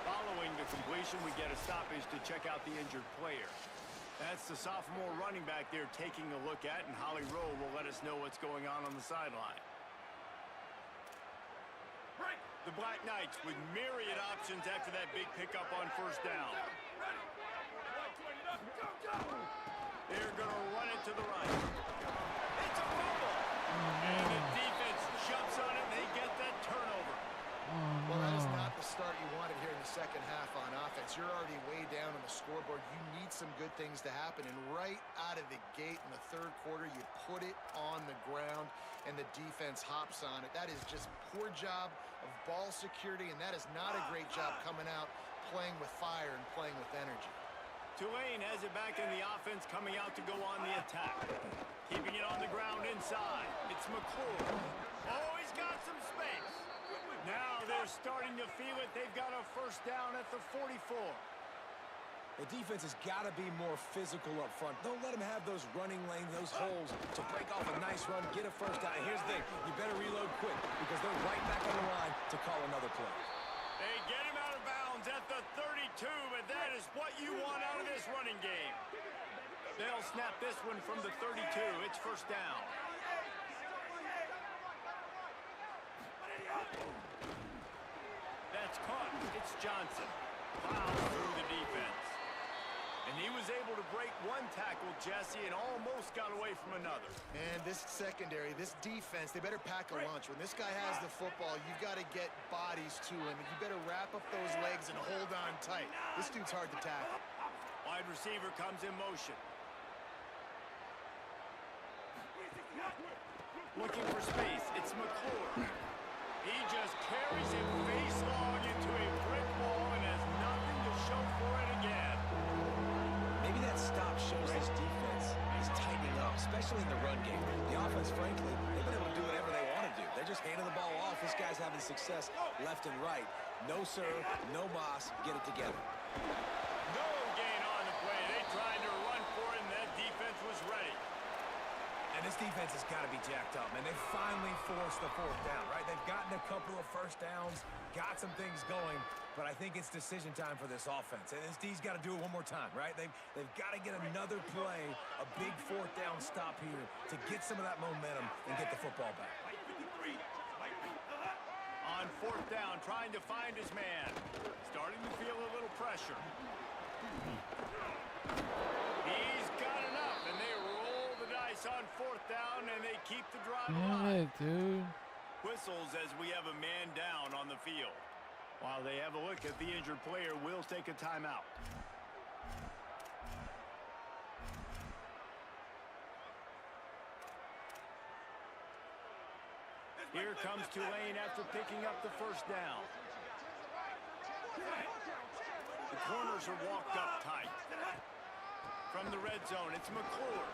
Following the completion, we get a stoppage to check out the injured player. That's the sophomore running back there taking a look at, and Holly Rowe will let us know what's going on the sideline. Break! The Black Knights with myriad options after that big pickup on 1st down. Ready! 120 up, go, go! They're going to run it to the right. It's a fumble! And the defense jumps on it, and they get that turnover. Well, that is not the start you wanted here in the second half on offense. You're already way down on the scoreboard. You need some good things to happen. And right out of the gate in the 3rd quarter, you put it on the ground, and the defense hops on it. That is just poor job of ball security, and that is not a great job coming out, playing with fire and playing with energy. Tulane has it back in the offense, coming out to go on the attack. Keeping it on the ground inside. It's McClure. Oh, he's got some space. Now they're starting to feel it. They've got a first down at the 44. The defense has got to be more physical up front. Don't let them have those running lanes, those holes to break off a nice run, get a first down. And here's the thing, you better reload quick because they're right back on the line to call another play. They get him out of bounds at the 32, but that is what you want out of this running game. They'll snap this one from the 32. It's first down. That's caught. It's Johnson. Plows through the defense. And he was able to break one tackle, Jesse, and almost got away from another. And this secondary, this defense, they better pack a lunch. When this guy has the football, you've got to get bodies to him. You better wrap up those legs and hold on tight. This dude's hard to tackle. Wide receiver comes in motion. Looking for space. It's McClure. He just carries him face long into a brick wall and has nothing to show for it again. Maybe that stop shows this defense is tightening up, especially in the run game. The offense, frankly, they've been able to do whatever they want to do. They're just handing the ball off. This guy's having success left and right. No sir, no boss. Get it together. No gain on the play. They tried to run for it, and that defense was ready. And this defense has got to be jacked up, man. They finally forced the fourth down, right? They've gotten a couple of first downs, got some things going, but I think it's decision time for this offense. And this D's got to do it one more time, right? They've got to get another play, a big fourth down stop here to get some of that momentum and get the football back. On fourth down, trying to find his man. Starting to feel a little pressure. He's got enough, and they roll the dice on fourth down, and they keep the drive alive. Dude. Whistles as we have a man down on the field. While they have a look at the injured player, we'll take a timeout. Here comes Tulane after picking up the first down. The corners are walked up tight. From the red zone, it's McClure.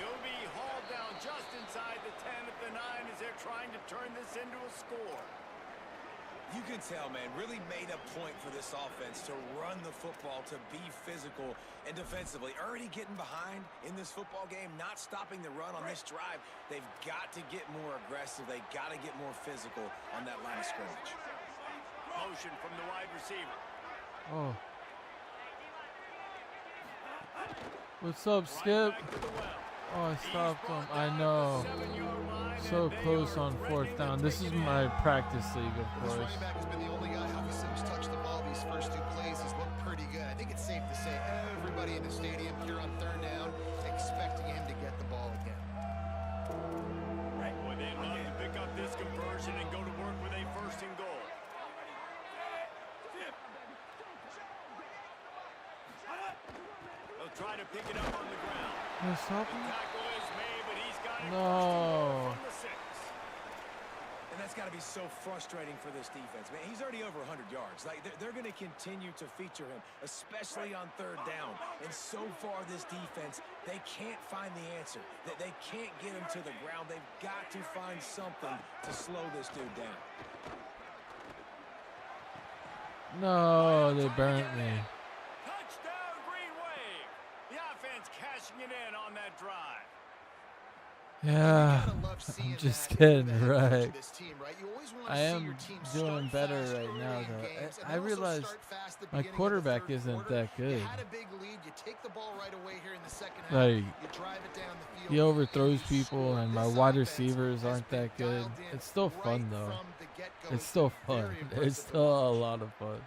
He'll be hauled down just inside the 10 at the 9 as they're trying to turn this into a score. You can tell, man, really made a point for this offense to run the football, to be physical and defensively. Already getting behind in this football game, not stopping the run on this drive. They've got to get more aggressive. They've got to get more physical on that line of scrimmage. Motion from the wide receiver. Oh. What's up, Skip? Oh, I stopped him. I know. So close on fourth down. This is my practice league, of This course. running back has been the only guy, obviously, who's touched the ball these first two plays. He's looked pretty good. I think it's safe to say everybody in the stadium here on third down expecting him to get the ball again. Boy, they'd love to pick up this conversion and go to work with a first and goal. They'll try to pick it up on the ground. Can I stop The him? tackle is made, but he's got it No. first and goal from the 6. And that's got to be so frustrating for this defense, man. He's already over 100 yards. Like, they're going to continue to feature him, especially on third down. And so far, this defense, they can't find the answer. They can't get him to the ground. They've got to find something to slow this dude down. No, they burnt me. Touchdown, Green Wave. The offense cashing it in on that drive. Yeah, You gotta love seeing I'm just that getting from the head coach of right. this team, right? You always wanna I see am your team doing start better fast right early now, in though. games, and I then also realized start fast at the my beginning of the quarterback third isn't quarter. that good. You had a big lead. You take the ball right away here in the second half. Like, you drive it down the field. he overthrows and you people, score. and my This wide offense receivers has aren't been that good. dialed in It's still right fun, though. from the get-go. It's still fun. Very It's impressive. still a lot of fun.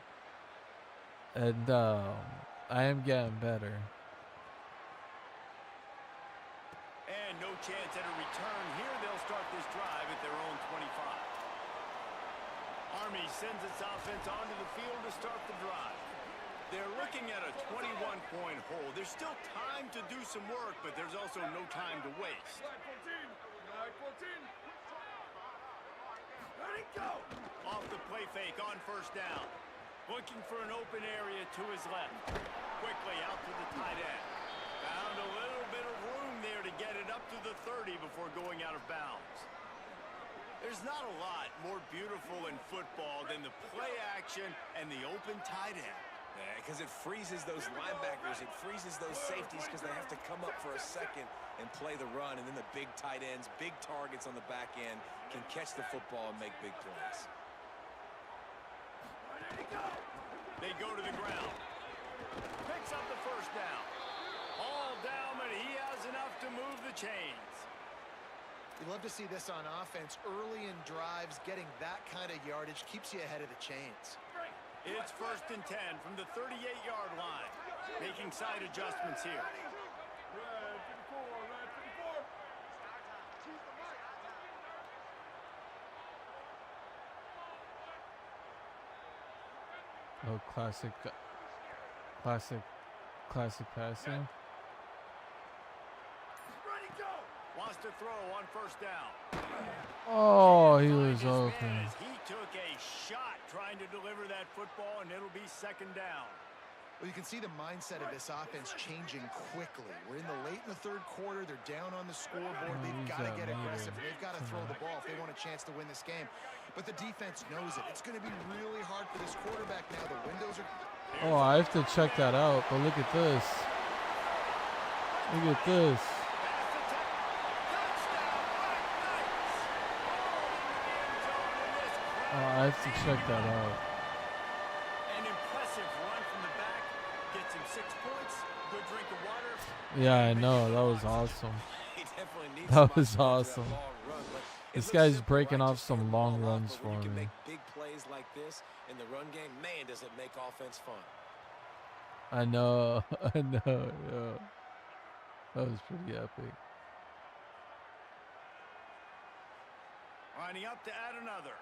And I am getting better. And no chance at a return here. They'll start this drive at their own 25. Army sends its offense onto the field to start the drive. They're looking at a 21-point hole. There's still time to do some work, but there's also no time to waste. Ready, go! Off the play fake on first down. Looking for an open area to his left. Quickly out to the tight end. Found a little bit of room there to get it up to the 30 before going out of bounds. There's not a lot more beautiful in football than the play action and the open tight end. Because it freezes those linebackers. It freezes those safeties because they have to come up for a second and play the run. And then the big tight ends, big targets on the back end can catch the football and make big plays. They go to the ground. Picks up the first down. All down, but he has enough to move the chains. You love to see this on offense. Early in drives, getting that kind of yardage keeps you ahead of the chains. It's 1st and 10 from the 38-yard line. Making side adjustments here. Oh, classic passing. Wants to throw on 1st down. Oh, he was His open. man as he took a shot trying to deliver that football, and it'll be 2nd down. Well, you can see the mindset of this offense changing quickly. We're late in the 3rd quarter. They're down on the scoreboard. They've got to get aggressive. They've got to throw the ball if they want a chance to win this game. But the defense knows it. It's going to be really hard for this quarterback now. The windows are... Oh, I have to check that out. But look at this. Look at this. Oh, I have to check that out. An impressive run from the back. Gets him 6 points. Good drink of water. Yeah, I know. That was awesome. He definitely needs That some was offense for that awesome. long run, but it This looks guy's simple, breaking right? off Just some send the long ball out, runs but for when you can me. make big plays like this in the run game, man, does it make offense fun. I know. I know. Yeah. That was pretty epic. Lining up to add another.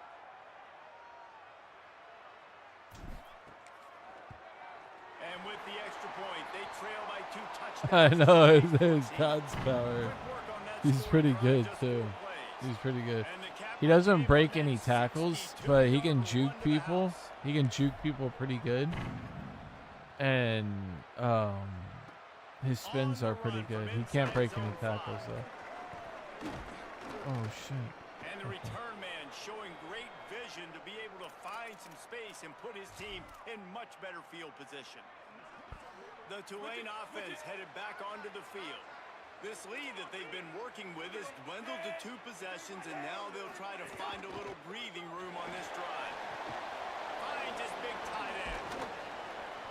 And with the extra point, they trail by 2 touchdowns. I know. His God's power. Good work on that He's scoring pretty drive, good, just too. 4 plays. He's pretty good. And the captain He doesn't gave break up any that tackles, 62 but he can yard juke run to the people. house. He can juke people pretty good. And his spins are pretty good. He can't break any tackles, though. Oh, shit. And the return man showing great vision to be able to find some space and put his team in much better field position. The Tulane offense headed back onto the field. This lead that they've been working with has dwindled to 2 possessions, and now they'll try to find a little breathing room on this drive. Finds his big tight end.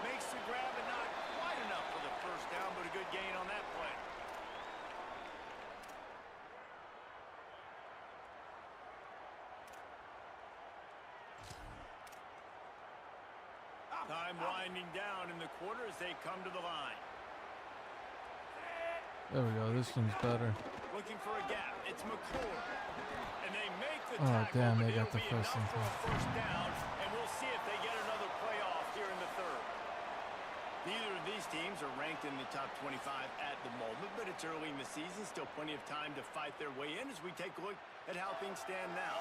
Makes the grab, and not quite enough for the 1st down, but a good gain on that play. Time winding down in the quarter as they come to the line. There we go. This one's better. Looking for a gap. It's McClure. And they make the Oh, tackle, damn, but they got it'll the be first enough and for a 1st down, and we'll see if they get another playoff here in the 3rd. Neither of these teams are ranked in the top 25 at the moment, but it's early in the season. Still plenty of time to fight their way in as we take a look at how things stand now.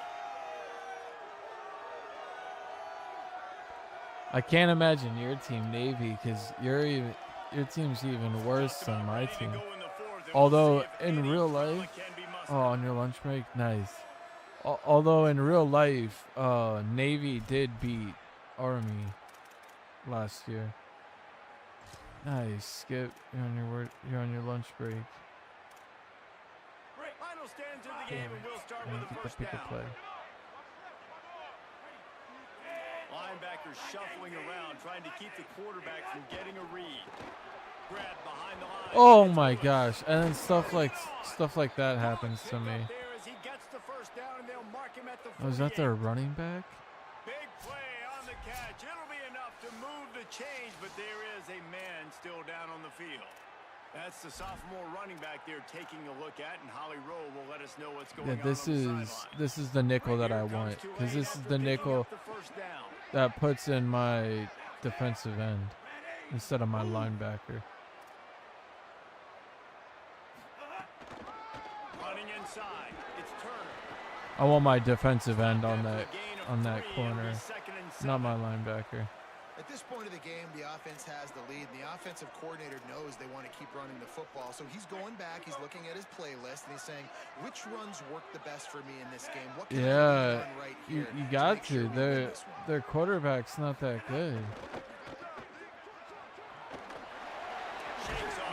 I can't imagine your team, Navy, because your team's even worse than my team. Although in real life, oh, on your lunch break, nice. Although in real life, Navy did beat Army last year. Nice, Skip. You're on your lunch break. Final stands in the game, and we'll start And with the get the 1st people down. play. Linebackers shuffling around, trying to keep the quarterback from getting a read. Grab behind the line. Oh my gosh! And then stuff like that happens to me. There as he gets the 1st down, and they'll mark him at the Oh, is that their 48. running back? Big play on the catch. It'll be enough to move the change, but there is a man still down on the field. That's the sophomore running back there taking a look at, and Holly Rowe will let us know what's going Yeah, on the sideline. this is the nickel that I Here comes want, because Tulane this is after the picking nickel up the 1st down. that puts in my defensive end instead of my linebacker. Running inside. It's Turner. I want my defensive end on After a that gain of 3, it'll corner, be 2nd and 7. not my linebacker. At this point of the game, the offense has the lead, and the offensive coordinator knows they want to keep running the football. So he's going back, he's looking at his playlist, and he's saying, which runs work the best for me in this game? What can I run right here you got make sure to. we win this one? Their quarterback's not that good.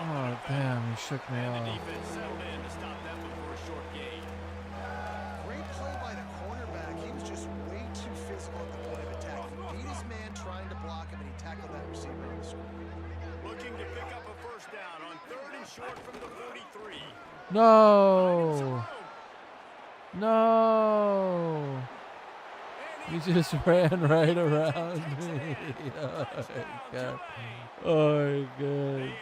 Oh, damn, he shook me off. Defense settled in to stop that before a short gain. Great play by the cornerback. He was just way too physical at the point of attack. He beat his man trying to block him, and he tackled that receiver on the screen. Looking to pick up a first down on 3rd and short from the 43. No. No. He just ran right around me. Oh, my God.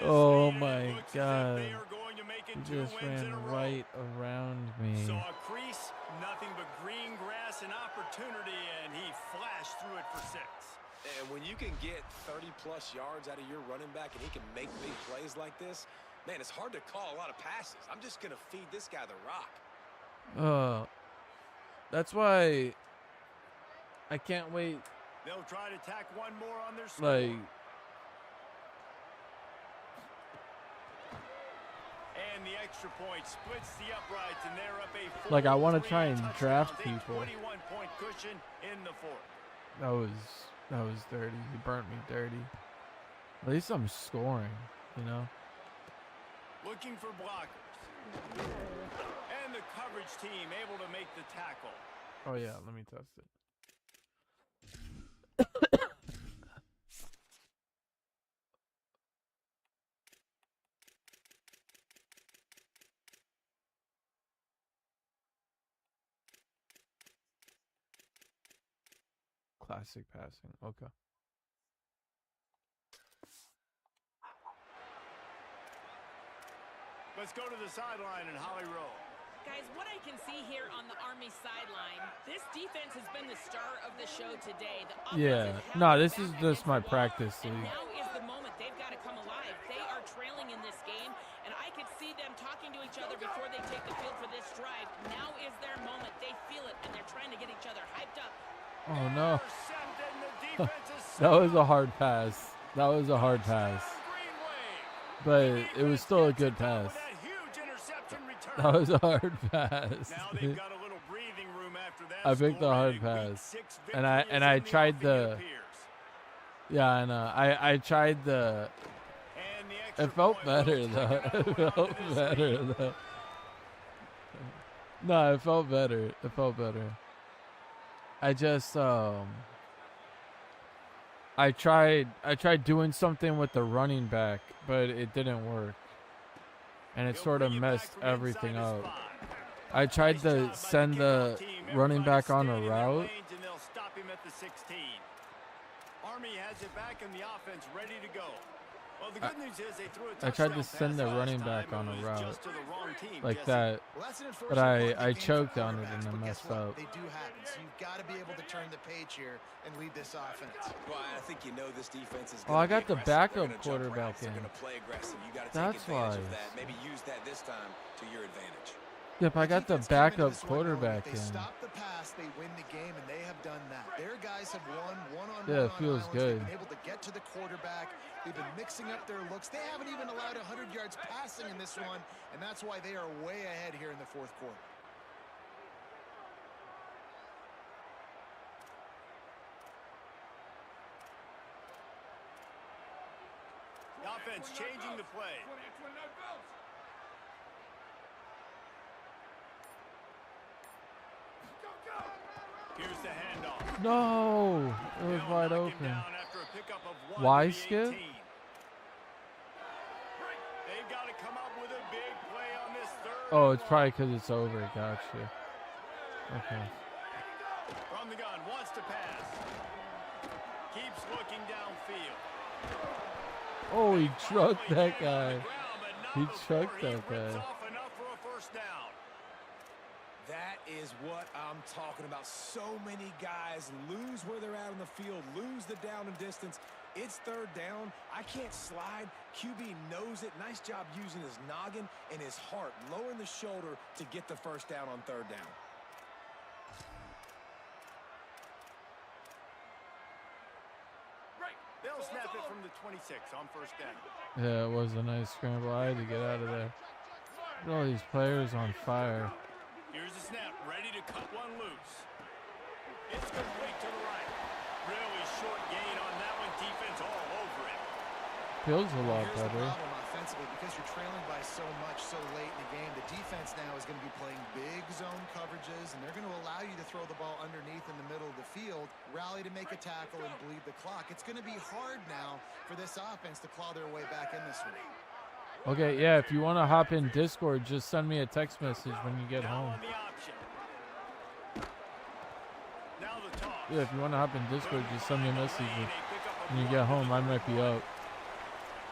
Oh, my God. He just ran right around me. Saw a crease, nothing but green grass and opportunity, and he flashed through it for 6. And when you can get 30-plus yards out of your running back and he can make big plays like this, man, it's hard to call a lot of passes. I'm just going to feed this guy the rock. That's why I can't wait. They'll try to tack one more on their score. And the extra point splits the uprights, and they're up a I want to try and draft people. 21-point cushion in the 4th. That was dirty. He burnt me dirty. At least I'm scoring, you know? Looking for blockers. And the coverage team able to make the tackle. Oh, yeah. Let me test it. Classic passing. Okay. Let's go to the sideline in Holly Rowe. Guys, what I can see here on the Army sideline, this defense has been the star of the show today. No, this is just my practice league. And now is the moment. They've got to come alive. They are trailing in this game, and I could see them talking to each other before they take the field for this drive. Now is their moment. They feel it, and they're trying to get each other hyped up. Oh, no. That was a hard pass. That was a hard pass. But it was still a good pass. That was a hard pass. I picked the hard pass. And I tried the... Yeah, I know. I tried the... It felt better, though. It felt better, though. No, it felt better. It felt better. I just I tried doing something with the running back, but it didn't work. And it sort of messed everything up. I tried to send the running back on a route. Army has it back in the offense ready to go. Well, the good news is they threw a I tried to send the running back on a route like that, but I choked on it and I messed up. They do happen, so you've got to be able to turn the page here and lead this offense. Well, I think you know this defense is Oh, I got the backup quarterback in. That's why. Maybe use that this time to your advantage. Yep, I got the backup quarterback in. They stop the pass, they win the game, and they have done that. Their guys have won one-on-one. Yeah, it feels good. They've been able to get to the quarterback. They've been mixing up their looks. They haven't even allowed 100 yards passing in this one, and that's why they are way ahead here in the 4th quarter. The offense changing the play. Here's the handoff. No, it was wide open. Why skip? They've got to come up with a big play on this 3rd. Oh, it's probably because it's over. Gotcha. Okay. From the gun, wants to pass. Keeps looking downfield. Oh, he trucked that guy. He trucked that guy. That is what I'm talking about. So many guys lose where they're at on the field, lose the down and distance. It's 3rd down. I can't slide. QB knows it. Nice job using his noggin and his heart, lowering the shoulder to get the first down on 3rd down. They'll snap it from the 26 on first down. Yeah, it was a nice scramble. I had to get out of there. Look at all these players on fire. Here's the snap, ready to cut one loose. It's complete to the right. Really short gain on that one. Defense all over it. Feels a lot Here's the better. problem offensively, because you're trailing by so much so late in the game. The defense now is going to be playing big zone coverages, and they're going to allow you to throw the ball underneath in the middle of the field, rally to make a tackle, and bleed the clock. It's going to be hard now for this offense to claw their way back in this one. Okay, yeah, if you want to hop in Discord, just send me a text message when you get Now home. on the option. Now the toss. Yeah, if you want to hop in Discord, just send me a message when you get home. I might be up.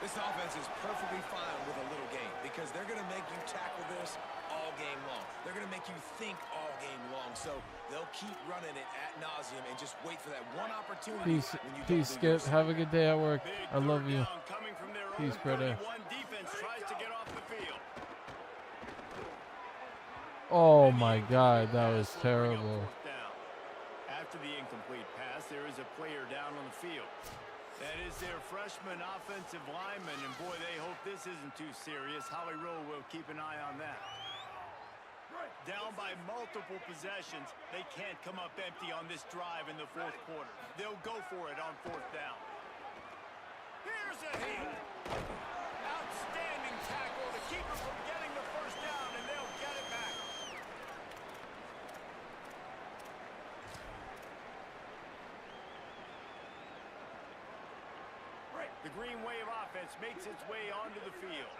This offense is perfectly fine with a little game because they're going to make you tackle this all game long. They're going to make you think all game long. So they'll keep running it ad nauseum and just wait for that one opportunity. Peace, when you peace, don't Skip. lose. Have a good day at work. Big I love third you. down coming from their Peace, own brother. 31. Defense tries to get off the field. Oh my God, that was Pass will bring up terrible. fourth down. After the incomplete pass, there is a player down on the field. That is their freshman offensive lineman, and boy, they hope this isn't too serious. Holly Rowe will keep an eye on that. Down by multiple possessions, they can't come up empty on this drive in the fourth quarter. They'll go for it on fourth down. Here's a hit. Outstanding tackle to keep it from getting the first down, and they'll get it back. The Green Wave offense makes its way onto the field.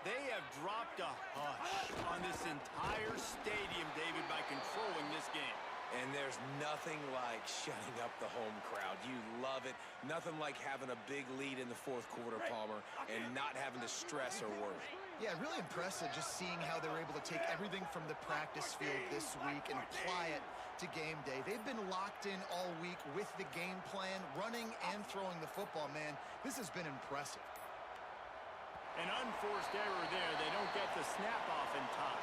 They have dropped a hush on this entire stadium, David, by controlling this game. And there's nothing like shutting up the home crowd. You love it. Nothing like having a big lead in the fourth quarter, Palmer, and not having to stress or worry. Yeah, really impressive just seeing how they were able to take everything from the practice field this week and apply it to game day. They've been locked in all week with the game plan, running and throwing the football, man. This has been impressive. An unforced error there. They don't get the snap off in time.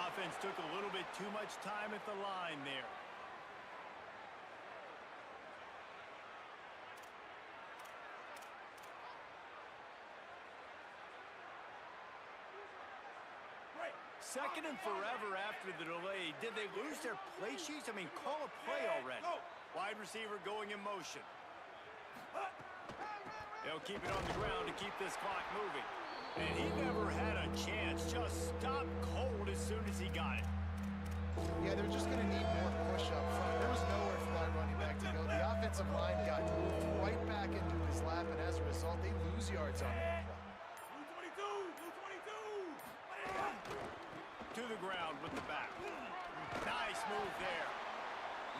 Offense took a little bit too much time at the line there. Second and forever after the delay. Did they lose their play sheets? I mean, call a play already. Wide receiver going in motion. They'll keep it on the ground to keep this clock moving. And he never had a chance. Just stopped cold as soon as he got it. Yeah, they're just going to need more push up front. There was nowhere for that running back to go. The offensive line got moved right back into his lap, and as a result, they lose yards on that play. To the ground with the back. Nice move there.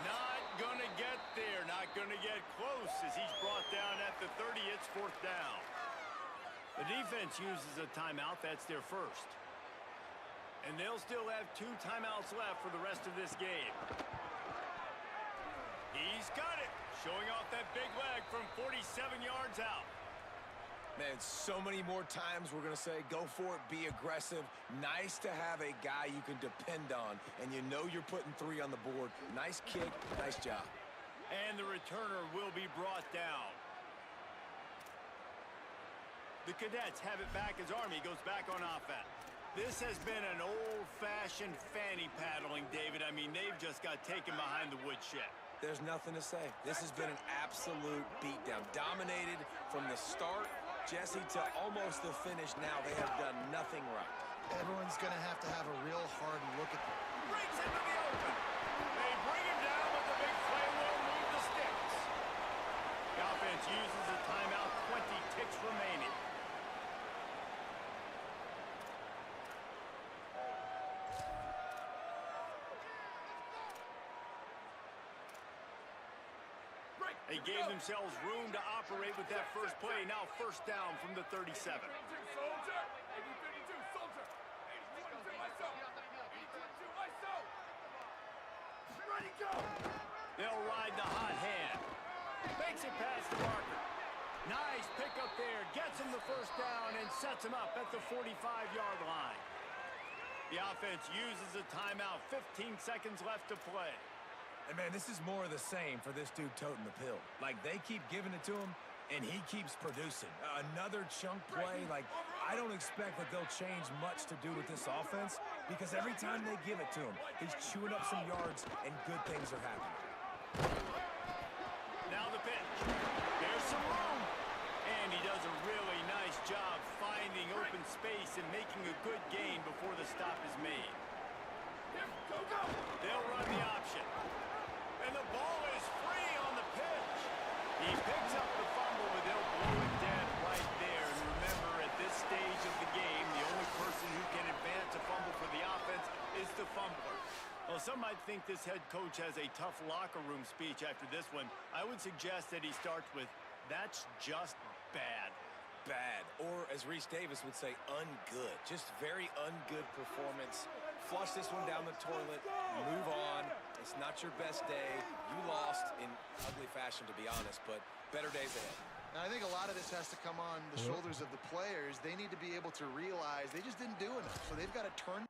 Not gonna get there. Not gonna get close as he's brought down at the 30. It's fourth down. The defense uses a timeout. That's their first. And they'll still have 2 timeouts left for the rest of this game. He's got it. Showing off that big leg from 47 yards out. Man, so many more times we're going to say, go for it, be aggressive. Nice to have a guy you can depend on, and you know you're putting 3 on the board. Nice kick, nice job. And the returner will be brought down. The Cadets have it back as Army goes back on offense. This has been an old-fashioned fanny paddling, David. I mean, they've just got taken behind the woodshed. There's nothing to say. This has been an absolute beatdown. Dominated from the start, Jesse, to almost the finish now. They have done nothing right. Everyone's going to have a real hard look at them. Breaks into the open. They bring him down, but the big play will move the sticks. The offense uses a timeout. 20 ticks remaining. They gave themselves room to operate with that first play. Now first down from the 37. They'll ride the hot hand. Makes it past the marker. Nice pickup there. Gets him the first down and sets him up at the 45-yard line. The offense uses a timeout. 15 seconds left to play. And, man, this is more of the same for this dude toting the pill. Like, they keep giving it to him, and he keeps producing. Another chunk play. Like, I don't expect that they'll change much to do with this offense because every time they give it to him, he's chewing up some yards, and good things are happening. Now the pitch. There's some room. And he does a really nice job finding open space and making a good gain before the stop is made. They'll run the option. And the ball is free on the pitch. He picks up the fumble, but they'll blow it dead right there. And remember, at this stage of the game, the only person who can advance a fumble for the offense is the fumbler. Well, some might think this head coach has a tough locker room speech after this one. I would suggest that he starts with, "That's just bad." Bad, or as Reese Davis would say, ungood. Just very ungood performance. Flush this one down the toilet, move on. It's not your best day. You lost in ugly fashion, to be honest, but better days ahead. And I think a lot of this has to come on the shoulders of the players. They need to be able to realize they just didn't do enough, so they've got to turn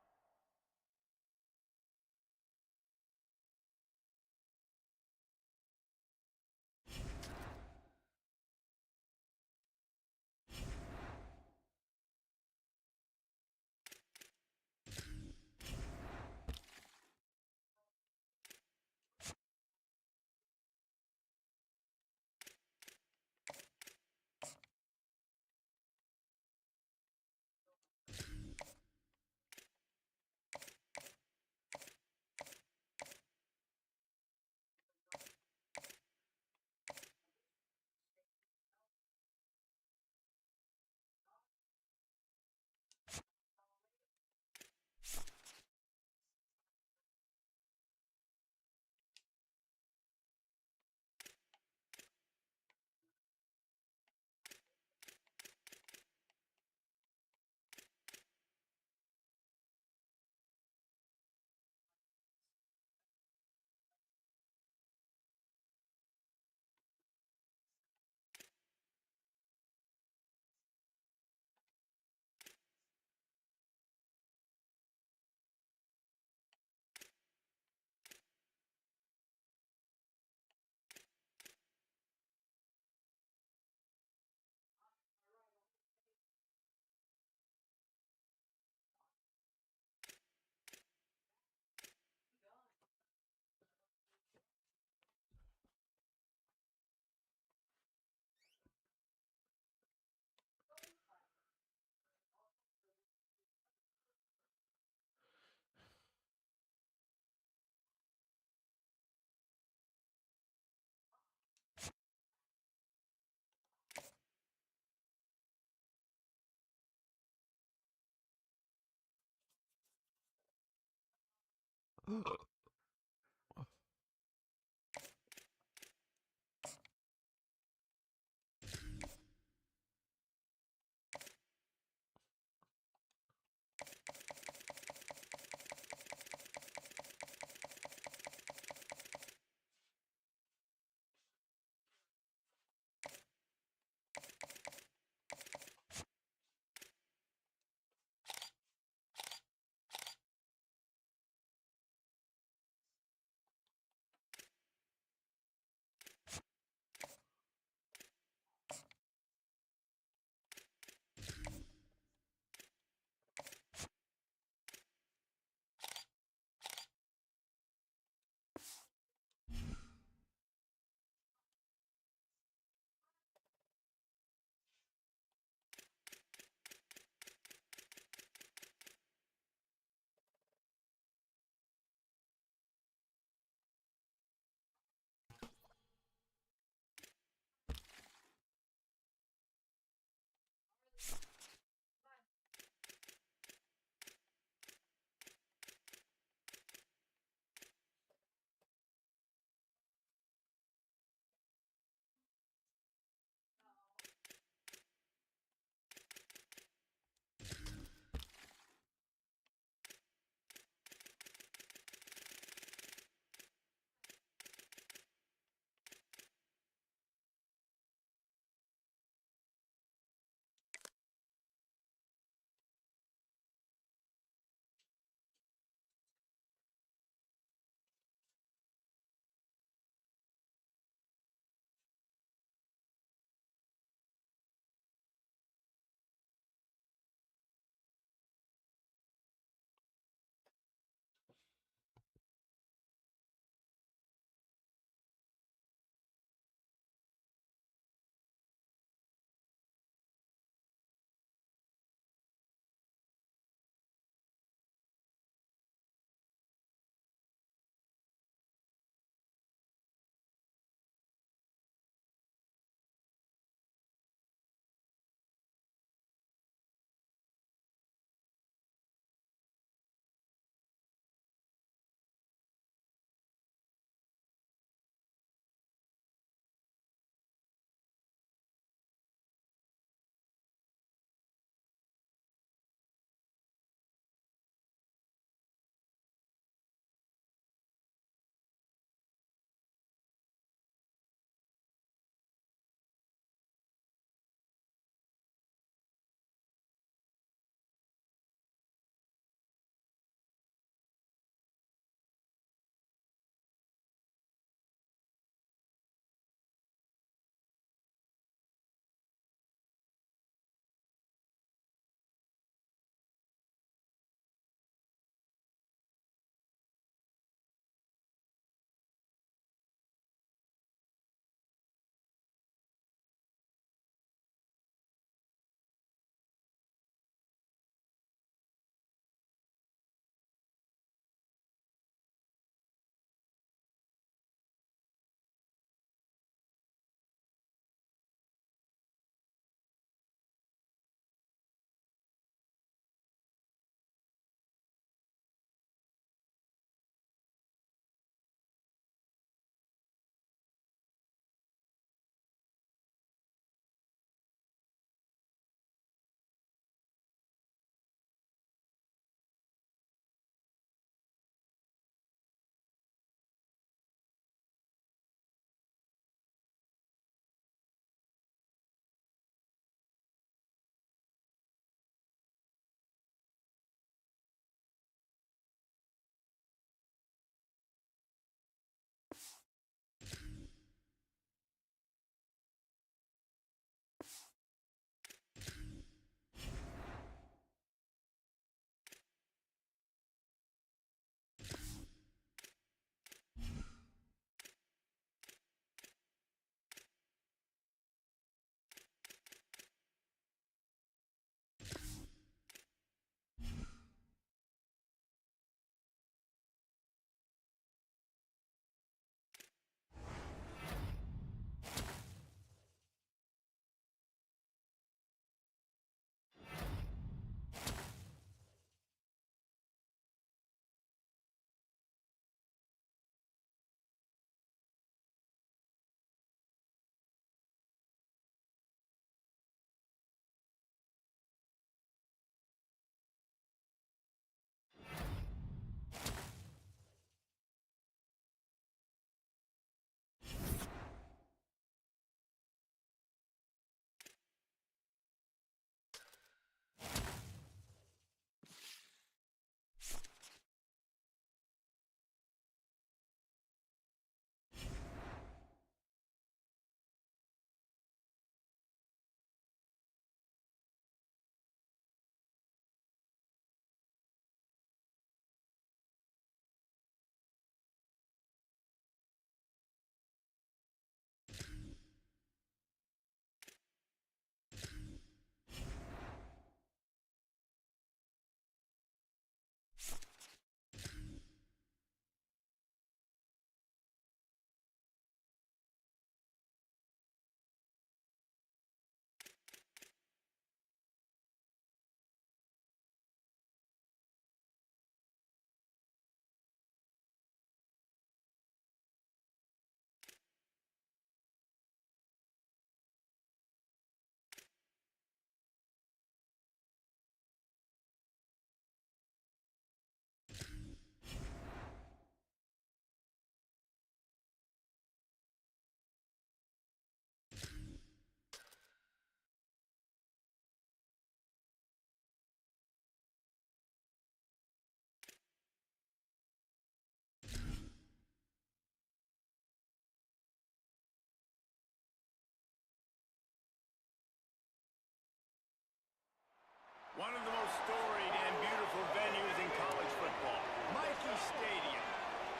storied and beautiful venues in college football. Mikey Stadium.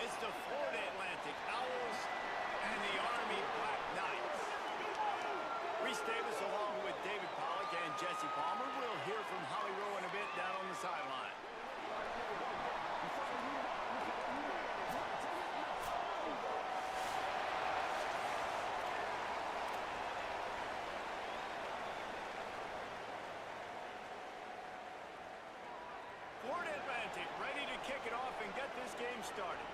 It's the Florida Atlantic Owls and the Army Black Knights. Reese Davis along with David Pollack and Jesse Palmer. We'll hear from Holly Rowe in a bit down on the sideline. Florida Atlantic ready to kick it off and get this game started.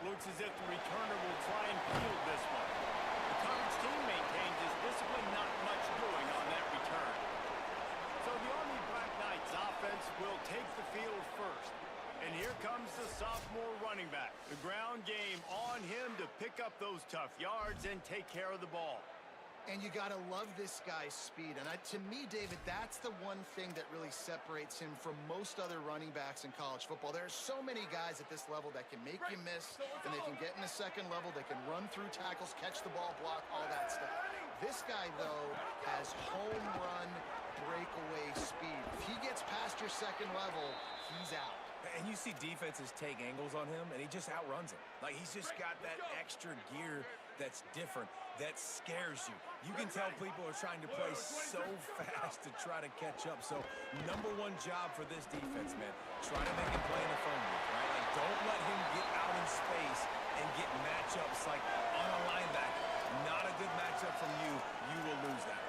Looks as if the returner will try and field this one. The college team maintains his discipline, not much doing on that return. So the Army Black Knights offense will take the field first. And here comes the sophomore running back. The ground game on him to pick up those tough yards and take care of the ball. And you got to love this guy's speed. And to me, David, that's the one thing that really separates him from most other running backs in college football. There are so many guys at this level that can make you miss, and they can get in the second level. They can run through tackles, catch the ball, block, all that stuff. This guy, though, has home run breakaway speed. If he gets past your second level, he's out. And you see defenses take angles on him, and he just outruns them. Like, he's just got that extra gear that's different, that scares you. You can tell people are trying to play so fast to try to catch up. So, number one job for this defense, man, try to make him play in the phone booth, right? Like, don't let him get out in space and get matchups like on a linebacker. Not a good matchup from you. You will lose that.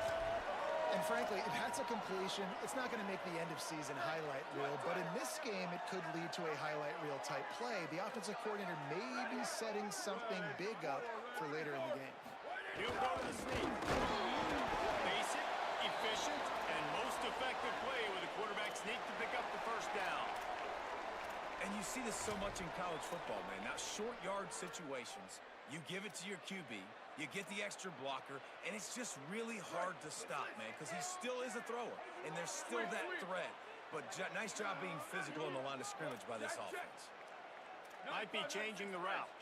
And frankly, if that's a completion, it's not going to make the end-of-season highlight reel. But in this game, it could lead to a highlight reel type play. The offensive coordinator may be setting something big up for later in the game. He'll go to the sneak. Basic, efficient, and most effective play with a quarterback sneak to pick up the first down. And you see this so much in college football, man. Now, short yard situations, you give it to your QB, you get the extra blocker, and it's just really hard to stop, man, because he still is a thrower, and there's still that threat. But nice job being physical on the line of scrimmage by this offense. Might be changing the route.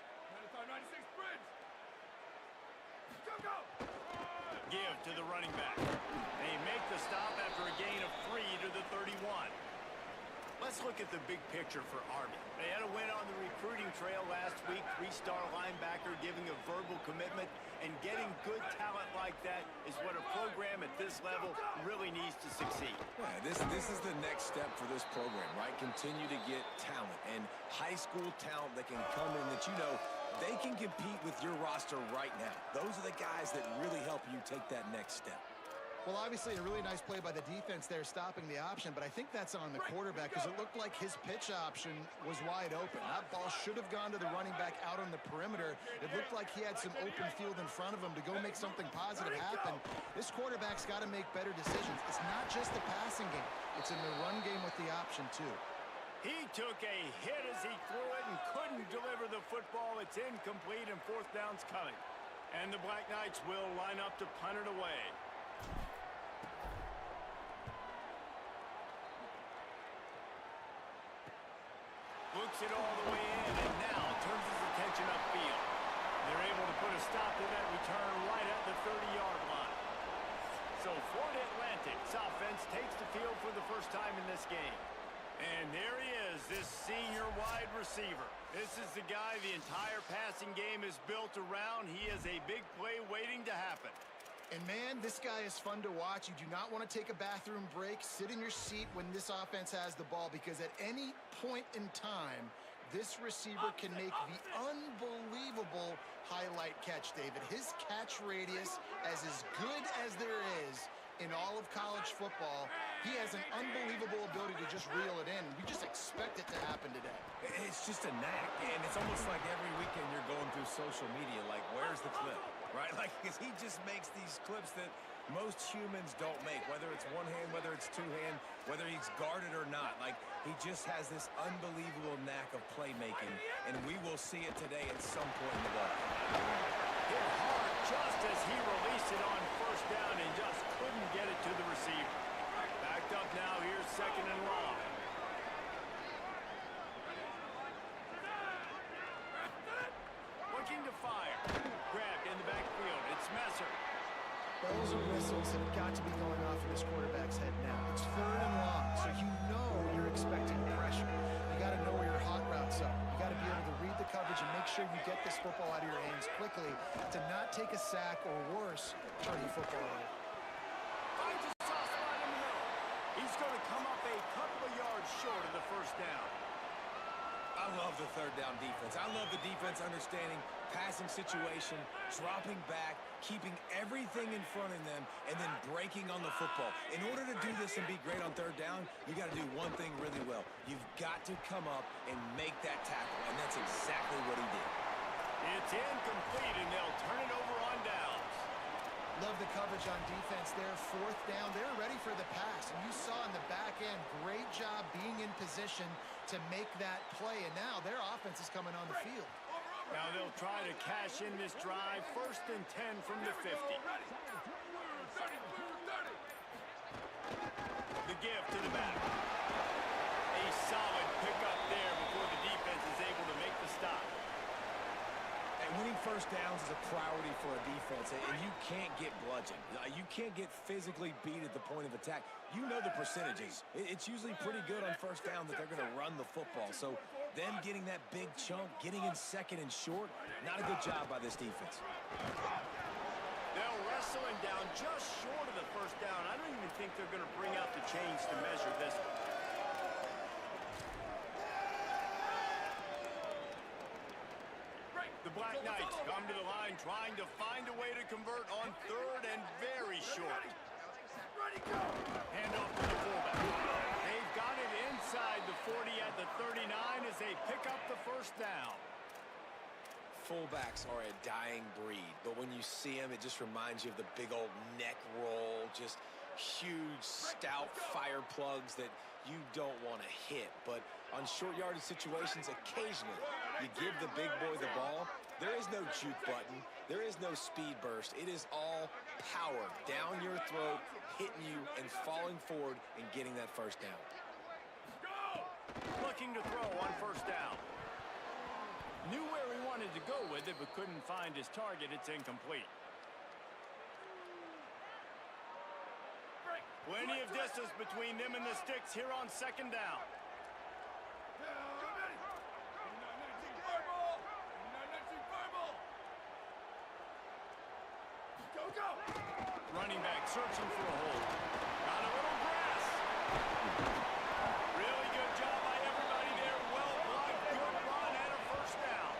Give to the running back. They make the stop after a gain of 3 to the 31. Let's look at the big picture for Army. They had a win on the recruiting trail last week. 3-star linebacker giving a verbal commitment, and getting good talent like that is what a program at this level really needs to succeed. Yeah, this is the next step for this program, right? Continue to get talent, and high school talent that can come in that you know they can compete with your roster right now. Those are the guys that really help you take that next step. Well, obviously, a really nice play by the defense there, stopping the option, but I think that's on the quarterback because it looked like his pitch option was wide open. That ball should have gone to the running back out on the perimeter. It looked like he had some open field in front of him to go make something positive happen. This quarterback's got to make better decisions. It's not just the passing game. It's in the run game with the option, too. He took a hit as he threw it and couldn't deliver the football. It's incomplete, and fourth down's coming. And the Black Knights will line up to punt it away. Looks it all the way in, and now turns his attention upfield. They're able to put a stop to that return right at the 30-yard line. So Florida Atlantic's offense takes the field for the first time in this game. And there he is, this senior wide receiver. This is the guy the entire passing game is built around. He is a big play waiting to happen. And, man, this guy is fun to watch. You do not want to take a bathroom break. Sit in your seat when this offense has the ball, because at any point in time, this receiver can make the unbelievable highlight catch, David. His catch radius is as good as there is in all of college football. He has an unbelievable ability to just reel it in. We just expect it to happen today. It's just a knack, and it's almost like every weekend you're going through social media, like, where's the clip, right? Like, because he just makes these clips that most humans don't make, whether it's one hand, whether it's two hand, whether he's guarded or not. Like, he just has this unbelievable knack of playmaking, and we will see it today at some point in the ball. Hit hard just as he released it on first down and just couldn't get it to the receiver. Backed up now, here's second and long. Looking to fire. Grabbed in the backfield. It's Messer. Bells and whistles whistles have got to be going off in this quarterback's head now. It's 3rd and long, so you know you're expecting pressure. You got to know where your hot routes are. You got to be able to read the coverage and make sure you get this football out of your hands quickly to not take a sack or worse, turn the football over. Finds a soft spot in the middle. He's going to come up a couple of yards short of the first down. I love the 3rd down defense. I love the defense understanding passing situation, dropping back, keeping everything in front of them, and then breaking on the football. In order to do this and be great on 3rd down, you got to do one thing really well. You've got to come up and make that tackle, and that's exactly what he did. It's incomplete, and they'll turn it over on downs. Love the coverage on defense there. 4th down, they're ready for the pass. And you saw in the back end, great job being in position to make that play. And now their offense is coming on the field. Now they'll try to cash in this drive. 1st and 10 from the 50. The give to the back. A solid pickup there before the defense is able to make the stop. And winning 1st downs is a priority for a defense, and you can't get bludgeoned. You can't get physically beat at the point of attack. You know the percentages. It's usually pretty good on 1st down that they're going to run the football. So them getting that big chunk, getting in 2nd and short, not a good job by this defense. They'll wrestle him down just short of the 1st down. I don't even think they're going to bring out the chains to measure this one. The Black Knights come to the line trying to find a way to convert on 3rd and very short. Hand off to the fullback. They've got it inside the 40 at the 39 as they pick up the 1st down. Fullbacks are a dying breed, but when you see them, it just reminds you of the big old neck roll, just huge, stout fire plugs that you don't want to hit. But on short yardage situations, occasionally you give the big boy the ball. There is no juke button. There is no speed burst. It is all power down your throat, hitting you and falling forward and getting that 1st down. Looking to throw on 1st down. Knew where he wanted to go with it, but couldn't find his target. It's incomplete. Plenty of distance between them and the sticks here on 2nd down. Running back searching for a hole. Got a little grass. Really good job by everybody there. Well blocked, good run, and a 1st down.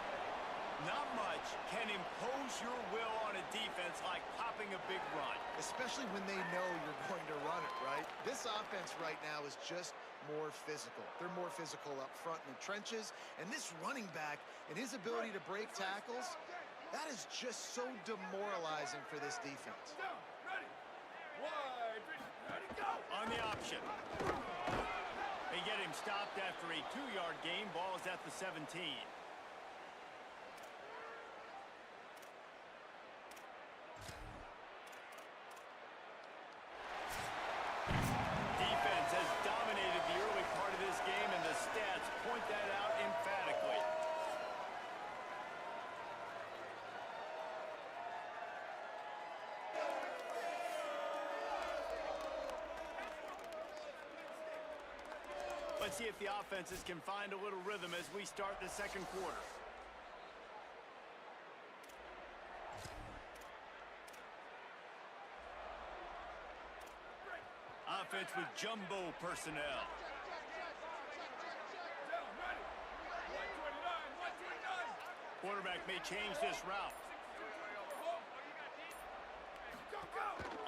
Not much can impose your will on a defense like popping a big run. Especially when they know you're going to run it, right? This offense right now is just more physical. They're more physical up front in the trenches. And this running back and his ability to break tackles, that is just so demoralizing for this defense. On the option. They get him stopped after a 2-yard gain. Ball is at the 17. Defense has dominated the early part of this game, and the stats point that out emphatically. Let's see if the offenses can find a little rhythm as we start the 2nd quarter. Offense with jumbo personnel. Quarterback may change this route.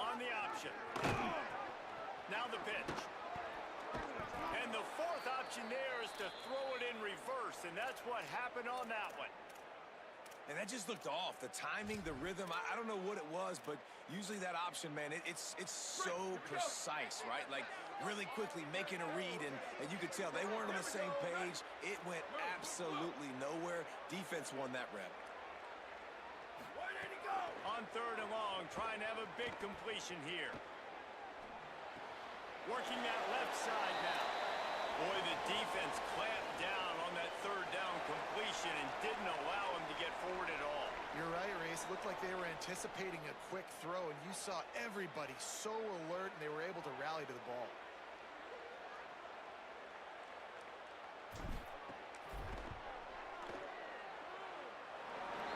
On the option. Now the pitch. And the 4th option there is to throw it in reverse, and that's what happened on that one. And that just looked off. The timing, the rhythm, I don't know what it was, but usually that option, man, it's so precise, right? Like, really quickly making a read, and you could tell they weren't on the same page. It went absolutely nowhere. Defense won that rep. On 3rd and long, trying to have a big completion here. Working that left side now. Boy, the defense clamped down on that 3rd down completion and didn't allow him to get forward at all. You're right, Reese. Looked like they were anticipating a quick throw, and you saw everybody so alert, and they were able to rally to the ball.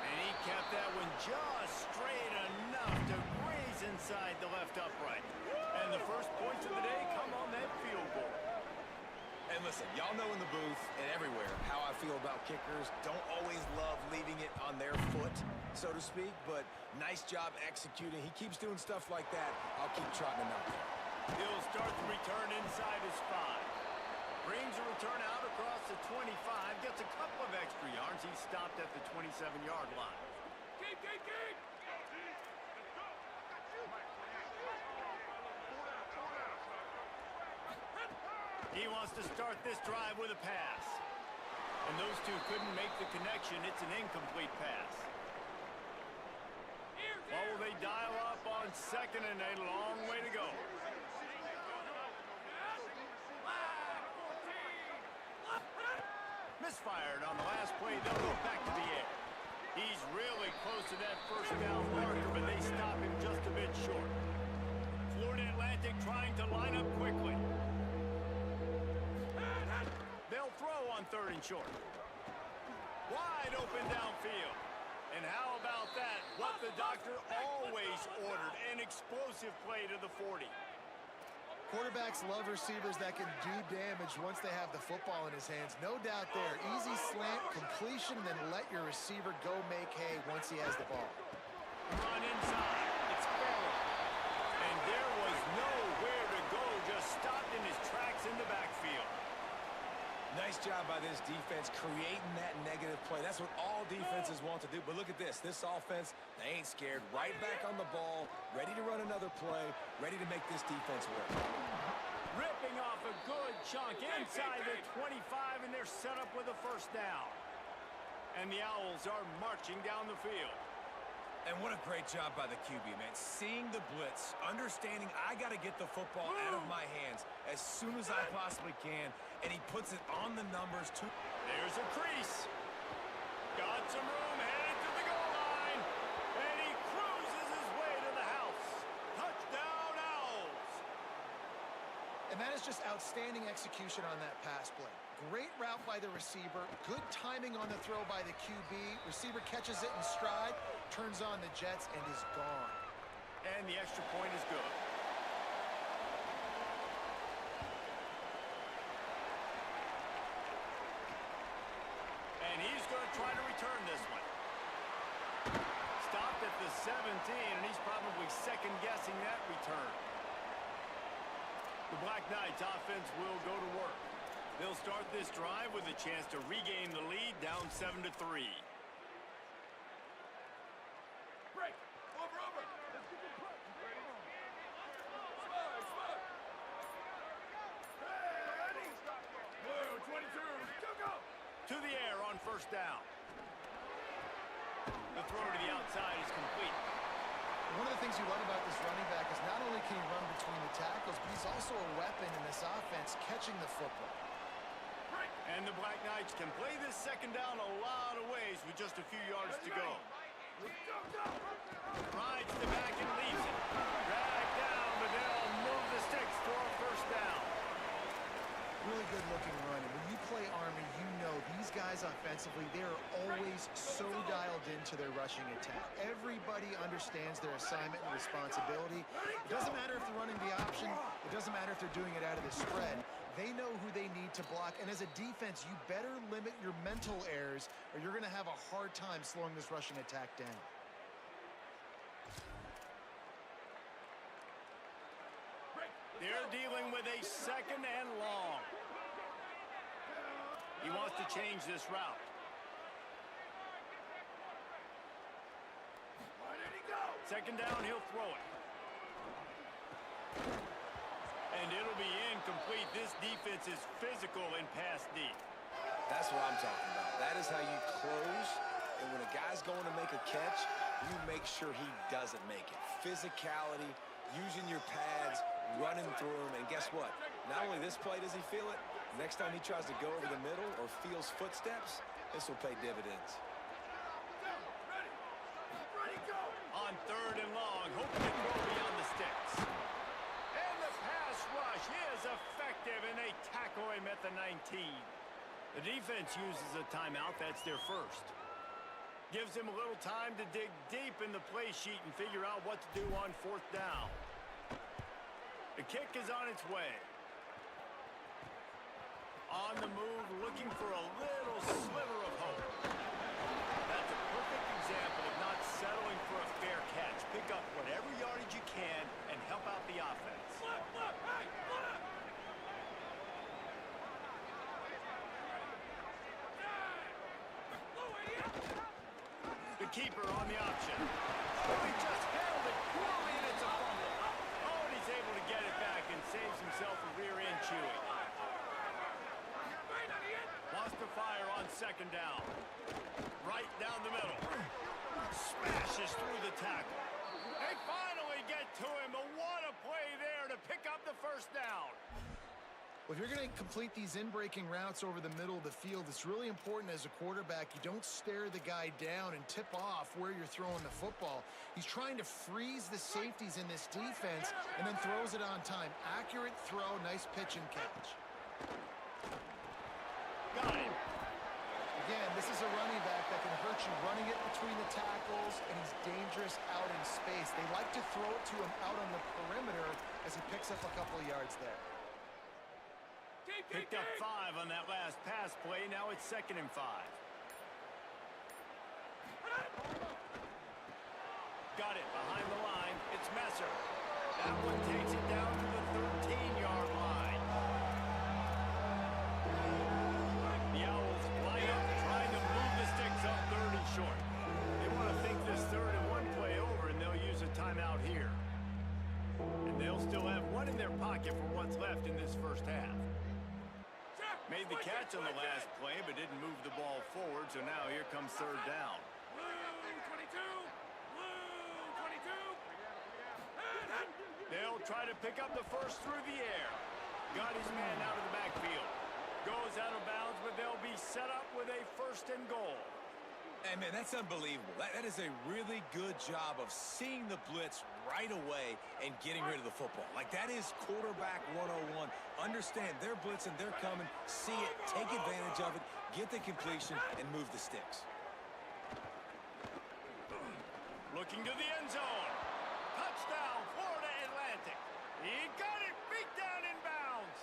And he kept that one just straight enough to graze inside the left upright. And the first points of the day come on that field goal. And listen, y'all know in the booth and everywhere how I feel about kickers. Don't always love leaving it on their foot, so to speak, but nice job executing. He keeps doing stuff like that. I'll keep trotting him out there. He'll start the return inside his 5. Brings a return out across the 25. Gets a couple of extra yards. He's stopped at the 27-yard line. Keep. He wants to start this drive with a pass. And those two couldn't make the connection. It's an incomplete pass. What will they dial up on second and a long way to go? Misfired on the last play. They'll go back to the air. He's really close to that first down marker, but they stop him just a bit short. Florida Atlantic trying to line up quickly. They'll throw on 3rd and short. Wide open downfield. And how about that? What the doctor always ordered. An explosive play to the 40. Quarterbacks love receivers that can do damage once they have the football in his hands. No doubt there. Easy slant, completion, then let your receiver go make hay once he has the ball. Run inside. It's Farrell. And there was nowhere to go. Just stopped in his tracks in the backfield. Nice job by this defense creating that negative play. That's what all defenses want to do. But look at this. This offense, they ain't scared. Right back on the ball, ready to run another play, ready to make this defense work. Ripping off a good chunk inside the 25, and they're set up with a first down. And the Owls are marching down the field. And what a great job by the QB, man. Seeing the blitz, understanding I got to get the football out of my hands as soon as I possibly can, and he puts it on the numbers too. There's a crease. Got some room, headed to the goal line, and he cruises his way to the house. Touchdown, Owls. And that is just outstanding execution on that pass play. Great route by the receiver, good timing on the throw by the QB. Receiver catches it in stride, turns on the jets, and is gone. And the extra point is good. And he's going to try to return this one. Stopped at the 17, and he's probably second-guessing that return. The Black Knights offense will go to work. They'll start this drive with a chance to regain the lead down 7-3. Break. Over. Let's get the puck. Smart. Ready. Blue 22. Go. To the air on first down. The throw to the outside is complete. One of the things you love about this running back is not only can he run between the tackles, but he's also a weapon in this offense catching the football. And the Black Knights can play this second down a lot of ways with just a few yards to go. Rides the back and leaves it. Dragged down, but they'll move the sticks for a first down. Really good looking run. And when you play Army, you know these guys offensively, they are always so dialed into their rushing attack. Everybody understands their assignment and responsibility. It doesn't matter if they're running the option. It doesn't matter if they're doing it out of the spread. They know who they need to block. And as a defense, you better limit your mental errors or you're going to have a hard time slowing this rushing attack down. They're dealing with a second and long. He wants to change this route. Second down, he'll throw it. And it'll be incomplete. This defense is physical and pass deep. That's what I'm talking about. That is how you close. And when a guy's going to make a catch, you make sure he doesn't make it. Physicality, using your pads, running through him. And guess what? Not only this play does he feel it, next time he tries to go over the middle or feels footsteps, this will pay dividends. and 19. The defense uses a timeout. That's their first. Gives him a little time to dig deep in the play sheet and figure out what to do on fourth down. The kick is on its way. On the move, looking for a little sliver of hope. That's a perfect example of not settling for a fair catch. Pick up whatever yardage you can and help out the offense. The keeper on the option. Oh, he just held it poorly, and it's a fumble. Oh, and he's able to get it back and saves himself a rear-end chewing. Wants to fire on second down. Right down the middle. Smashes through the tackle. They finally get to him, but what a play there to pick up the first down. Well, if you're going to complete these in-breaking routes over the middle of the field, it's really important as a quarterback you don't stare the guy down and tip off where you're throwing the football. He's trying to freeze the safeties in this defense and then throws it on time. Accurate throw, nice pitch and catch. Got him. Again, this is a running back that can hurt you running it between the tackles, and he's dangerous out in space. They like to throw it to him out on the perimeter as he picks up a couple of yards there. Picked up 5 on that last pass play. Now it's 2nd and 5. Got it behind the line. It's Messer. That one takes it down to the 13-yard line. The Owls line up trying to move the sticks up 3rd and short. They want to think this 3rd and 1 play over, and they'll use a timeout here. And they'll still have one in their pocket for what's left in this first half. Made the catch on the last play, but didn't move the ball forward, so now here comes 3rd down. They'll try to pick up the first through the air. Got his man out of the backfield. Goes out of bounds, but they'll be set up with a 1st and goal. Hey, man, that's unbelievable. That is a really good job of seeing the blitz right away and getting rid of the football. Like, that is quarterback 101. Understand they're blitzing, they're coming, see it, take advantage of it, get the completion, and move the sticks. Looking to the end zone. Touchdown, Florida Atlantic. He got it, beat down in bounds.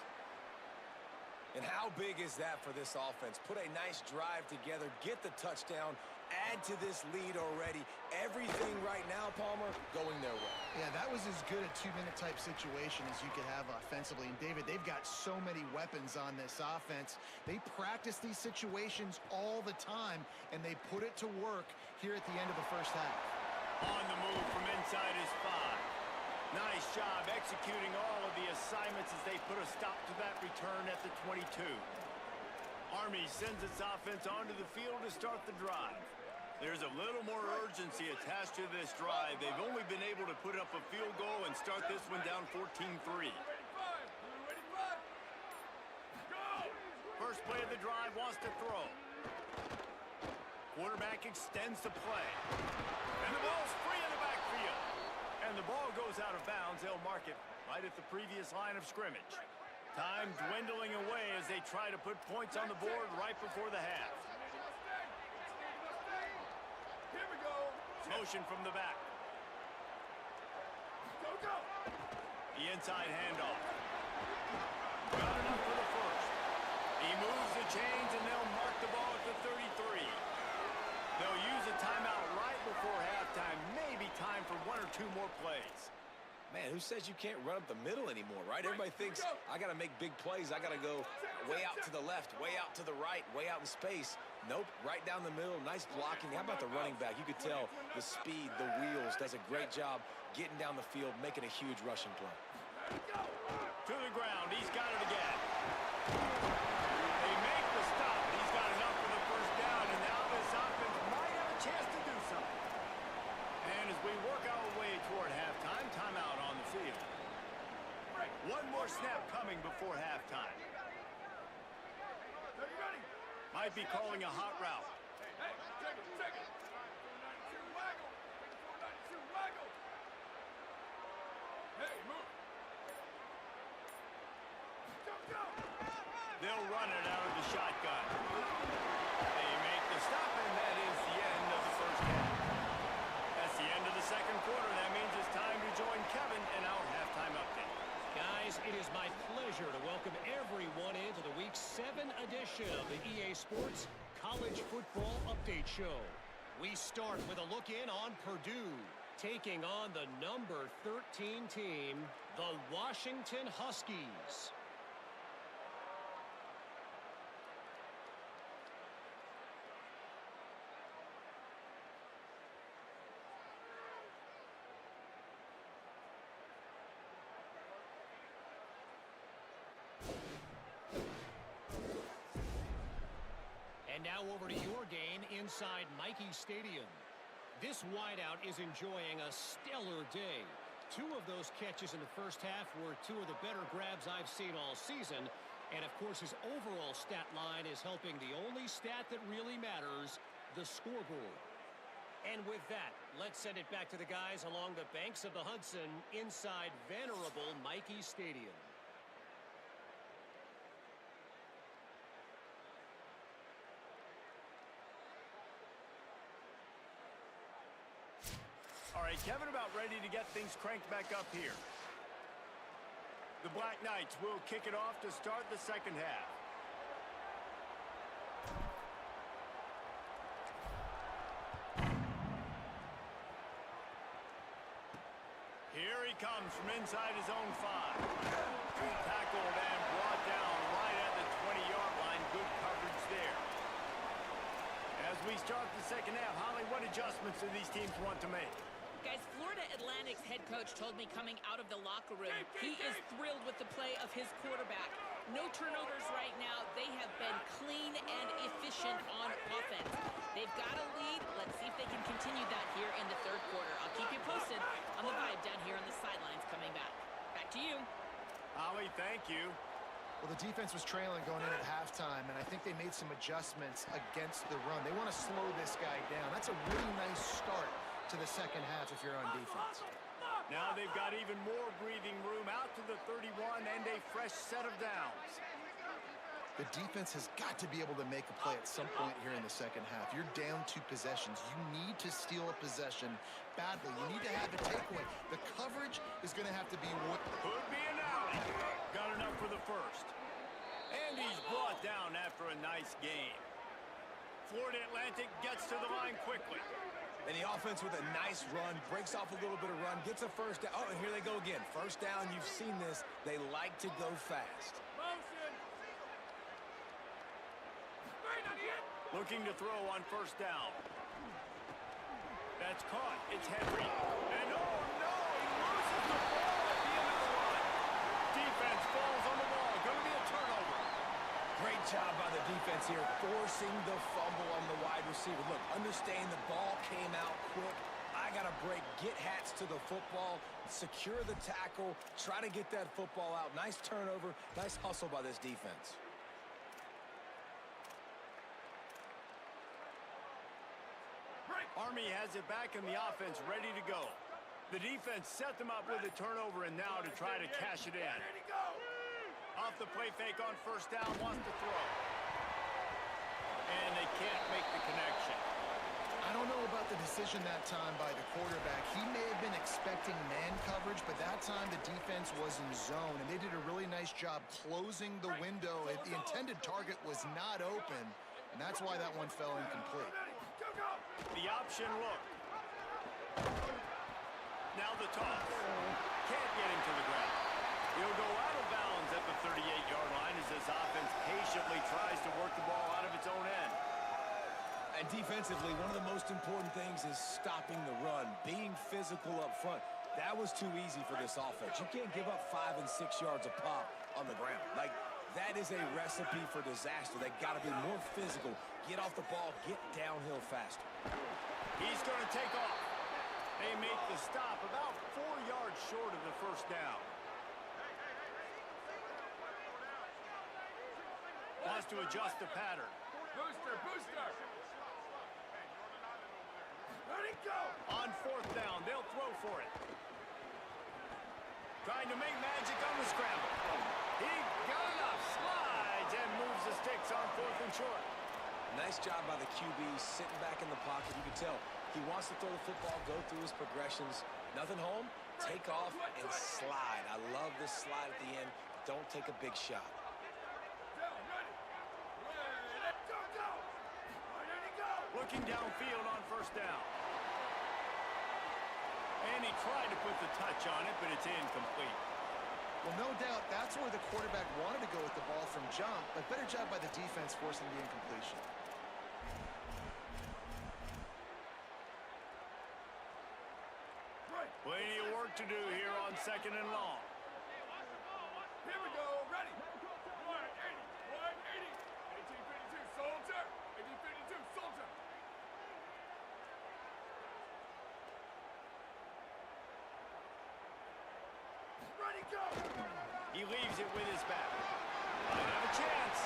And how big is that for this offense? Put a nice drive together, get the touchdown, add to this lead already. Everything right now, Palmer, going their way. Yeah, that was as good a 2-minute type situation as you could have offensively. And David, they've got so many weapons on this offense. They practice these situations all the time, and they put it to work here at the end of the first half. On the move from inside his 5. Nice job executing all of the assignments as they put a stop to that return at the 22. Army sends its offense onto the field to start the drive. There's a little more urgency attached to this drive. They've only been able to put up a field goal and start this one down 14-3. First play of the drive, wants to throw. Quarterback extends the play. And the ball's free in the backfield. And the ball goes out of bounds. They'll mark it right at the previous line of scrimmage. Time dwindling away as they try to put points on the board right before the half. Here we go. Motion from the back. Go. The inside handoff. Got enough for the first. He moves the chains and they'll mark the ball at the 33. They'll use a timeout right before halftime. Maybe time for 1 or 2 more plays. Man, who says you can't run up the middle anymore, right? Everybody thinks, I got to make big plays. I got to go way out to the left, way out to the right, way out in space. Nope, right down the middle, nice blocking. How about the running back? You could tell the speed, the wheels, does a great job getting down the field, making a huge rushing play. To the ground, he's got it again. They make the stop. He's got enough for the first down, and now this offense might have a chance to do something. And as we work our way toward halftime, timeout on the field. One more snap coming before halftime. Might be calling a hot route. Hey, check it. 492 waggle. 492 waggle. Hey, move. Go. They'll run run it out of the shotgun. They make the stop, and that is the end of the first half. That's the end of the second quarter. That means it's time to join Kevin in our halftime update. Guys, it is my pleasure to welcome everyone into the Week 7 edition of the EA Sports College Football Update Show. We start with a look in on Purdue, taking on the number 13 team, the Washington Huskies. And now over to your game inside Michie Stadium. This wideout is enjoying a stellar day. 2 of those catches in the first half were 2 of the better grabs I've seen all season. And of course, his overall stat line is helping the only stat that really matters, the scoreboard. And with that, let's send it back to the guys along the banks of the Hudson inside venerable Michie Stadium. All right, Kevin, about ready to get things cranked back up here. The Black Knights will kick it off to start the second half. Here he comes from inside his own 5. Tackled and brought down right at the 20-yard line. Good coverage there. As we start the second half, Holly, what adjustments do these teams want to make? Guys, Florida Atlantic's head coach told me coming out of the locker room, he is thrilled with the play of his quarterback. No turnovers right now. They have been clean and efficient on offense. They've got a lead. Let's see if they can continue that here in the third quarter. I'll keep you posted on the vibe down here on the sidelines coming back. Back to you. Holly, thank you. Well, the defense was trailing going in at halftime, and I think they made some adjustments against the run. They want to slow this guy down. That's a really nice start to the second half if you're on defense. Now they've got even more breathing room out to the 31 and a fresh set of downs. The defense has got to be able to make a play at some point here in the second half. You're down 2 possessions. You need to steal a possession badly. You need to have a takeaway. The coverage is going to have to be what Could be an alley. Got enough for the first. And he's brought down after a nice game. Florida Atlantic gets to the line quickly. And the offense with a nice run, breaks off a little bit of run, gets a first down. Oh, and here they go again. First down, you've seen this. They like to go fast. Motion. Straight on the end. Looking to throw on first down. That's caught. It's Henry. And oh no, he loses the ball at the end of the run. Defense falls on the ball. Going to be a turnover. Great job by the defense here, forcing the fumble on the wide receiver. Look, understand the ball came out quick. I got to break, get hats to the football, secure the tackle, try to get that football out. Nice turnover, nice hustle by this defense. Army has it back in the offense, ready to go. The defense set them up with a turnover and now to try to cash it in. Ready to go. Off the play fake on first down, wants to throw. And they can't make the connection. I don't know about the decision that time by the quarterback. He may have been expecting man coverage, but that time the defense was in zone, and they did a really nice job closing the window. The intended target was not open, and that's why that one fell incomplete. The option look. Now the toss. Can't get him to the ground. He'll go out of bounds at the 38-yard line as this offense patiently tries to work the ball out of its own end. And defensively, one of the most important things is stopping the run, being physical up front. That was too easy for this offense. You can't give up 5 and 6 yards a pop on the ground. Like, that is a recipe for disaster. They got to be more physical, get off the ball, get downhill faster. He's going to take off. They make the stop about 4 yards short of the first down. Wants to adjust the pattern. Booster, booster. Ready, go. On fourth down, they'll throw for it. Trying to make magic on the scramble. He got enough, slides, and moves the Nice job by the QB sitting back in the pocket. You can tell he wants to throw the football, go through his progressions. Nothing home, take off and slide. I love this slide at the end. Don't take a big shot. Looking downfield on first down. And he tried to put the touch on it, but it's incomplete. Well, no doubt that's where the quarterback wanted to go with the ball from jump, but better job by the defense forcing the incompletion. Plenty of work to do here on 2nd and long. Here we go. Ready. 180. 180. 1852 soldier. 1852 soldier. Ready, go. He leaves it with his back. Might have a chance.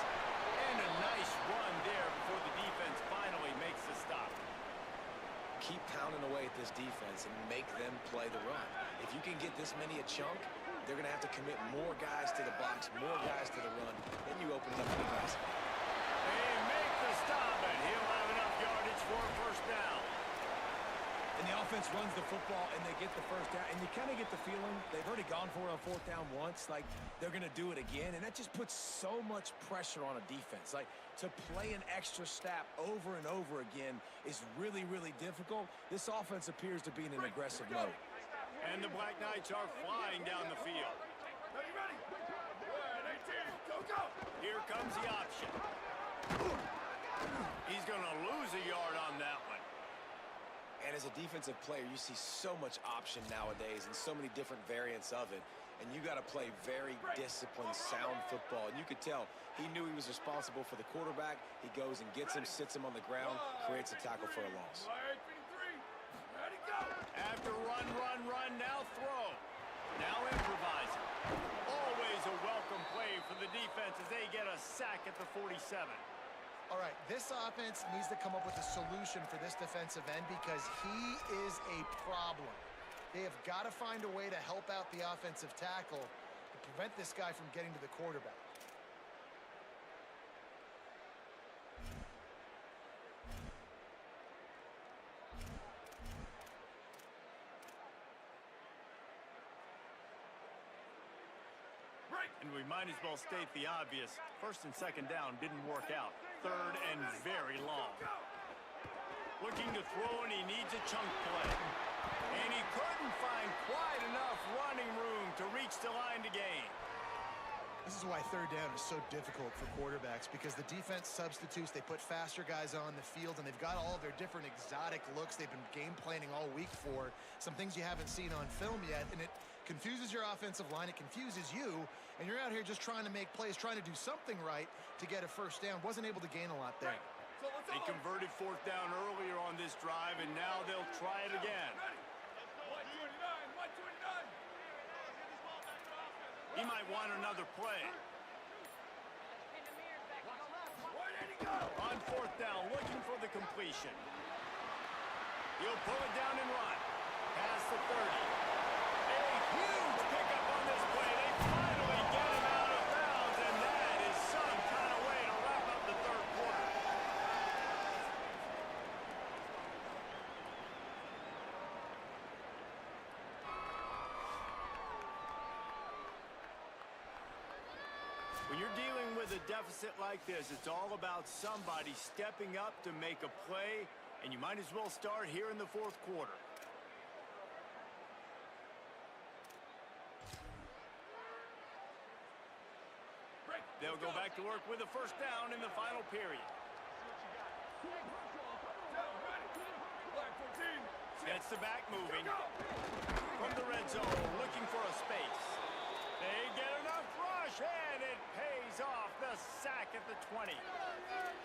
And a nice run there before the defense finally makes the stop. Keep pounding away at this defense and make them play the run. If you can get this many a chunk, they're going to have to commit more guys to the box, more guys to the run. Then you open it up for the pass. They make the stop, and he'll have enough yardage for a first down. And the offense runs the football, and they get the first down. And you kind of get the feeling they've already gone for it on 4th down once. Like, they're going to do it again. And that just puts so much pressure on a defense. Like, to play an extra snap over and over again is really, really difficult. This offense appears to be in an aggressive mode. And the Black Knights are flying down the field. Ready, ready. 118. Go, go. Here comes the option. He's going to lose a yard on that one. And as a defensive player, you see so much option nowadays and so many different variants of it. And you got to play very disciplined, sound football. And you could tell he knew he was responsible for the quarterback. He goes and gets him, sits him on the ground, creates a tackle for a loss. 183. Ready, go. After run, now throw. Now improvising. Always a welcome play for the defense as they get a sack at the 47. All right, this offense needs to come up with a solution for this defensive end because he is a problem. They have got to find a way to help out the offensive tackle to prevent this guy from getting to the quarterback. And we might as well state the obvious. 1st and 2nd down didn't work out. 3rd and very long. Looking to throw, and he needs a chunk play. And he couldn't find quite enough running room to reach the line to gain. This is why 3rd down is so difficult for quarterbacks because the defense substitutes, they put faster guys on the field, and they've got all their different exotic looks they've been game planning all week for, some things you haven't seen on film yet, and it confuses your offensive line, it confuses you, and you're out here just trying to make plays, trying to do something right to get a first down. Wasn't able to gain a lot there. They converted 4th down earlier on this drive, and now they'll try it again. 129. He might want another play. On 4th down, looking for the completion. He'll pull it down and run. Past the 30. A huge pickup on this play. They finally get him out of bounds, and that is some kind of way to wrap up the 3rd quarter. When you're dealing with a deficit like this, it's all about somebody stepping up to make a play, and you might as well start here in the 4th quarter. They'll go back to work with a first down in the final period. Gets the back moving. From the red zone, looking for a space. They get enough rush, and it pays off. The sack at the 20.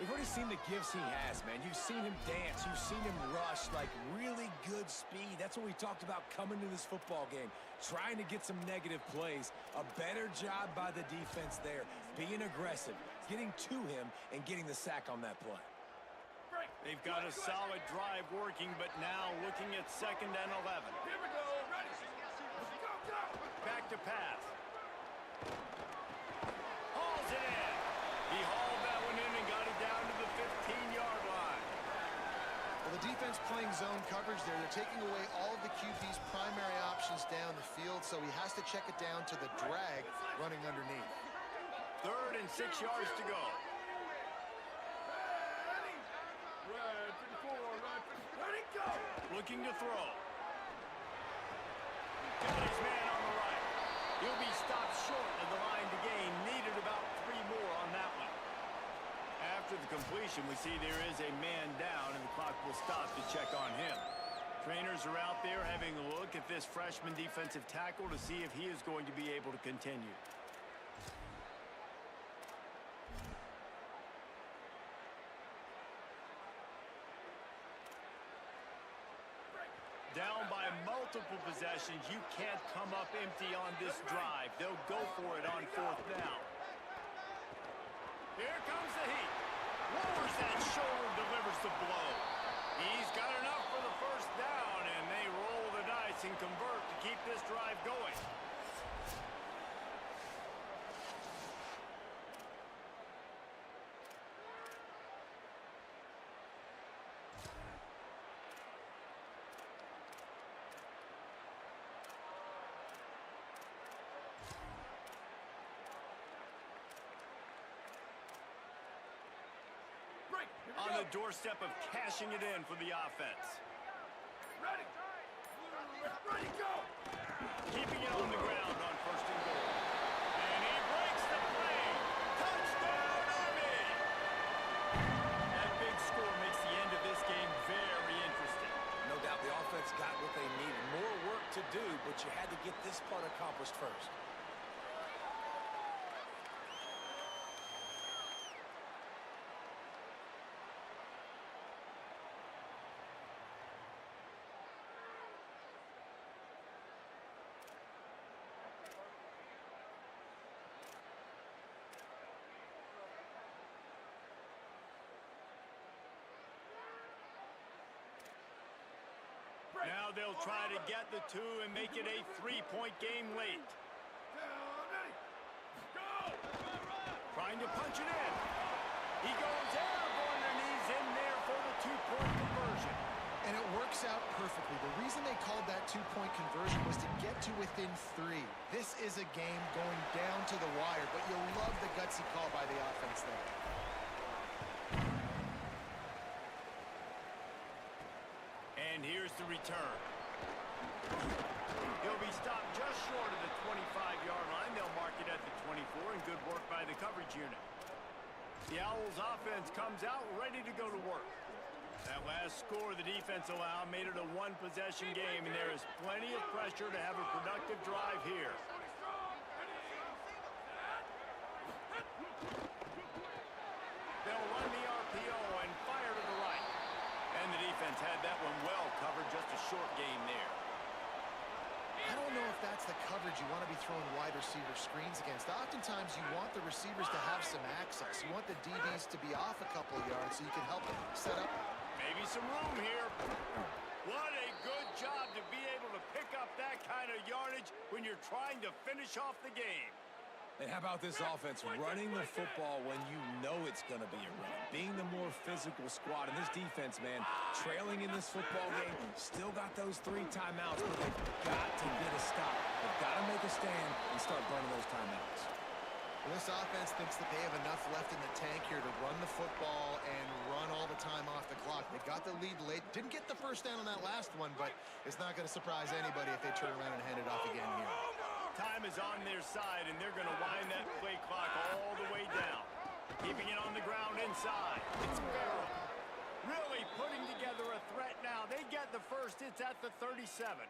We've already seen the gifts he has, man. You've seen him dance. You've seen him rush, like really good speed. That's what we talked about coming to this football game. Trying to get some negative plays. A better job by the defense there. Being aggressive, getting to him, and getting the sack on that play. They've got a solid drive working, but now looking at 2nd and 11. Here we go. Ready. Go, go. Back to pass. Hauls it in. He hauled that one in and got it down to the 15-yard coverage there. They're taking away all of the QB's primary options down the field, so he has to check it down to the drag running underneath. 3rd and 6 yards to go. Ready, go! Looking to throw. Got his man on the right. He'll be stopped short of the line to gain. Needed about 3 more on that one. After the completion, we see there is a man down, and the clock will stop to check on him. Trainers are out there having a look at this freshman defensive tackle to see if he is going to be able to continue. Down by multiple possessions, you can't come up empty on this drive. They'll go for it on 4th down. Here comes the heat. Lowers that shoulder, delivers the blow. He's got enough for the 1st down, and they roll the dice and convert to keep this drive going. On the doorstep of cashing it in for the offense. Ready, go! Keeping it on the ground on 1st and goal. And he breaks the play. Touchdown, Army! That big score makes the end of this game very interesting. No doubt the offense got what they needed. More work to do, but you had to get this part accomplished first. Now they'll try to get the 2 and make it a 3-point game late. Trying to punch it in. He goes airborne and he's in there for the 2-point conversion. And it works out perfectly. The reason they called that 2-point conversion was to get to within 3. This is a game going down to the wire, but you'll love the gutsy call by the offense there. And here's the return. He'll be stopped just short of the 25-yard line. They'll mark it at the 24, and good work by the coverage unit. The Owls offense comes out ready to go to work. That last score the defense allowed made it a 1-possession game, and there is plenty of pressure to have a productive drive here. They'll run the RPO and fire to the right. And the defense had that one well covered, just a short game there. I don't know if that's the coverage you want to be throwing wide receiver screens against. Oftentimes, you want the receivers to have some access. You want the DBs to be off a couple of yards so you can help them set up. Maybe some room here. What a good job to be able to pick up that kind of yardage when you're trying to finish off the game. And how about this offense running the football when you know it's going to be a run? Being the more physical squad. And this defense, man, trailing in this football game, still got those 3 timeouts, but they've got to get a stop. They've got to make a stand and start burning those timeouts. Well, this offense thinks that they have enough left in the tank here to run the football and run all the time off the clock. They got the lead late. Didn't get the 1st down on that last one, but it's not going to surprise anybody if they turn around and hand it off again here. Time is on their side, and they're going to wind that play clock all the way down. Keeping it on the ground inside. It's Farrell. Really putting together a threat now. They get the 1st. It's at the 37.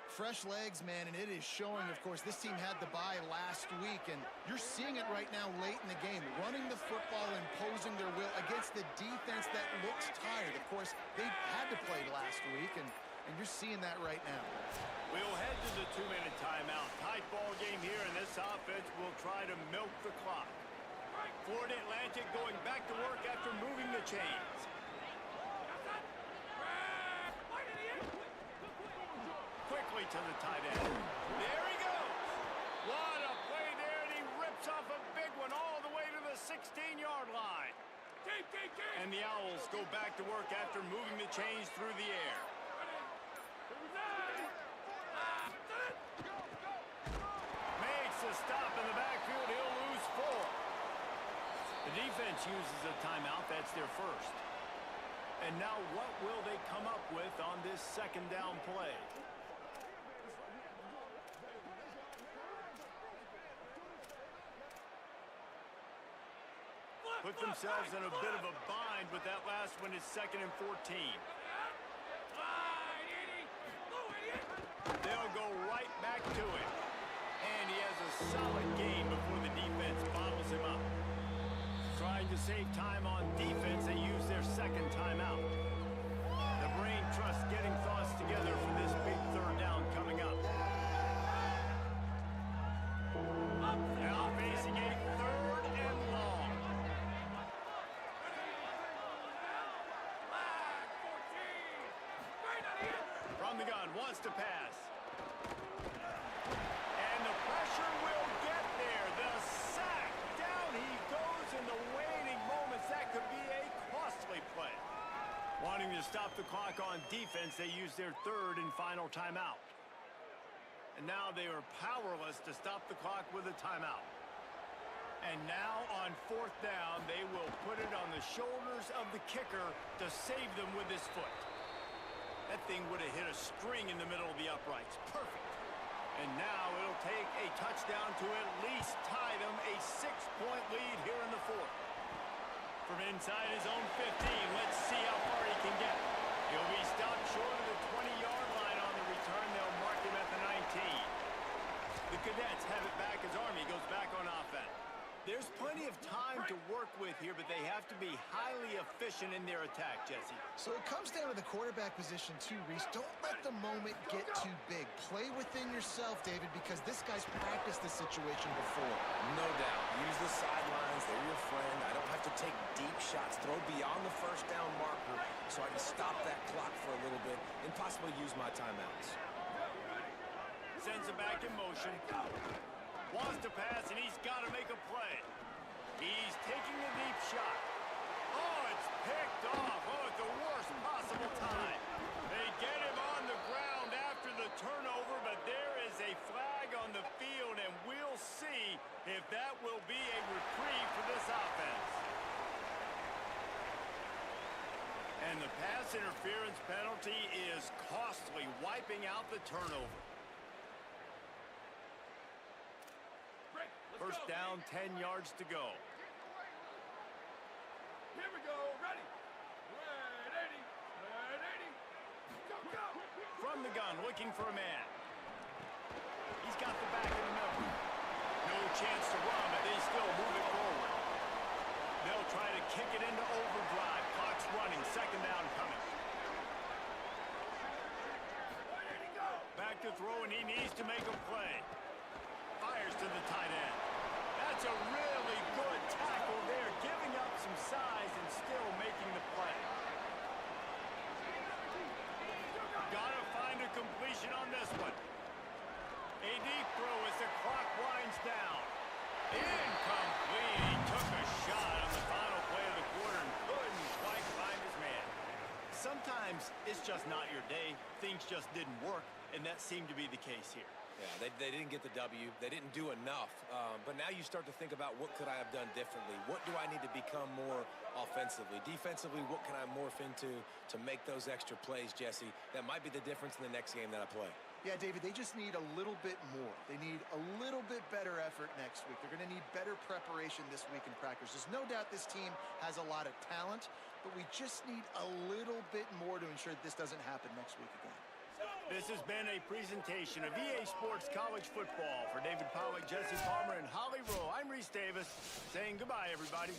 Fresh legs, man, and it is showing, of course, this team had the bye last week, and you're seeing it right now late in the game, running the football, imposing their will against the defense that looks tired. Of course, they had to play last week, and you're seeing that right now. We'll head to the 2-minute timeout. Tight ball game here, and this offense will try to milk the clock. Florida Atlantic going back to work after moving the chains. Quickly to the tight end. There he goes. What a play there, and he rips off a big one all the way to the 16-yard line. And the Owls go back to work after moving the chains through the air. Makes a stop in the backfield. He'll lose 4. The defense uses a timeout. That's their first. And now what will they come up with on this second down play? Put themselves in a bit of a bind with that last one. Is 2nd and 14. They'll go right back to it. And he has a solid gain before the defense bottles him up. Trying to save time on defense, they use their second timeout. The brain trust getting thoughts together for this big third down coming up. Now facing a 3rd and long. From the gun, wants to pass. And the pressure will get there. The sack. Down he goes in the waning moments. That could be a costly play. Wanting to stop the clock on defense, they use their 3rd and final timeout. And now they are powerless to stop the clock with a timeout. And now on 4th down, they will put it on the shoulders of the kicker to save them with his foot. That thing would have hit a string in the middle of the uprights. Perfect. And now it'll take a touchdown to at least tie them a 6-point lead here in the 4th. From inside his own 15, let's see how far he can get. He'll be stopped short of the 20-yard line on the return. They'll mark him at the 19. The Cadets have it back as Army goes back on offense. There's plenty of time to work with here, but they have to be highly efficient in their attack, Jesse. So it comes down to the quarterback position too, Reese. Don't let the moment get too big. Play within yourself, David, because this guy's practiced this situation before. No doubt. Use the sidelines. They're your friend. I don't have to take deep shots. Throw beyond the first down marker so I can stop that clock for a little bit and possibly use my timeouts. Sends it back in motion. Wants to pass, and he's got to make a play. He's taking a deep shot. Oh, it's picked off. Oh, at the worst possible time. They get him on the ground after the turnover, but there is a flag on the field, and we'll see if that will be a reprieve for this offense. And the pass interference penalty is costly, wiping out the turnover. First down, 10 yards to go. Here we go. Ready. 180. 180. Go, go. From the gun, looking for a man. He's got the back in the middle. No chance to run, but they still move it forward. They'll try to kick it into overdrive. Clock's running. Second down coming. Back to throw, and he needs to make a play. Fires to the tight end. That's a really good tackle there, giving up some size and still making the play. Gotta find a completion on this one. A deep throw as the clock winds down. Incomplete. He took a shot on the final play of the quarter and couldn't quite find his man. Sometimes it's just not your day. Things just didn't work, and that seemed to be the case here. Yeah, they didn't get the W. They didn't do enough. But now you start to think about what could I have done differently? What do I need to become more offensively? Defensively, what can I morph into to make those extra plays, Jesse? That might be the difference in the next game that I play. Yeah, David, they just need a little bit more. They need a little bit better effort next week. They're going to need better preparation this week in practice. There's no doubt this team has a lot of talent, but we just need a little bit more to ensure that this doesn't happen next week again. This has been a presentation of EA Sports College Football. For David Pollack, Jesse Palmer, and Holly Rowe, I'm Reese Davis saying goodbye, everybody.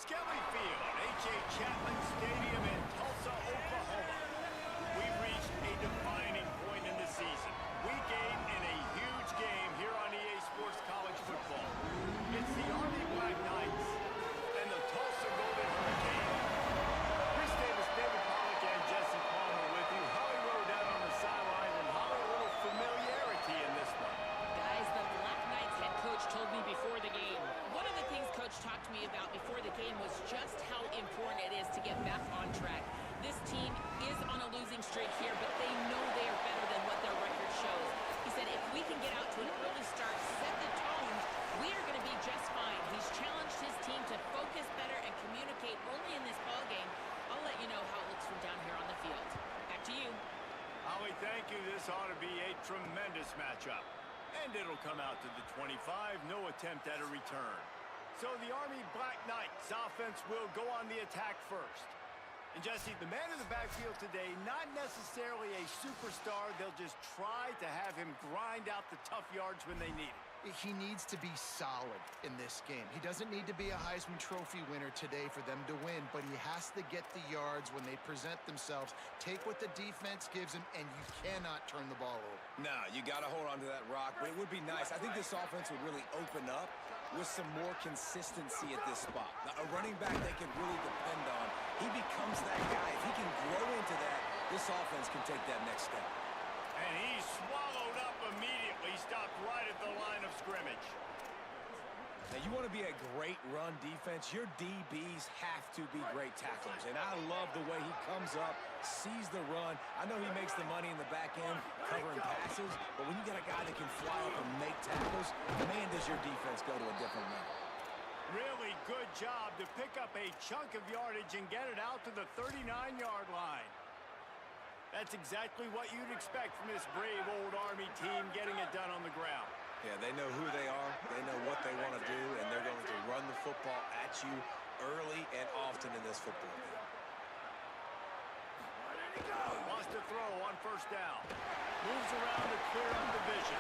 Skelly Field, H.A. Chapman Stadium in Tulsa, Oklahoma. We've reached a defining point in the season. Week 8 in a huge game here on EA Sports College Football. It's the Army Black Knights and the Tulsa Golden Hurricane. Chris Davis, David Pollack, and Jesse Palmer with you. Holly Rowe down on the sideline, and Holly, a little familiarity in this one. Guys, the Black Knights head coach told me before the game. One of the things Coach talked to me about before the game was just how important it is to get back on track. This team is on a losing streak here, but they know they are better than what their record shows. He said if we can get out to an early start, set the tone, we are going to be just fine. He's challenged his team to focus better and communicate early in this ball game. I'll let you know how it looks from down here on the field. Back to you. Holly, thank you. This ought to be a tremendous matchup. And it'll come out to the 25. No attempt at a return. So the Army Black Knights offense will go on the attack first. And Jesse, the man in the backfield today, not necessarily a superstar. They'll just try to have him grind out the tough yards when they need it. He needs to be solid in this game. He doesn't need to be a Heisman Trophy winner today for them to win, but he has to get the yards when they present themselves. Take what the defense gives him, and you cannot turn the ball over. No, you got to hold on to that rock, but it would be nice. I think this offense would really open up with some more consistency at this spot. Now, a running back they can really depend on. He becomes that guy. If he can grow into that, this offense can take that next step. And he's swallowed up immediately, stopped right at the line of scrimmage. Now, you want to be a great run defense, your DBs have to be great tacklers. And I love the way he comes up, sees the run. I know he makes the money in the back end covering passes, but when you got a guy that can fly up and make tackles, man, does your defense go to a different level. Really good job to pick up a chunk of yardage and get it out to the 39-yard line. That's exactly what you'd expect from this brave old Army team getting it done on the ground. Yeah, they know who they are, they know what they want to do, and they're going to run the football at you early and often in this football game. Wants to throw on first down. Moves around to clear up the vision.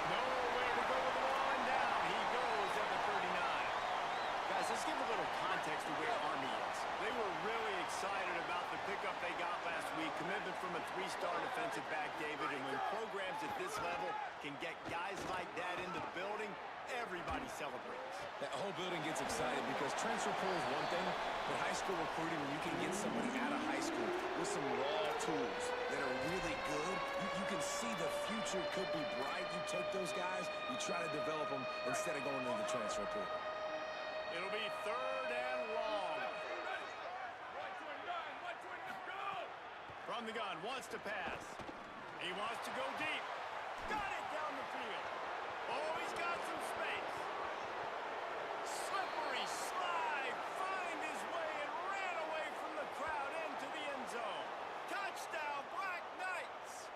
Nowhere to go with the line down. He goes at the 39. Guys, let's give a little context to where Army is. They were really excited about the pickup they got last week. Commitment from a 3-star defensive back, David. And when programs at this level can get guys like that in the building, everybody celebrates. That whole building gets excited because transfer portal is one thing, but high school recruiting, when you can get somebody out of high school with some raw tools that are really good, you can see the future could be bright. You take those guys, you try to develop them instead of going into the transfer portal. It'll be 3rd and long. From the gun, wants to pass. He wants to go deep. Got it down the field. Oh, he's got some space. Slippery slide. Find his way and ran away from the crowd into the end zone. Touchdown, Black Knights.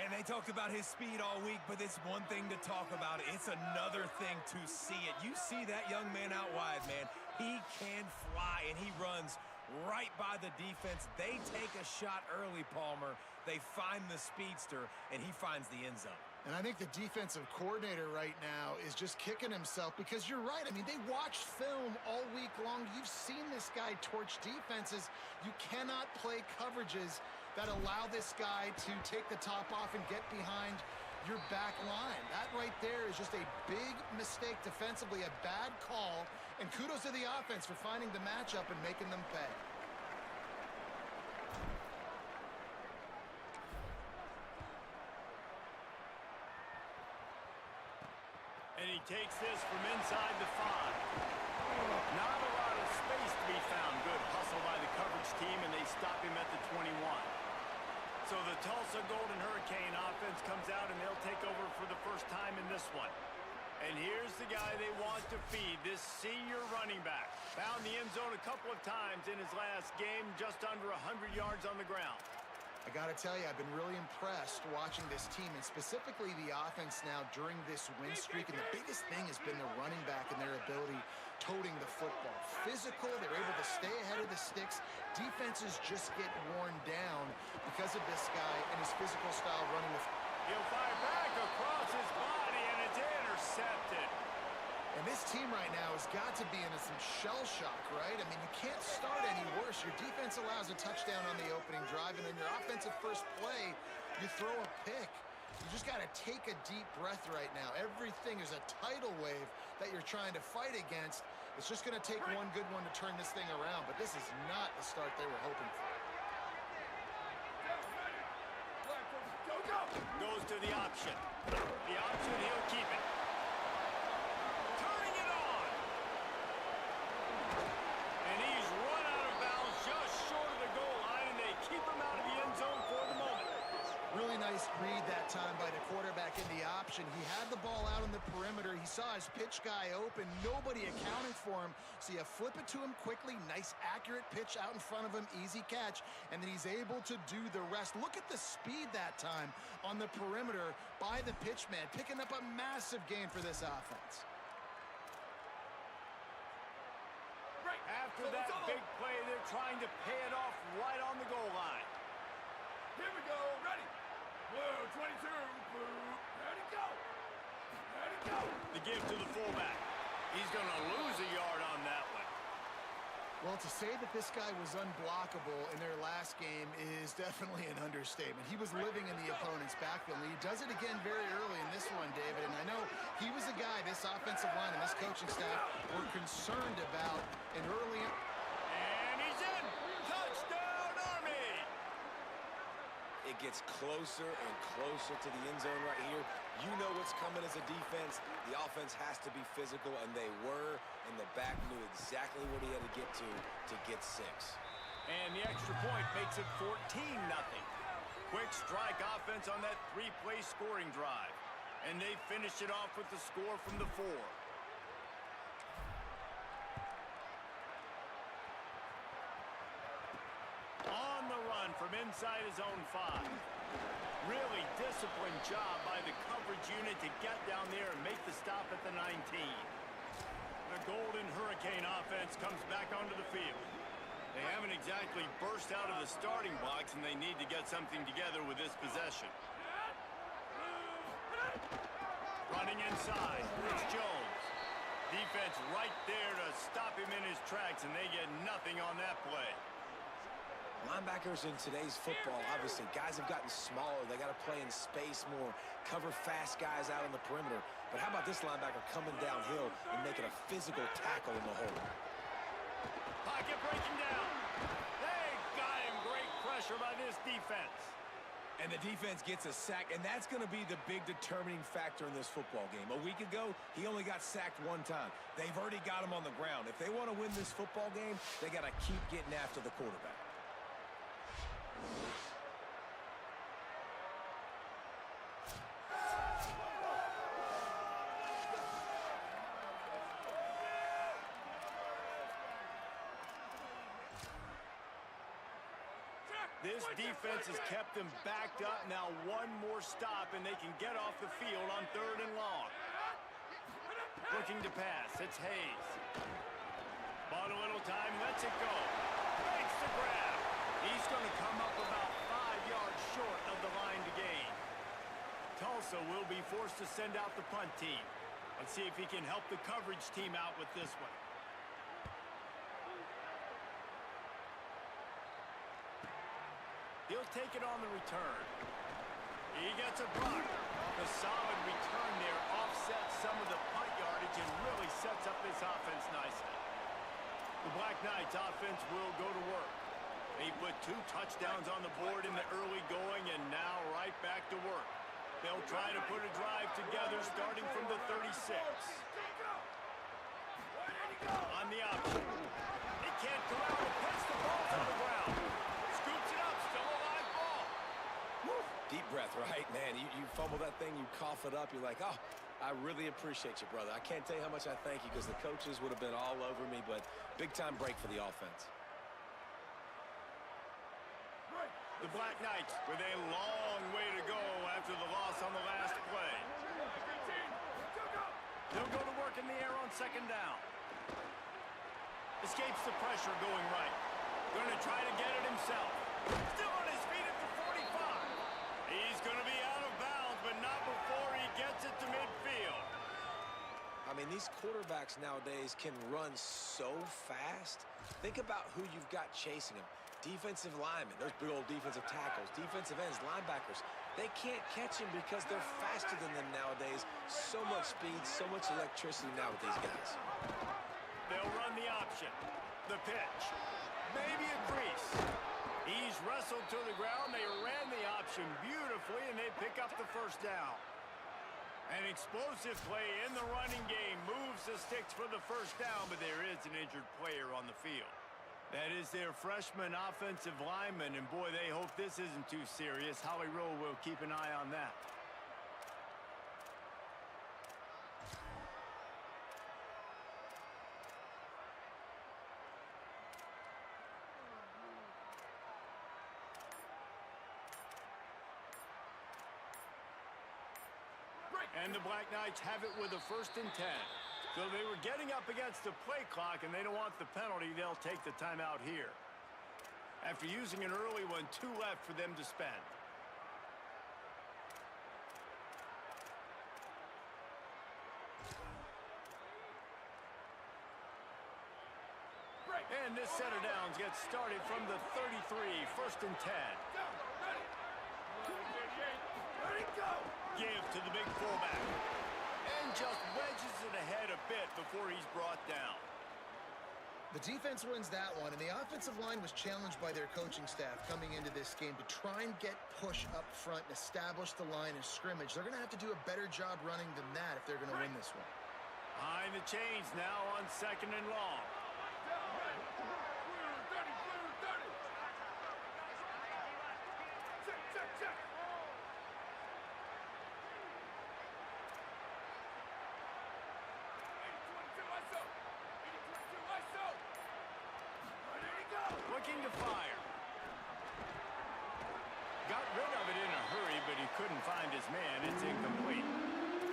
And they talked about his speed all week, but it's one thing to talk about it. It's another thing to see it. You see that young man out wide, man. He can fly, and he runs right by the defense. They take a shot early, Palmer. They find the speedster, and he finds the end zone. And I think the defensive coordinator right now is just kicking himself because you're right. I mean, they watched film all week long. You've seen this guy torch defenses. You cannot play coverages that allow this guy to take the top off and get behind your back line. That right there is just a big mistake defensively, a bad call, and kudos to the offense for finding the matchup and making them pay. And he takes this from inside the 5. Not a lot of space to be found. Good hustle by the coverage team, and they stop him at the 21. So the Tulsa Golden Hurricane offense comes out, and they'll take over for the first time in this one. And here's the guy they want to feed, this senior running back. Found the end zone a couple of times in his last game, just under 100 yards on the ground. I got to tell you, I've been really impressed watching this team, and specifically the offense now during this win streak. And the biggest thing has been the running back and their ability toting the football. Physical, they're able to stay ahead of the sticks. Defenses just get worn down because of this guy and his physical style running the. He'll fire back across his body, and it's intercepted. And this team right now has got to be in some shell shock, right? I mean, you can't start any worse. Your defense allows a touchdown on the opening drive, and then your offensive first play, you throw a pick. You just got to take a deep breath right now. Everything is a tidal wave that you're trying to fight against. It's just going to take one good one to turn this thing around, but this is not the start they were hoping for. Goes to the option. The option, he'll keep it. Turning it on. And he's run out of bounds just short of the goal line, and they keep him out of the end zone for the moment. Really nice read that time by the quarterback in the option. He had the ball out on the perimeter. He saw his pitch guy open. Nobody accounting for him. So you flip it to him quickly. Nice, accurate pitch out in front of him. Easy catch. And then he's able to do the rest. Look at the speed that time on the perimeter by the pitch man, picking up a massive gain for this offense. After that big play, they're trying to pay it off right on the goal line. Here we go. Ready. Blue 22. Blue. Ready, go. Ready, go. The give to the fullback. He's going to lose a yard on that one. Well, to say that this guy was unblockable in their last game is definitely an understatement. He was living in the opponent's backfield, and he does it again very early in this one, David. And I know he was a guy this offensive line and this coaching staff were concerned about in early. And he's in. Touchdown, Army. It gets closer and closer to the end zone right here. You know what's coming as a defense. The offense has to be physical, and they were, and the back knew exactly what he had to get 6. And the extra point makes it 14-0. Quick strike offense on that 3-play scoring drive. And they finish it off with the score from the 4. On the run from inside his own 5. Really disciplined job by the coverage unit to get down there and make the stop at the 19. The Golden Hurricane offense comes back onto the field. They haven't exactly burst out of the starting blocks, and they need to get something together with this possession. Running inside, it's Jones. Defense right there to stop him in his tracks, and they get nothing on that play. Linebackers in today's football, obviously, guys have gotten smaller. They got to play in space more, cover fast guys out on the perimeter. But how about this linebacker coming downhill and making a physical tackle in the hole? Pocket breaking down. They got him. Great pressure by this defense. And the defense gets a sack, and that's going to be the big determining factor in this football game. A week ago, he only got sacked 1 time. They've already got him on the ground. If they want to win this football game, they got to keep getting after the quarterback. This defense has kept them backed up. Now one more stop, and they can get off the field on 3rd and long. Looking to pass. It's Hayes. Bought a little time. Lets it go. Makes the grab. He's going to come up about 5 yards short of the line to gain. Tulsa will be forced to send out the punt team. Let's see if he can help the coverage team out with this one. He'll take it on the return. He gets a block. The solid return there offsets some of the punt yardage and really sets up this offense nicely. The Black Knights offense will go to work. They put 2 touchdowns on the board in the early going, and now right back to work. They'll try to put a drive together starting from the 36. On the option. They can't go out and puts the ball on the ground. Scoops it up, still a live ball. Woo. Deep breath, right, man? You fumble that thing, you cough it up, you're like, oh, I really appreciate you, brother. I can't tell you how much I thank you because the coaches would have been all over me, but big-time break for the offense. The Black Knights with a long way to go after the loss on the last play. They'll go to work in the air on 2nd down. Escapes the pressure going right. Going to try to get it himself. Still on his feet at the 45. He's going to be out of bounds, but not before he gets it to midfield. I I mean, these quarterbacks nowadays can run so fast. Think about who you've got chasing them. Defensive linemen, those big old defensive tackles, defensive ends, linebackers. They can't catch him because they're faster than them nowadays. So much speed, so much electricity now with these guys. They'll run the option. The pitch. Maybe a crease. He's wrestled to the ground. They ran the option beautifully, and they pick up the first down. An explosive play in the running game. Moves the sticks for the first down, but there is an injured player on the field. That is their freshman offensive lineman, and boy, they hope this isn't too serious. Holly Rowe will keep an eye on that. And the Black Knights have it with a 1st and 10. So they were getting up against the play clock, and they don't want the penalty. They'll take the timeout here. After using an early one, 2 left for them to spend. And this set of downs gets started from the 33, 1st and 10. Give to the big fullback. And just wedges it ahead a bit before he's brought down. The defense wins that one, and the offensive line was challenged by their coaching staff coming into this game to try and get push up front and establish the line of scrimmage. They're going to have to do a better job running than that if they're going to win this one. Behind the chains now on 2nd and long. Looking to fire. Got rid of it in a hurry, but he couldn't find his man. It's incomplete.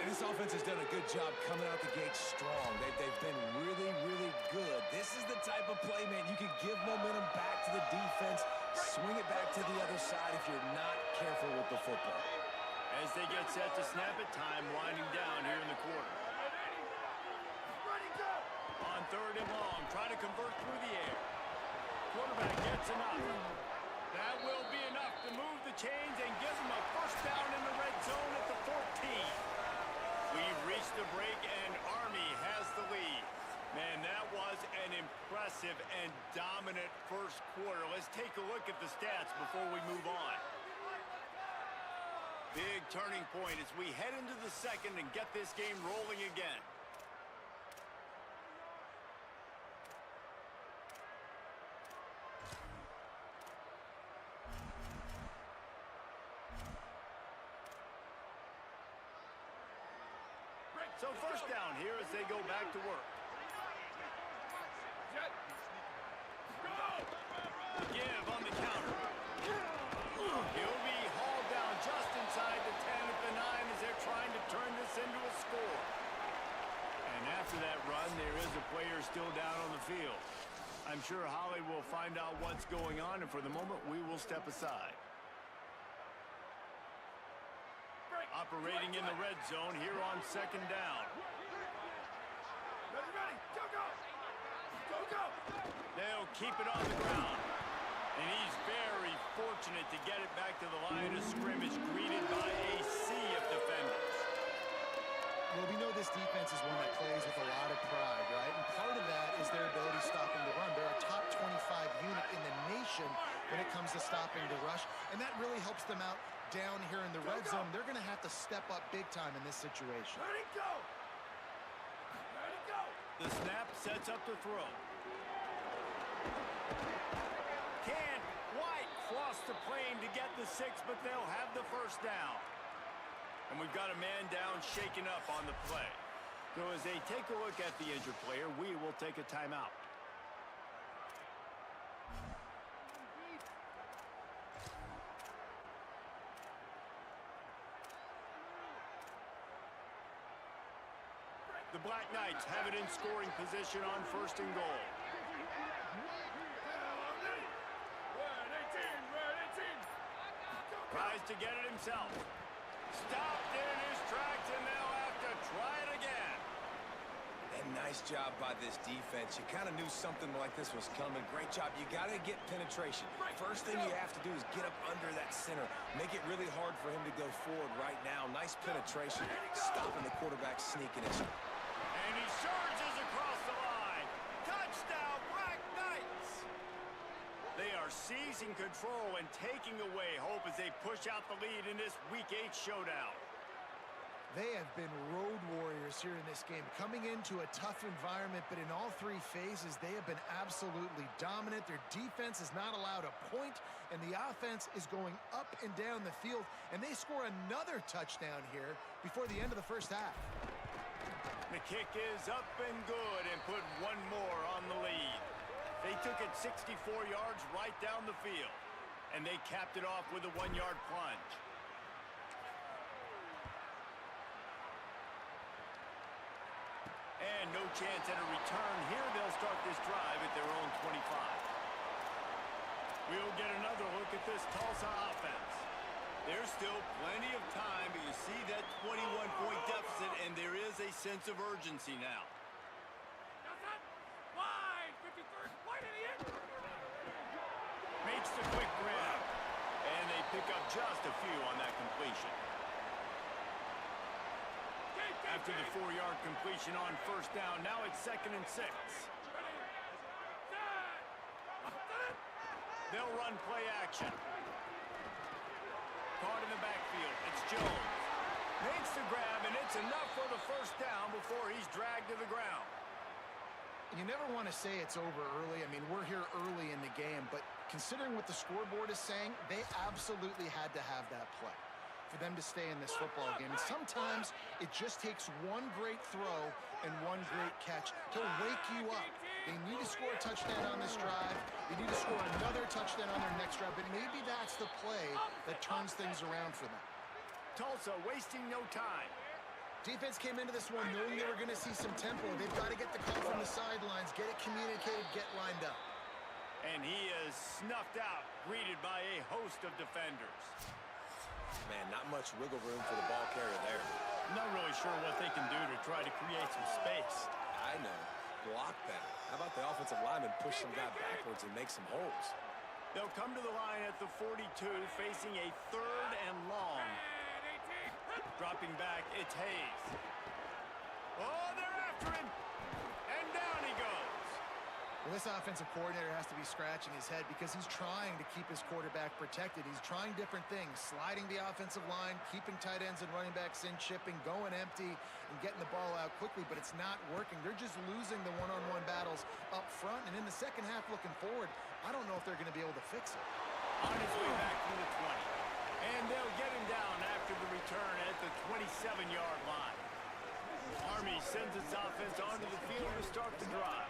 And this offense has done a good job coming out the gate strong. They've been really, really good. This is the type of play, man, you can give momentum back to the defense, swing it back to the other side if you're not careful with the football. As they get set to snap it, time winding down here in the quarter. On 3rd and long, trying to convert through the air. Quarterback gets enough. That will be enough to move the chains and give them a 1st down in the red zone at the 14. We've reached the break, and Army has the lead. Man, that was an impressive and dominant 1st quarter. Let's take a look at the stats before we move on. Big turning point as we head into the 2nd and get this game rolling again. So 1st down here as they go back to work. Give on the counter. He'll be hauled down just inside the 10 at the 9 as they're trying to turn this into a score. And after that run, there is a player still down on the field. I'm sure Holly will find out what's going on, and for the moment, we will step aside. Operating in the red zone here on 2nd down. Ready, go, go! Go, go! They'll keep it on the ground. And he's very fortunate to get it back to the line of scrimmage, greeted by a sea of defenders. Well, we know this defense is one that plays with a lot of pride, right? And part of that is their ability stopping the run. They're a top 25 unit in the nation when it comes to stopping the rush, and that really helps them out down here in the red zone. They're going to have to step up big time in this situation. Let it go! Let it go! The snap sets up the throw. Can't quite cross the plane to get the 6, but they'll have the 1st down. And we've got a man down, shaken up on the play. So as they take a look at the injured player, we will take a timeout. The Black Knights have it in scoring position on 1st and goal. Tries to get it himself. Stopped in his tracks, and they'll have to try it again. And nice job by this defense. You kind of knew something like this was coming. Great job. You got to get penetration. First thing you have to do is get up under that center. Make it really hard for him to go forward right now. Nice penetration, stopping the quarterback sneaking it. And he surges across the line. Touchdown, Black Knights! They are seizing control and taking away hope as they push out the lead in this Week 8 showdown. They have been road warriors here in this game, coming into a tough environment, but in all three phases, they have been absolutely dominant. Their defense is not allowed a point, and the offense is going up and down the field, and they score another touchdown here before the end of the first half. The kick is up and good and put one more on the lead. They took it 64 yards right down the field, and they capped it off with a 1-yard plunge. And no chance at a return here. They'll start this drive at their own 25. We'll get another look at this Tulsa offense. There's still plenty of time, but you see that 21-point deficit, and there is a sense of urgency now. Wide, 53rd, wide in the end. Makes the quick grab, and they pick up just a few on that completion. After the 4-yard completion on first down, now it's 2nd and 6. They'll run play action. Caught in the backfield, it's Jones. Makes the grab, and it's enough for the first down before he's dragged to the ground. You never want to say it's over early. I mean, we're here early in the game, but considering what the scoreboard is saying, they absolutely had to have that play for them to stay in this football game. And sometimes it just takes one great throw and one great catch to wake you up. They need to score a touchdown on this drive. They need to score another touchdown on their next drive, but maybe that's the play that turns things around for them. Tulsa wasting no time. Defense came into this one knowing they were going to see some tempo. They've got to get the call from the sidelines, get it communicated, get lined up. And he is snuffed out, greeted by a host of defenders. Man, not much wiggle room for the ball carrier there. Not really sure what they can do to try to create some space. I know. Block that. How about the offensive lineman push some guy backwards and make some holes? They'll come to the line at the 42, facing a 3rd and long. Dropping back, it's Hayes. Oh, they're after him. And down he goes. Well, this offensive coordinator has to be scratching his head because he's trying to keep his quarterback protected. He's trying different things, sliding the offensive line, keeping tight ends and running backs in, chipping, going empty, and getting the ball out quickly, but it's not working. They're just losing the one-on-one battles up front, and in the second half looking forward, I don't know if they're going to be able to fix it. On his way back from the 20. And they'll get him down after the return at the 27-yard line. Army sends its offense onto the field to start the drive.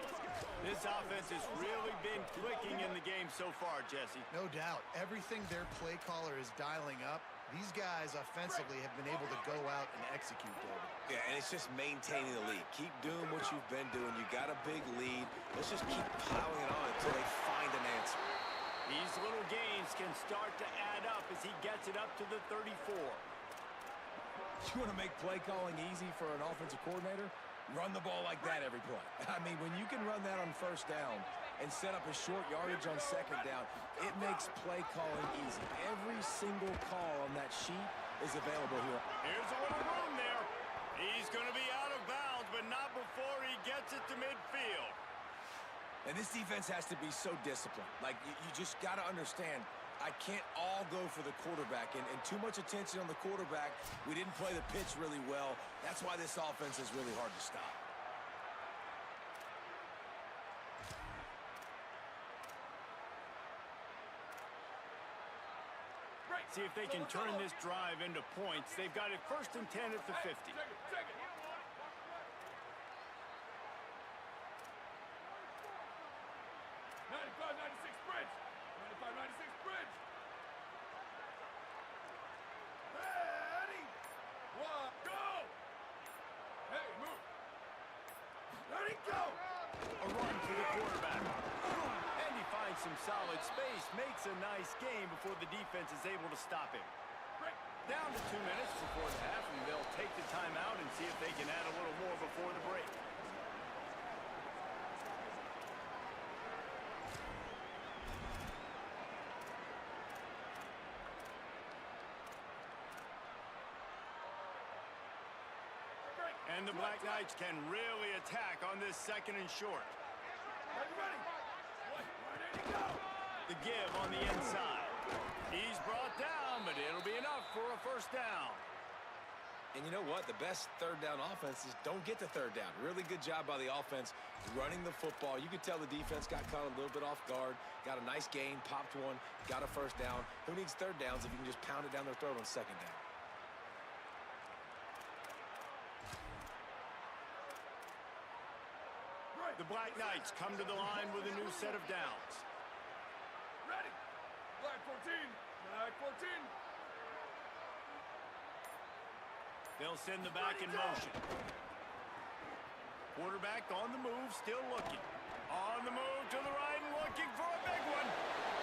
This offense has really been clicking in the game so far, Jesse. No doubt. Everything their play caller is dialing up, these guys offensively have been able to go out and execute, David. Yeah, and it's just maintaining the lead. Keep doing what you've been doing. You got a big lead. Let's just keep piling it on until they find an answer. These little gains can start to add up as he gets it up to the 34. You want to make play calling easy for an offensive coordinator? Run the ball like that every play. I mean, when you can run that on first down and set up a short yardage on second down, it makes play calling easy. Every single call on that sheet is available here. Here's a little room there. He's going to be out of bounds, but not before he gets it to midfield. And this defense has to be so disciplined. Like, you just got to understand, I can't all go for the quarterback, and too much attention on the quarterback. We didn't play the pitch really well. That's why this offense is really hard to stop. See if they can turn this drive into points. They've got it 1st and 10 at the 50. Take it. 95-96 bridge. 95-96 bridge. Ready. One, go. Hey, move. Ready, go. A run for the quarterback. And he finds some solid space, makes a nice game before the defense is able to stop him. Down to 2 minutes before the half, and they'll take the timeout and see if they can add a little more before the break. And the Black Knights can really attack on this 2nd and short. Ready? Where did he go? The give on the inside. He's brought down, but it'll be enough for a first down. And you know what? The best third down offenses don't get to third down. Really good job by the offense running the football. You could tell the defense got caught a little bit off guard, got a nice gain, popped one, got a first down. Who needs third downs if you can just pound it down their throat on 2nd down? The Black Knights come to the line with a new set of downs. Ready? Black 14. Black 14. They'll send the back in motion. Quarterback on the move, still looking. On the move to the right and looking for a big one.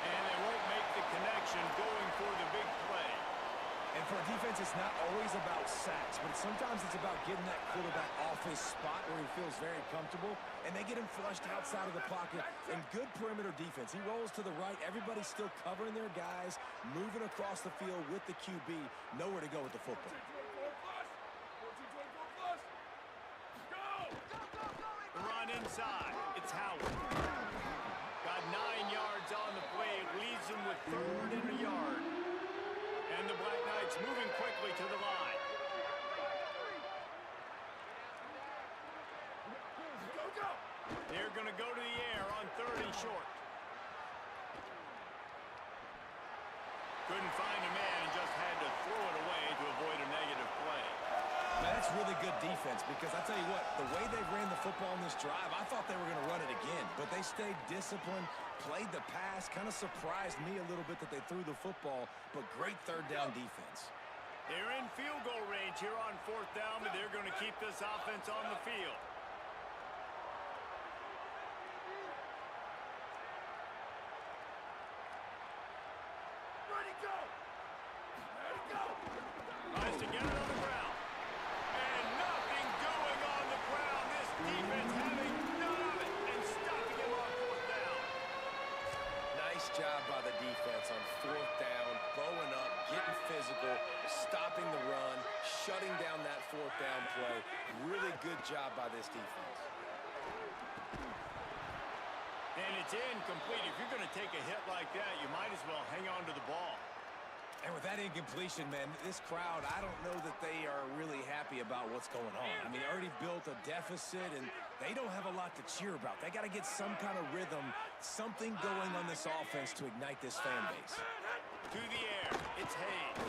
And they won't make the connection going for the big play. And for a defense, it's not always about sacks, but sometimes it's about getting that quarterback off his spot where he feels very comfortable, and they get him flushed outside of the pocket. And good perimeter defense. He rolls to the right. Everybody's still covering their guys, moving across the field with the QB. Nowhere to go with the football. 14-24 plus. Go! The run inside. It's Howard. Got 9 yards on the play. It leaves him with 3rd and a yard. And the Black Knights moving quickly to the line. Go! They're going to go to the air on 3rd and short. Couldn't find a man and just had to throw it away to avoid a negative play. Man, that's really good defense because I tell you what, the way they ran the football in this drive, I thought they were going to run it again, but they stayed disciplined, played the pass, kind of surprised me a little bit that they threw the football, but great third down defense. They're in field goal range here on 4th down, but they're going to keep this offense on the field. Ready, go! Ready, go! Tries to get it on the ground. And nothing doing on the ground. This defense having none of it and stopping him on 4th down. Nice job by the defense on 4th down, bowing up, getting physical, stopping the run, shutting down that 4th down play. Really good job by this defense. And it's incomplete. If you're going to take a hit like that, you might as well hang on to the ball. And with that incompletion, man, this crowd, I don't know that they are really happy about what's going on. I mean, they already built a deficit, and they don't have a lot to cheer about. They got to get some kind of rhythm, something going on this offense to ignite this fan base. To the air. It's Hayes.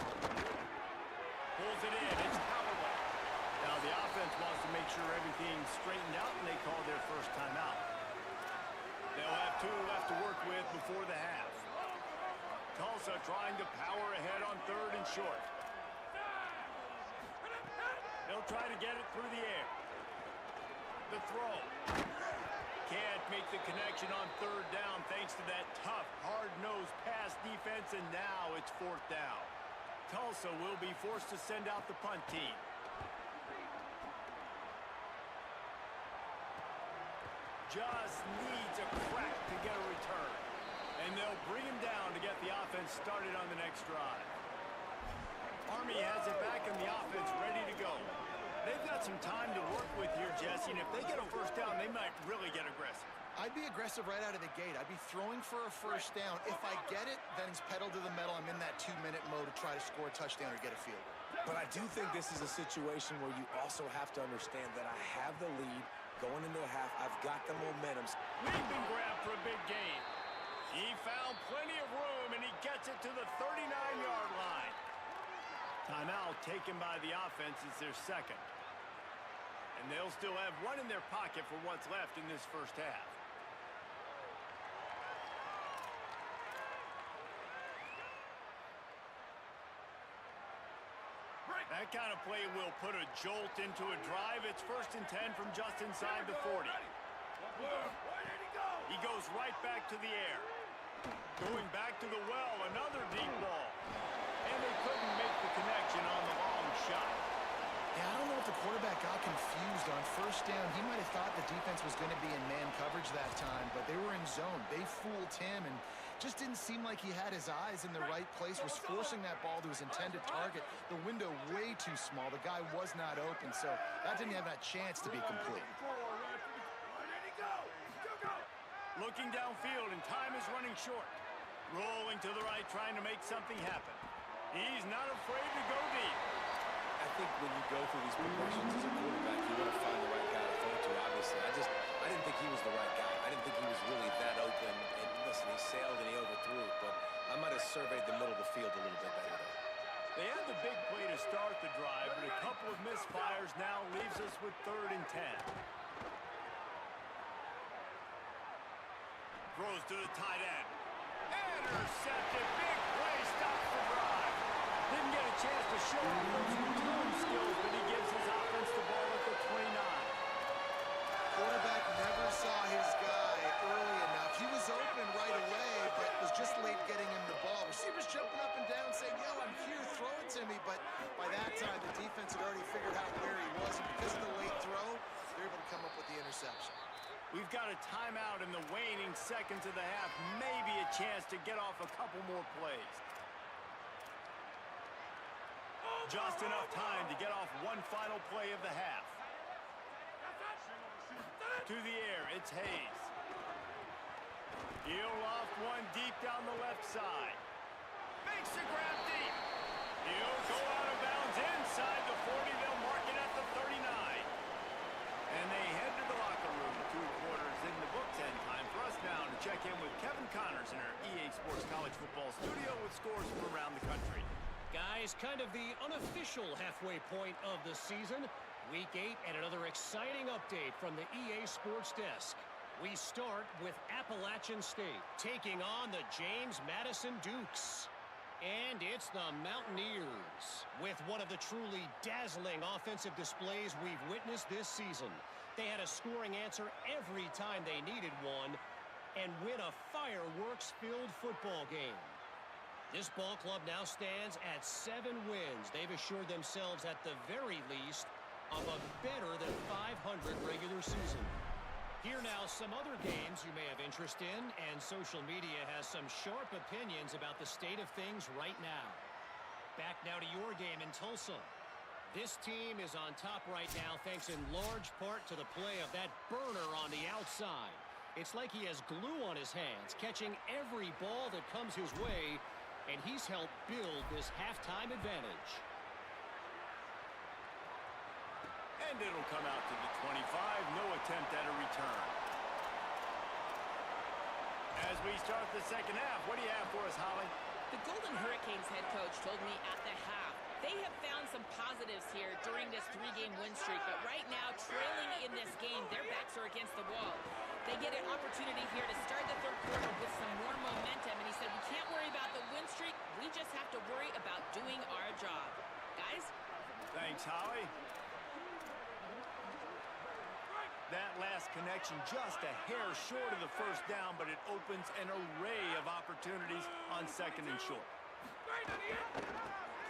Pulls it in. It's Howard. Now the offense wants to make sure everything's straightened out, and they call their first timeout. They'll have 2 left to work with before the half. Tulsa trying to power ahead on 3rd and short. They'll try to get it through the air. The throw. Can't make the connection on 3rd down thanks to that tough, hard-nosed pass defense, and now it's 4th down. Tulsa will be forced to send out the punt team. Just needs a crack to get a return. And they'll bring him down to get the offense started on the next drive. Army has it back in the offense ready to go. They've got some time to work with here, Jesse, and if they get a first down, they might really get aggressive. I'd be aggressive right out of the gate. I'd be throwing for a first down. If I get it, then it's pedal to the metal. I'm in that 2-minute mode to try to score a touchdown or get a field goal. But I do think this is a situation where you also have to understand that I have the lead going into the half. I've got the momentum. Leaping grab for a big gain. He found plenty of room, and he gets it to the 39-yard line. Timeout taken by the offense is their 2nd. And they'll still have 1 in their pocket for what's left in this first half. That kind of play will put a jolt into a drive. It's 1st and 10 from just inside the 40. He goes right back to the air. Going back to the well, another deep ball. And they couldn't make the connection on the long shot. Yeah, I don't know if the quarterback got confused on first down. He might have thought the defense was going to be in man coverage that time, but they were in zone. They fooled him, and just didn't seem like he had his eyes in the right place, was forcing that ball to his intended target. The window way too small. The guy was not open, so that didn't have that chance to be complete. Looking downfield, and time is running short. Rolling to the right, trying to make something happen. He's not afraid to go deep. I think when you go through these progressions as a quarterback, you want to find the right guy to throw to, obviously. I didn't think he was the right guy. I didn't think he was really that open. And listen, he sailed and he overthrew it, but I might have surveyed the middle of the field a little bit better there. They had the big play to start the drive, but a couple of misfires now leaves us with 3rd and 10. Throws to the tight end. Intercepted. Big play. Stops the drive. Didn't get a chance to show off those return skills, but he gives his offense the ball at the 29. Quarterback never saw his guy early enough. He was open right away, but was just late getting him the ball. Receivers jumping up and down saying, yo, I'm here, throw it to me. But by that time, the defense had already figured out where he was. And because of the late throw, they're able to come up with the interception. We've got a timeout in the waning seconds of the half. Maybe a chance to get off a couple more plays. Just enough time to get off one final play of the half. To the air, it's Hayes. He'll loft one deep down the left side. Makes the grab deep. He'll go out of bounds inside the 40. They'll mark it at the 39. And they head to the locker room. 2 quarters in the books, and time for us now to check in with Kevin Connors in our EA Sports College Football studio with scores from around the country. Guys, kind of the unofficial halfway point of the season. Week 8 and another exciting update from the EA Sports desk. We start with Appalachian State taking on the James Madison Dukes. And it's the Mountaineers with one of the truly dazzling offensive displays we've witnessed this season. They had a scoring answer every time they needed one and win a fireworks-filled football game. This ball club now stands at 7 wins. They've assured themselves at the very least of a better than 500 regular season. Here now some other games you may have interest in, and social media has some sharp opinions about the state of things right now. Back now to your game in Tulsa. This team is on top right now thanks in large part to the play of that burner on the outside. It's like he has glue on his hands, catching every ball that comes his way, and he's helped build this halftime advantage. And it'll come out to the 25. No attempt at a return. As we start the second half, what do you have for us, Holly? The Golden Hurricanes head coach told me at the half they have found some positives here during this 3-game win streak, but right now, trailing in this game, their backs are against the wall. They get an opportunity here to start the 3rd quarter with some more momentum, and he said, we can't worry about the win streak, we just have to worry about doing our job. Guys? Thanks, Holly. That last connection just a hair short of the first down, but it opens an array of opportunities on 2nd and short.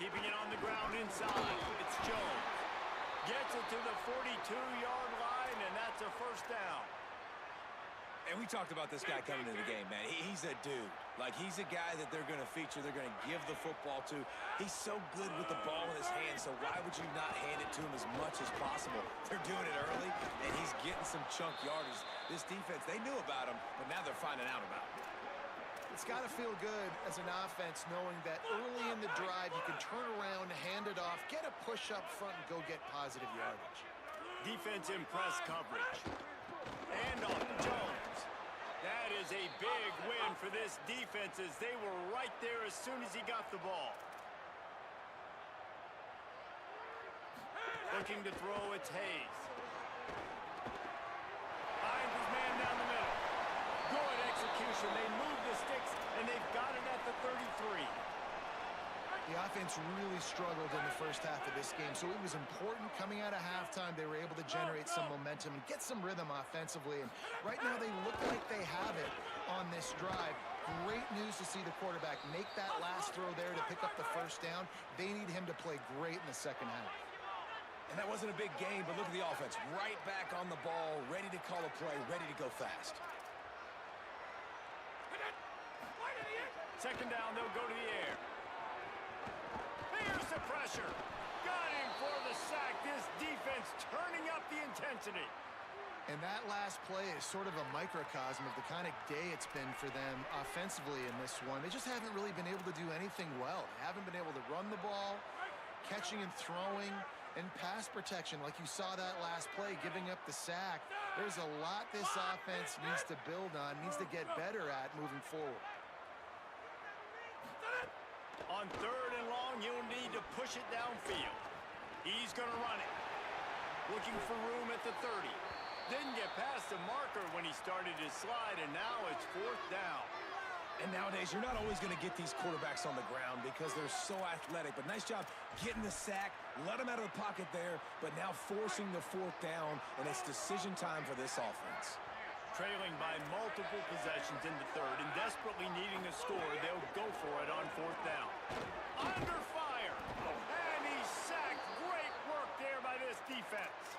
Keeping it on the ground inside. It's Jones. Gets it to the 42-yard line, and that's a first down. And we talked about this guy coming into the game, man. He's a dude. Like, he's a guy that they're going to feature, they're going to give the football to. He's so good with the ball in his hands, so why would you not hand it to him as much as possible? They're doing it early, and he's getting some chunk yardage. This defense, they knew about him, but now they're finding out about him. It's got to feel good as an offense knowing that early in the drive you can turn around, hand it off, get a push up front, and go get positive yardage. Defense in press coverage. And off to Jones. That is a big win for this defense as they were right there as soon as he got the ball. Looking to throw, it's Hayes. Finds his man down the middle. Good execution. They move the sticks, and they've got it at the 33. The offense really struggled in the first half of this game, so it was important coming out of halftime. They were able to generate some momentum and get some rhythm offensively, and right now they look like they have it on this drive. Great news to see the quarterback make that last throw there to pick up the first down. They need him to play great in the second half. And that wasn't a big game, but look at the offense. Right back on the ball, ready to call a play, ready to go fast. Second down, they'll go to the air. Here's the pressure. Got him for the sack. This defense turning up the intensity. And that last play is sort of a microcosm of the kind of day it's been for them offensively in this one. They just haven't really been able to do anything well. They haven't been able to run the ball, catching and throwing, and pass protection like you saw that last play, giving up the sack. There's a lot this offense needs to build on, needs to get better at moving forward. On third and long, you'll need to push it downfield. He's going to run it. Looking for room at the 30. Didn't get past the marker when he started his slide, and now it's fourth down. And nowadays, you're not always going to get these quarterbacks on the ground because they're so athletic. But nice job getting the sack, let him out of the pocket there, but now forcing the fourth down, and it's decision time for this offense. Trailing by multiple possessions in the third and desperately needing a score, they'll go for it on fourth down. Under fire, and he's sacked. Great work there by this defense.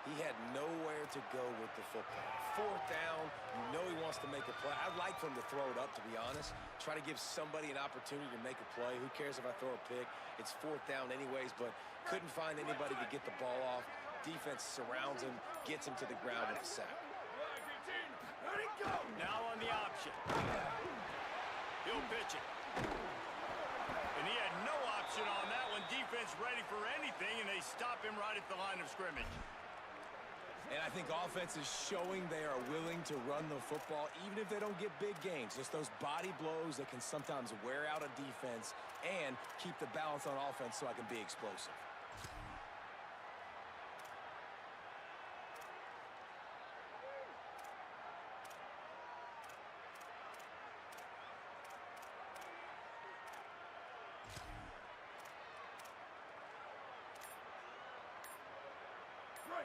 He had nowhere to go with the football. Fourth down, you know he wants to make a play. I'd like for him to throw it up, to be honest. Try to give somebody an opportunity to make a play. Who cares if I throw a pick? It's fourth down anyways, but couldn't find anybody to get the ball off. Defense surrounds him, gets him to the ground with a sack. Now on the option. He'll pitch it. And he had no option on that one. Defense ready for anything, and they stop him right at the line of scrimmage. And I think offense is showing they are willing to run the football, even if they don't get big gains. Just those body blows that can sometimes wear out a defense and keep the balance on offense so I can be explosive.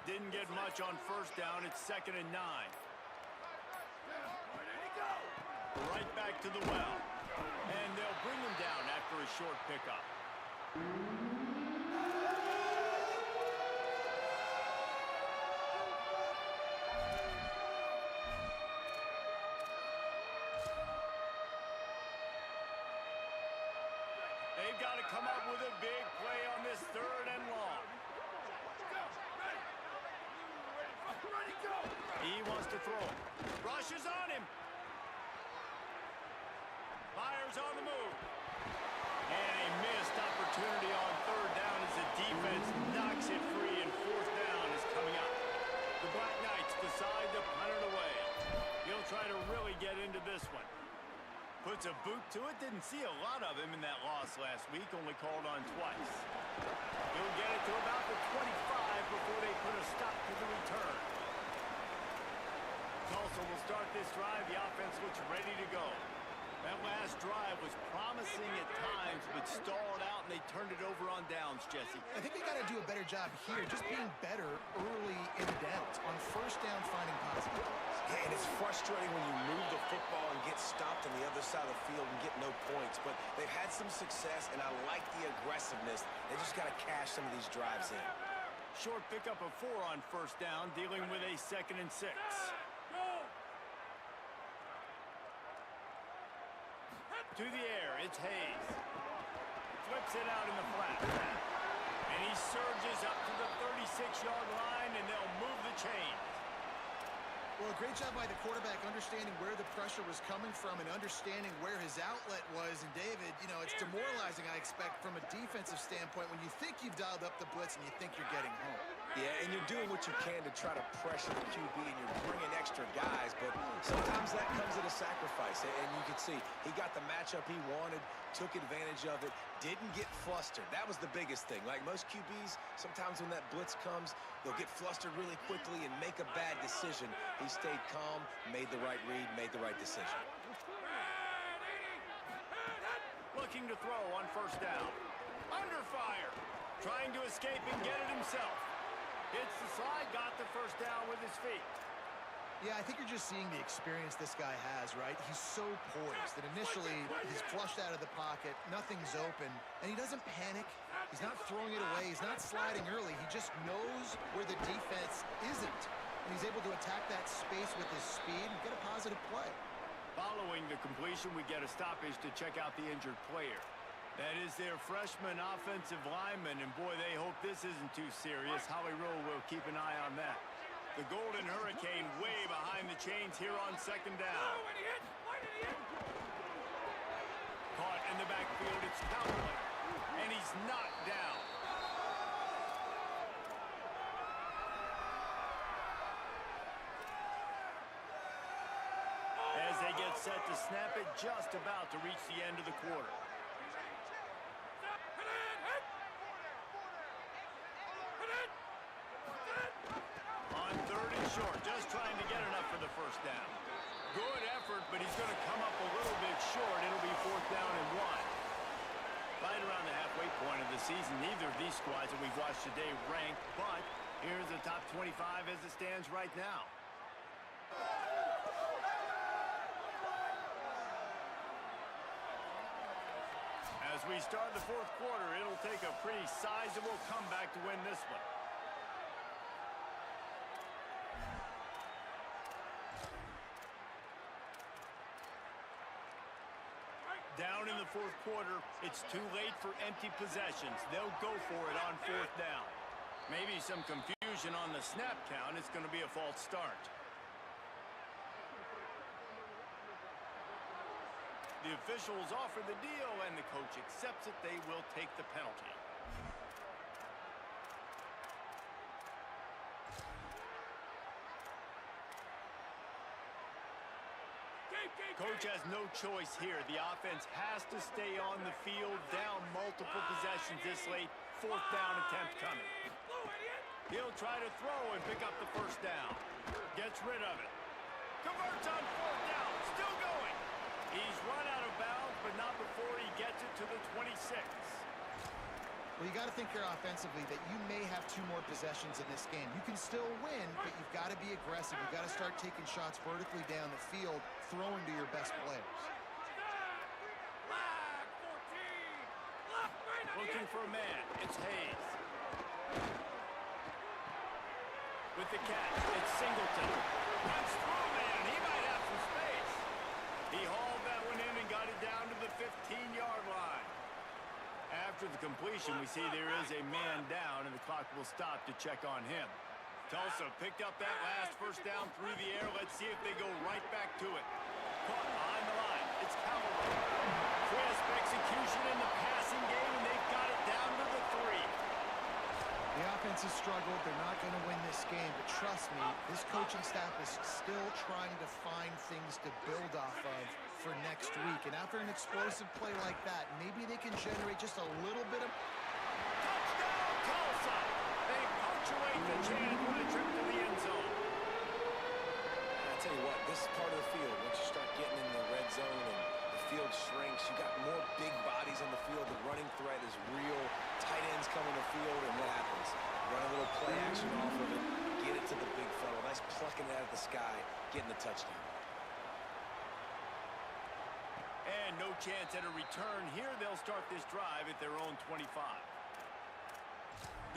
Didn't get much on first down. It's 2nd and 9. Right back to the well. And they'll bring him down after a short pickup. They've got to come up with a big play on this third and long. He wants to throw. Rushes on him. Fires on the move. And a missed opportunity on third down as the defense knocks it free, and fourth down is coming up. The Black Knights decide to punt it away. He'll try to really get into this one. Puts a boot to it. Didn't see a lot of him in that loss last week. Only called on twice. He'll get it to about the 25 before they put a stop to the return. Tulsa will start this drive. The offense looks ready to go. That last drive was promising at times, but stalled out, and they turned it over on downs, Jesse. I think they got to do a better job here, just being better early in downs. On first down, finding positive plays. Yeah, and it's frustrating when you move the football and get stopped on the other side of the field and get no points. But they've had some success, and I like the aggressiveness. They just got to cash some of these drives in. Short pickup of 4 on first down, dealing with a 2nd and 6. To the air, it's Hayes. Flips it out in the flat. And he surges up to the 36-yard line, and they'll move the chain. Well, a great job by the quarterback understanding where the pressure was coming from and understanding where his outlet was. And David, you know, it's demoralizing, I expect, from a defensive standpoint when you think you've dialed up the blitz and you think you're getting home. Yeah, and you're doing what you can to try to pressure the QB, and you're bringing extra guys, but sometimes that comes at a sacrifice. And you can see he got the matchup he wanted, took advantage of it, didn't get flustered. That was the biggest thing. Like most QBs, sometimes when that blitz comes, they'll get flustered really quickly and make a bad decision. He stayed calm, made the right read, made the right decision. Looking to throw on first down. Under fire. Trying to escape and get it himself. Hits the slide, got the first down with his feet. Yeah, I think you're just seeing the experience this guy has, right? He's so poised that initially he's flushed out of the pocket, nothing's open, and he doesn't panic. He's not throwing it away. He's not sliding early. He just knows where the defense isn't, and he's able to attack that space with his speed and get a positive play. Following the completion, we get a stoppage to check out the injured player. That is their freshman offensive lineman, and boy, they hope this isn't too serious. Howie Rowe will keep an eye on that. The Golden Hurricane way behind the chains here on second down. Caught in the backfield, it's Cowboy, and he's knocked down. As they get set to snap it, just about to reach the end of the quarter. On third and short, just trying to get enough for the first down. Good effort, but he's going to come up a little bit short. It'll be fourth down and 1. Right around the halfway point of the season, neither of these squads that we've watched today rank, but here's the top 25 as it stands right now. As we start the fourth quarter, it'll take a pretty sizable comeback to win this one. Down in the fourth quarter, it's too late for empty possessions. They'll go for it on fourth down. Maybe some confusion on the snap count. It's going to be a false start. The officials offer the deal, and the coach accepts it. They will take the penalty. Coach has no choice here. The offense has to stay on the field, down multiple possessions this late. Fourth down attempt coming. He'll try to throw and pick up the first down. Gets rid of it. Converts on fourth down. Still going. He's run out of bounds, but not before he gets it to the 26. Well, you got to think here offensively that you may have 2 more possessions in this game. You can still win, but you've got to be aggressive. You've got to start taking shots vertically down the field, throwing to your best players. Looking for a man. It's Hayes. With the catch, it's Singleton. Runs through, man. He might have some space. He hauled that one in and got it down to the 15-yard line. After the completion, we see there is a man down, and the clock will stop to check on him. Tulsa picked up that last first down through the air. Let's see if they go right back to it. Caught behind the line. It's Cowboy. Crisp execution in the passing game, and they've got it down to the 3. The offense has struggled. They're not going to win this game, but trust me, this coaching staff is still trying to find things to build off of for next week. And after an explosive play like that, maybe they can generate just a little bit of... Touchdown, Tulsa! They punctuate the chance with a trip to the end zone. I tell you what, this is part of the field. Once you start getting in the red zone and the field shrinks, you got more big bodies on the field. The running threat is real. Tight ends come in the field, and what happens? Run a little play action off of it, get it to the big fellow. Nice plucking it out of the sky, getting the touchdown. And no chance at a return here. They'll start this drive at their own 25.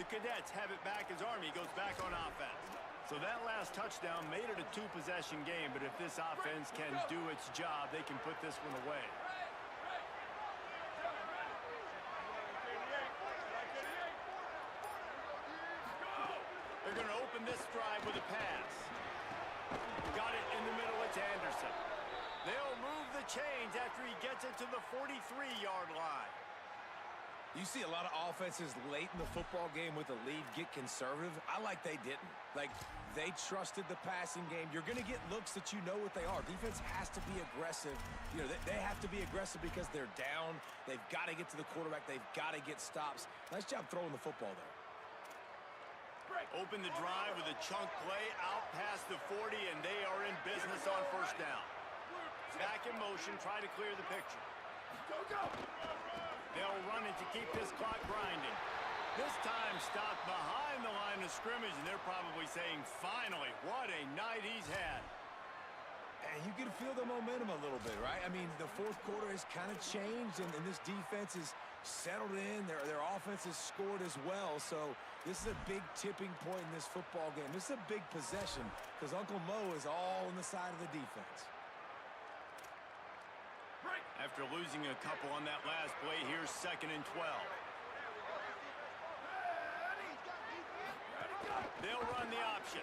The Cadets have it back as Army goes back on offense. So that last touchdown made it a 2-possession game, but if this offense can do its job, they can put this one away. They're going to open this drive with a pass. Got it in the middle. It's Anderson. They'll move the chains after he gets it to the 43-yard line. You see a lot of offenses late in the football game with a lead get conservative. I like they didn't. Like, they trusted the passing game. You're going to get looks that you know what they are. Defense has to be aggressive. You know, they have to be aggressive because they're down. They've got to get to the quarterback. They've got to get stops. Nice job throwing the football there. Open the drive with a chunk play out past the 40, and they are in business on first down. Back in motion, try to clear the picture. They'll run it to keep this clock grinding. This time stopped behind the line of scrimmage, and they're probably saying, finally, what a night he's had. And you can feel the momentum a little bit, right? I mean, the fourth quarter has kind of changed, and this defense is settled in. Their offense has scored as well. So this is a big tipping point in this football game. This is a big possession because Uncle Mo is all on the side of the defense. After losing a couple on that last play, here's 2nd and 12. They'll run the option.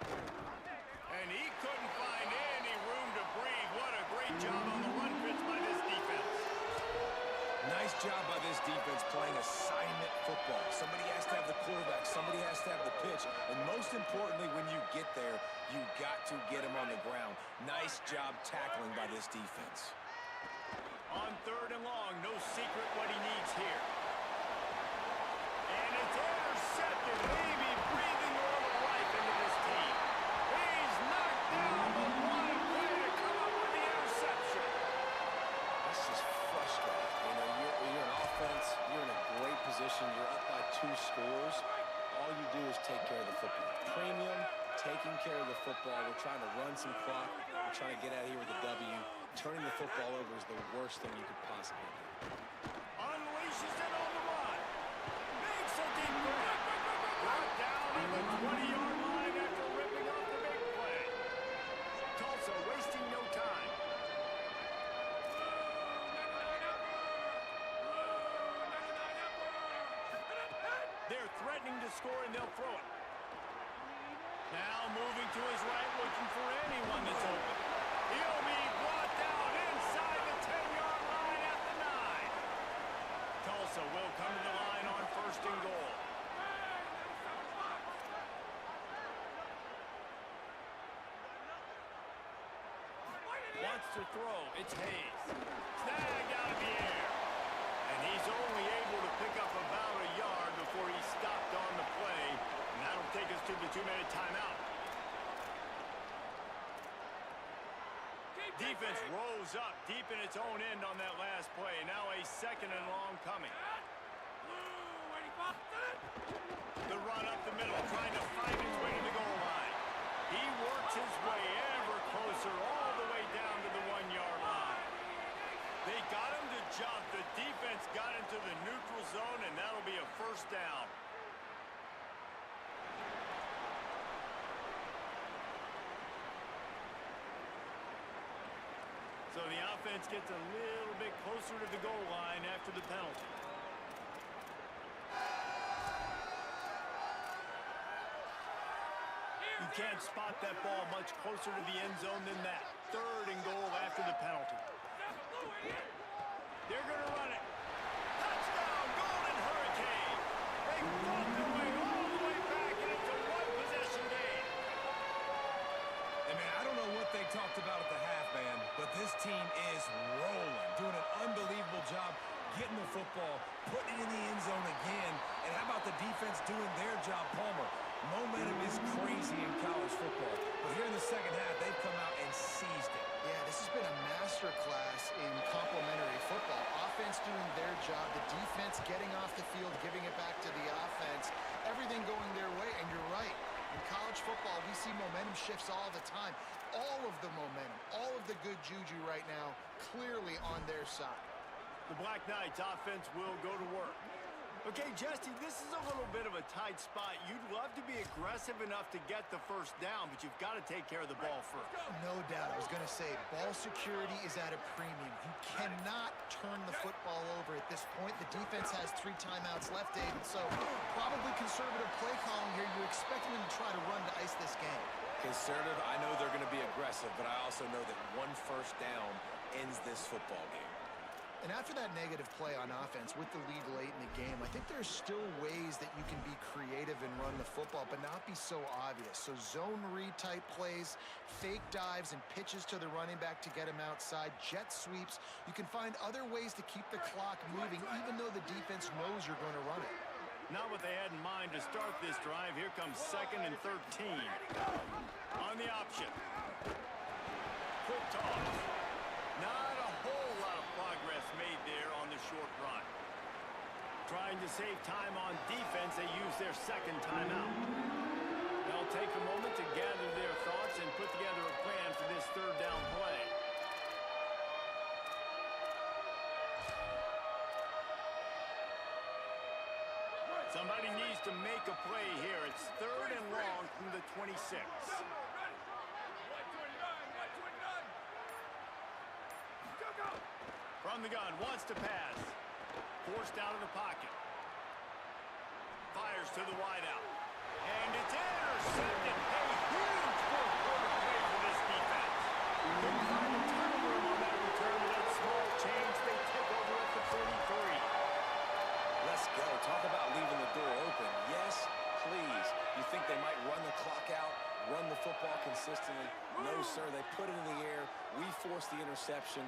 And he couldn't find any room to breathe. What a great job on the run pitch by this defense. Nice job by this defense playing assignment football. Somebody has to have the quarterback. Somebody has to have the pitch. And most importantly, when you get there, you got to get him on the ground. Nice job tackling by this defense. On 3rd and long, no secret what he needs here. And it's intercepted. Maybe breathing a little life into this team. He's knocked down, but what a play to come up with the interception. This is frustrating. You know, you're an offense. You're in a great position. You're up by 2 scores. All you do is take care of the football. Premium, taking care of the football. We're trying to run some clock. We're trying to get out of here with a W. Turning the football over is the worst thing you could possibly do. Unleashes it on the run. Makes a deep break. Brought down at the 20-yard line after ripping off the big play. Tulsa wasting no time. They're threatening to score, and they'll throw it. Now moving to his right, looking for anyone that's open. He'll be brought down inside the 10-yard line at the 9. Tulsa will come to the line on 1st and goal. Wants to throw. It's Hayes. Snagged out of the air. And he's only able to pick up about a yard before he stopped on the play. And that'll take us to the 2-minute timeout. Defense rose up deep in its own end on that last play. Now a 2nd and long coming. The run up the middle, trying to find his way to the goal line. He works his way ever closer, all the way down to the 1-yard line. They got him to jump. The defense got into the neutral zone, and that'll be a 1st down. So the offense gets a little bit closer to the goal line after the penalty. You can't spot that ball much closer to the end zone than that. 3rd and goal after the penalty. They're going to run it. Touchdown, Golden Hurricane. They fought their way all the way back, and it's a 1-possession game. And man, I don't know what they talked about at the half, man, but this team is rolling, doing an unbelievable job getting the football, putting it in the end zone again. And how about the defense doing their job, Palmer? Momentum is crazy in college football, but here in the 2nd half, they've come out and seized it. Yeah, this has been a masterclass in complementary football. Offense doing their job, the defense getting off the field, giving it back to the offense, everything going their way, and you're right. In college football, we see momentum shifts all the time. All of the momentum, all of the good juju right now, clearly on their side. The Black Knights offense will go to work. Okay, Jesse, this is a little bit of a tight spot. You'd love to be aggressive enough to get the 1st down, but you've got to take care of the ball first. No doubt. I was going to say, ball security is at a premium. You cannot turn the football over at this point. The defense has 3 timeouts left, David, so probably conservative play calling here. You're expecting them to try to run to ice this game. Conservative, I know they're going to be aggressive, but I also know that 1 1st down ends this football game. And after that negative play on offense with the lead late in the game, I think there's still ways that you can be creative and run the football, but not be so obvious. So zone read type plays, fake dives and pitches to the running back to get him outside, jet sweeps. You can find other ways to keep the clock moving, even though the defense knows you're going to run it. Not what they had in mind to start this drive. Here comes 2nd and 13. On the option. Quick toss. Not a whole lot of progress made there on the short run. Trying to save time on defense, they use their 2nd timeout. They'll take a moment to gather their thoughts and put together a plan for this 3rd down play. Somebody needs to make a play here. It's 3rd and long from the 26. From the gun, wants to pass. Forced out of the pocket. Fires to the wideout. And it's intercepted. A huge fourth-quarter play for this defense. Couldn't find a ton of room on that return with that small change. They take over at the 43. Let's go. Talk about leaving the door open. Yes, please. You think they might run the clock out, run the football consistently? No, sir. They put it in the air. We forced the interception.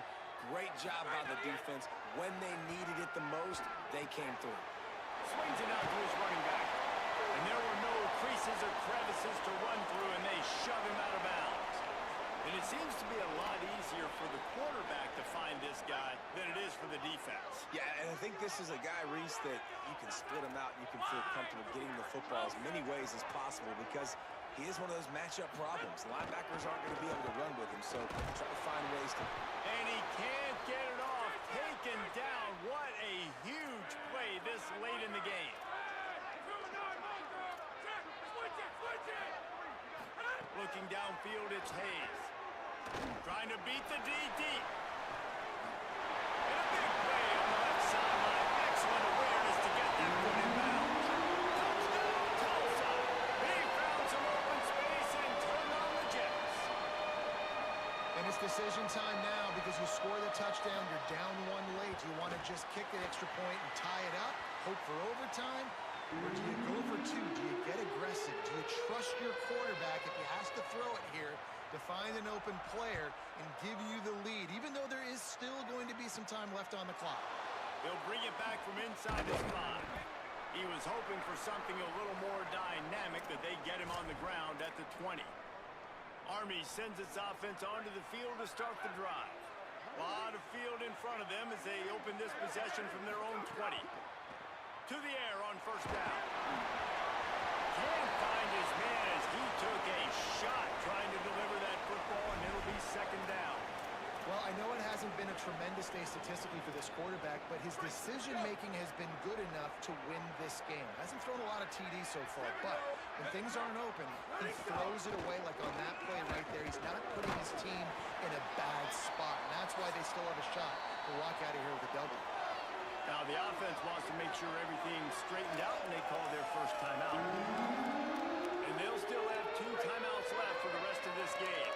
Great job by the defense. When they needed it the most, they came through. Swings it out to his running back. And there were no creases or crevices to run through, and they shove him out of bounds. And it seems to be a lot easier for the quarterback to find this guy than it is for the defense. Yeah, and I think this is a guy, Reese, that you can split him out. You can feel comfortable getting the football as many ways as possible because he is one of those matchup problems. The linebackers aren't going to be able to run with him, so try to find ways to... And he can't get it off. Taken down. What a huge play this late in the game. Looking downfield, it's Hayes. Trying to beat the DT. And a big play on the left sideline. Excellent awareness to get that foot in bounds. Touchdown, Tulsa. He found some open space and turned on the Jets. And it's decision time now because you score the touchdown, you're down one late. Do you want to just kick the extra point and tie it up, hope for overtime? Or do you go for two? Do you get aggressive? Do you trust your quarterback if he has to throw it here to find an open player and give you the lead, even though there is still going to be some time left on the clock? He'll bring it back from inside his 5. He was hoping for something a little more dynamic, that they get him on the ground at the 20. Army sends its offense onto the field to start the drive. A lot of field in front of them as they open this possession from their own 20. To the air on first down. Can't find his man as he took a shot trying to deliver that football, and it'll be second down. Well, I know it hasn't been a tremendous day statistically for this quarterback, but his decision-making has been good enough to win this game. Hasn't thrown a lot of TDs so far, but when things aren't open, he throws it away like on that play right there. He's not putting his team in a bad spot, and that's why they still have a shot to walk out of here with a W. Now the offense wants to make sure everything's straightened out, and they call their first timeout. And they'll still have 2 timeouts left for the rest of this game.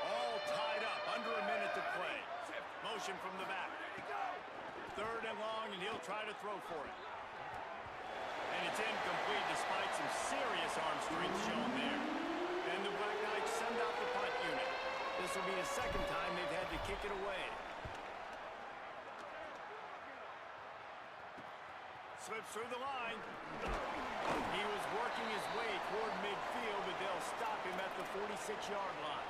All tied up, under a minute to play. Motion from the back. 3rd and long, and he'll try to throw for it. And it's incomplete despite some serious arm strength shown there. And the Black Knights send out the punt unit. This will be the 2nd time they've had to kick it away. Slips through the line. He was working his way toward midfield, but they'll stop him at the 46-yard line.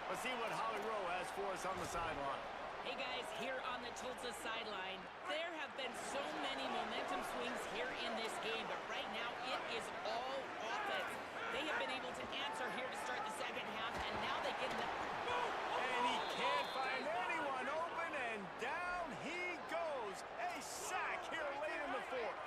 Let's see what Holly Rowe has for us on the sideline. Hey guys, here on the Tulsa sideline, there have been so many momentum swings here in this game, but right now it is all offense. They have been able to answer here to start the second half, and now they get the... And he can't find anyone open, and down he goes. A sack here late in the 4th.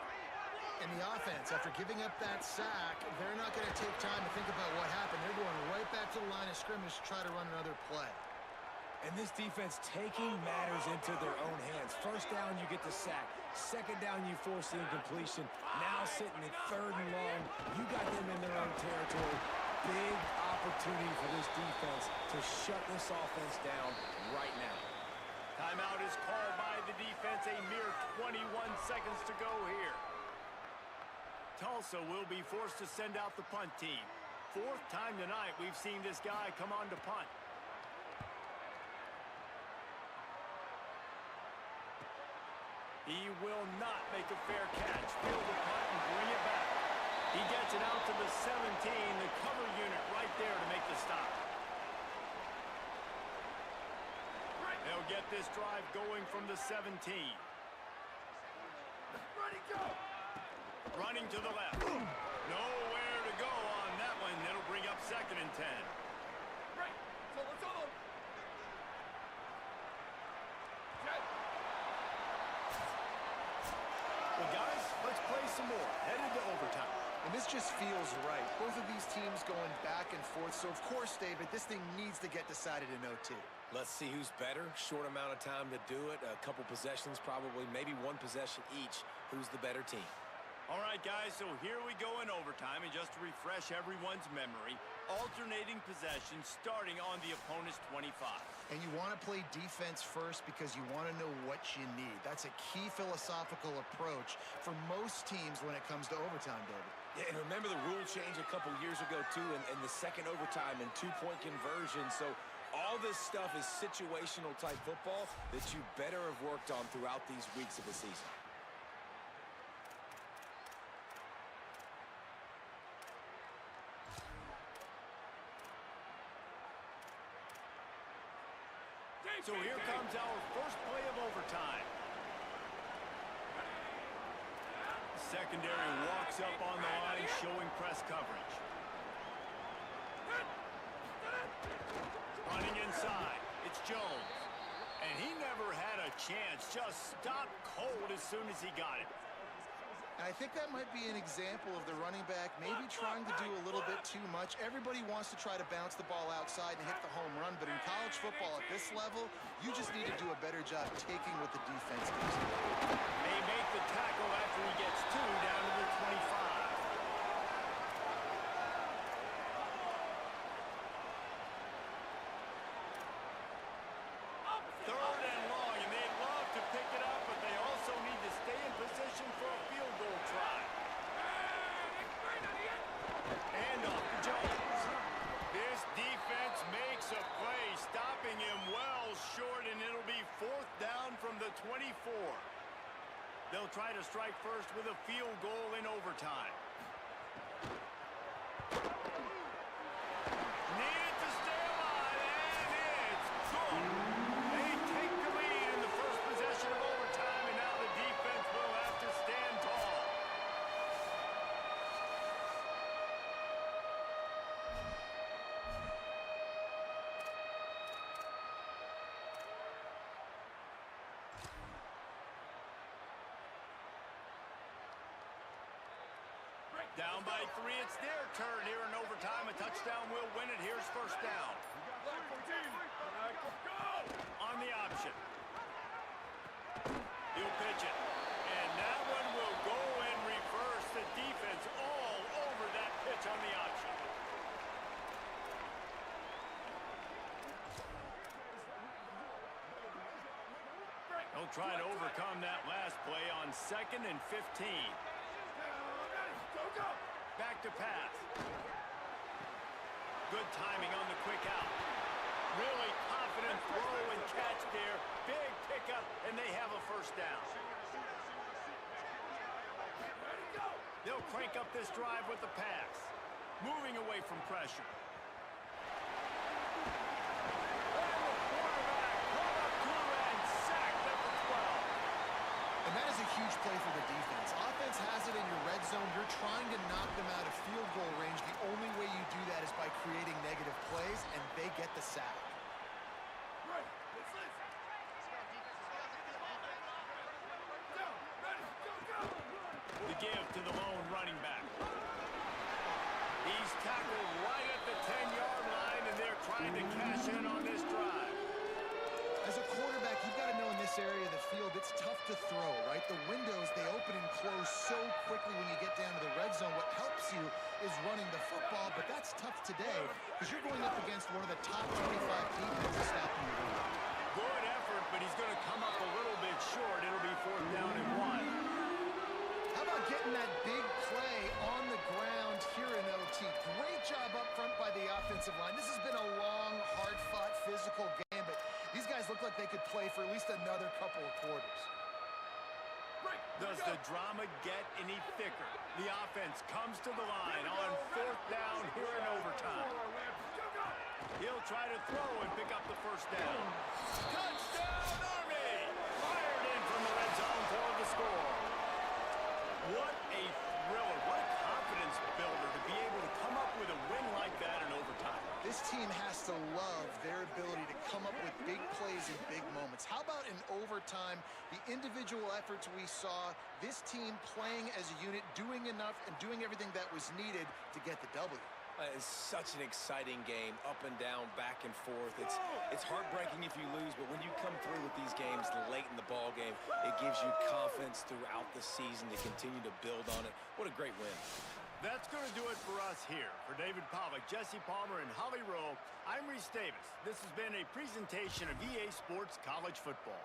And the offense, after giving up that sack, they're not going to take time to think about what happened. They're going right back to the line of scrimmage to try to run another play. And this defense taking matters into their own hands. First down, you get the sack. Second down, you force the incompletion. Now sitting at 3rd and long, you got them in their own territory. Big opportunity for this defense to shut this offense down right now. Timeout is called by the defense. A mere 21 seconds to go here. Tulsa will be forced to send out the punt team. 4th time tonight we've seen this guy come on to punt. He will not make a fair catch. Field the punt and bring it back. He gets it out to the 17, the cover unit right there to make the stop. They'll get this drive going from the 17. Ready, go! Running to the left. Nowhere to go on that one. That'll bring up 2nd and 10. Right, solo. Jet. Well, guys, let's play some more. Headed to overtime. And this just feels right. Both of these teams going back and forth. So, of course, David, this thing needs to get decided in OT. Let's see who's better. Short amount of time to do it. A couple possessions, probably, maybe one possession each. Who's the better team? All right, guys, so here we go in overtime. And just to refresh everyone's memory, alternating possessions starting on the opponent's 25. And you want to play defense first because you want to know what you need. That's a key philosophical approach for most teams when it comes to overtime, David. Yeah, and remember the rule change a couple years ago, too, in the second overtime and two-point conversion. So all this stuff is situational type football that you better have worked on throughout these weeks of the season. So here comes our first play of overtime. Secondary walks up on the line, showing press coverage. Running inside, it's Jones. And he never had a chance, just stopped cold as soon as he got it. And I think that might be an example of the running back maybe trying to do a little bit too much. Everybody wants to try to bounce the ball outside and hit the home run, but in college football at this level, you just need to do a better job taking what the defense gives you. They make the tackle after he gets two down to the 25. Third and long, and they'd love to pick it up, but they also need to stay in position for a field goal try. And off to Jones. This defense makes a play, stopping him well short, and it'll be fourth down from the 24. They'll try to strike first with a field goal in overtime. Needed to stay alive, and it's good. They take the lead in the first possession of overtime, and now the defense will have to stand tall. Down by 3, it's their turn here in overtime. A touchdown will win it. Here's first down. On the option. He'll pitch it. And that one will go in reverse. The defense all over that pitch on the option. He'll try to overcome that last play on 2nd and 15. Back to pass. Good timing on the quick out. Really confident throw and catch there. Big pickup, and they have a first down. They'll crank up this drive with the pass. Moving away from pressure. And the quarterback brought up to and sacked at the 12. And that is a huge play for the defense. Offense has it in your red zone. You're trying to knock them out of field goal range. The only way you do that is by creating negative plays, and they get the sack. The give to the lone running back. He's tackled right at the 10-yard line, and they're trying to cash in on this drive. As a quarterback, you've got to know in this area of the field, it's tough to throw, right? The windows, they open and close so quickly when you get down to the red zone. What helps you is running the football, but that's tough today because you're going up against one of the top 25 defenses stopping the run. Good effort, but he's going to come up a little bit short. It'll be fourth down and 1. How about getting that big play on the ground here in OT? Great job up front by the offensive line. This has been a long, hard-fought, physical game, but these guys look like they could play for at least another couple of quarters. Does the drama get any thicker? The offense comes to the line on fourth down here in overtime. He'll try to throw and pick up the first down. Touchdown, Army! Fired in from the red zone for the score. What a thriller. What a confidence builder to be able to come up with a win like that in overtime. This team has to love their ability to come up with big plays in big moments. How about in overtime, the individual efforts we saw, this team playing as a unit, doing enough and doing everything that was needed to get the W. It's such an exciting game, up and down, back and forth. It's heartbreaking if you lose, but when you come through with these games late in the ball game, it gives you confidence throughout the season to continue to build on it. What a great win. That's going to do it for us here. For David Pollack, Jesse Palmer, and Holly Rowe, I'm Reese Davis. This has been a presentation of EA Sports College Football.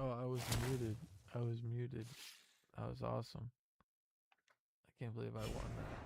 Oh, I was muted. I was muted. That was awesome. I can't believe I won that.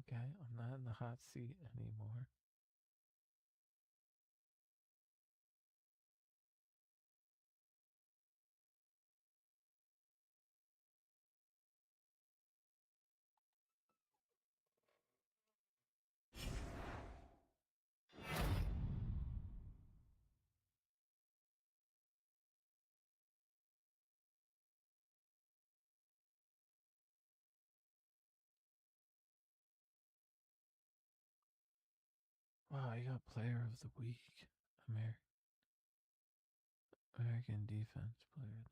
Okay, I'm not in the hot seat anymore. Wow, I got Player of the Week. American Defense Player.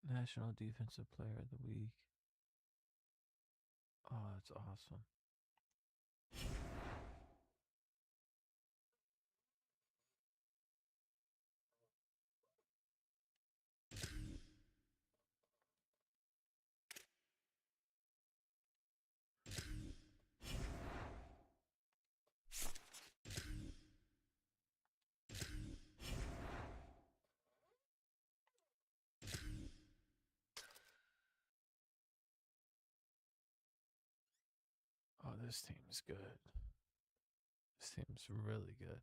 National Defensive Player of the Week. Oh, that's awesome. Oh, this team's good. This team's really good.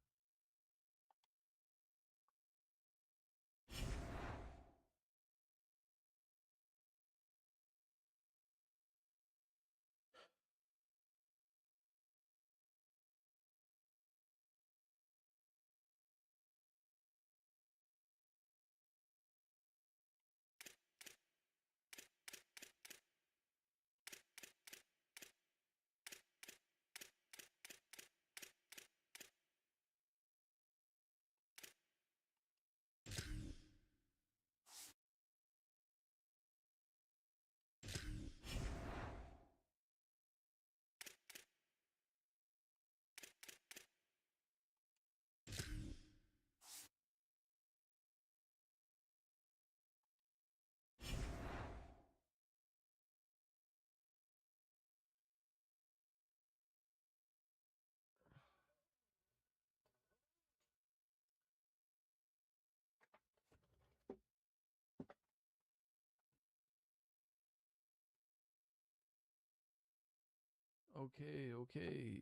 Okay.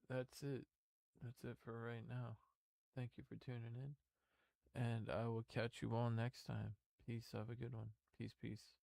That's it. That's it for right now. Thank you for tuning in. And I will catch you all next time. Peace. Have a good one. Peace.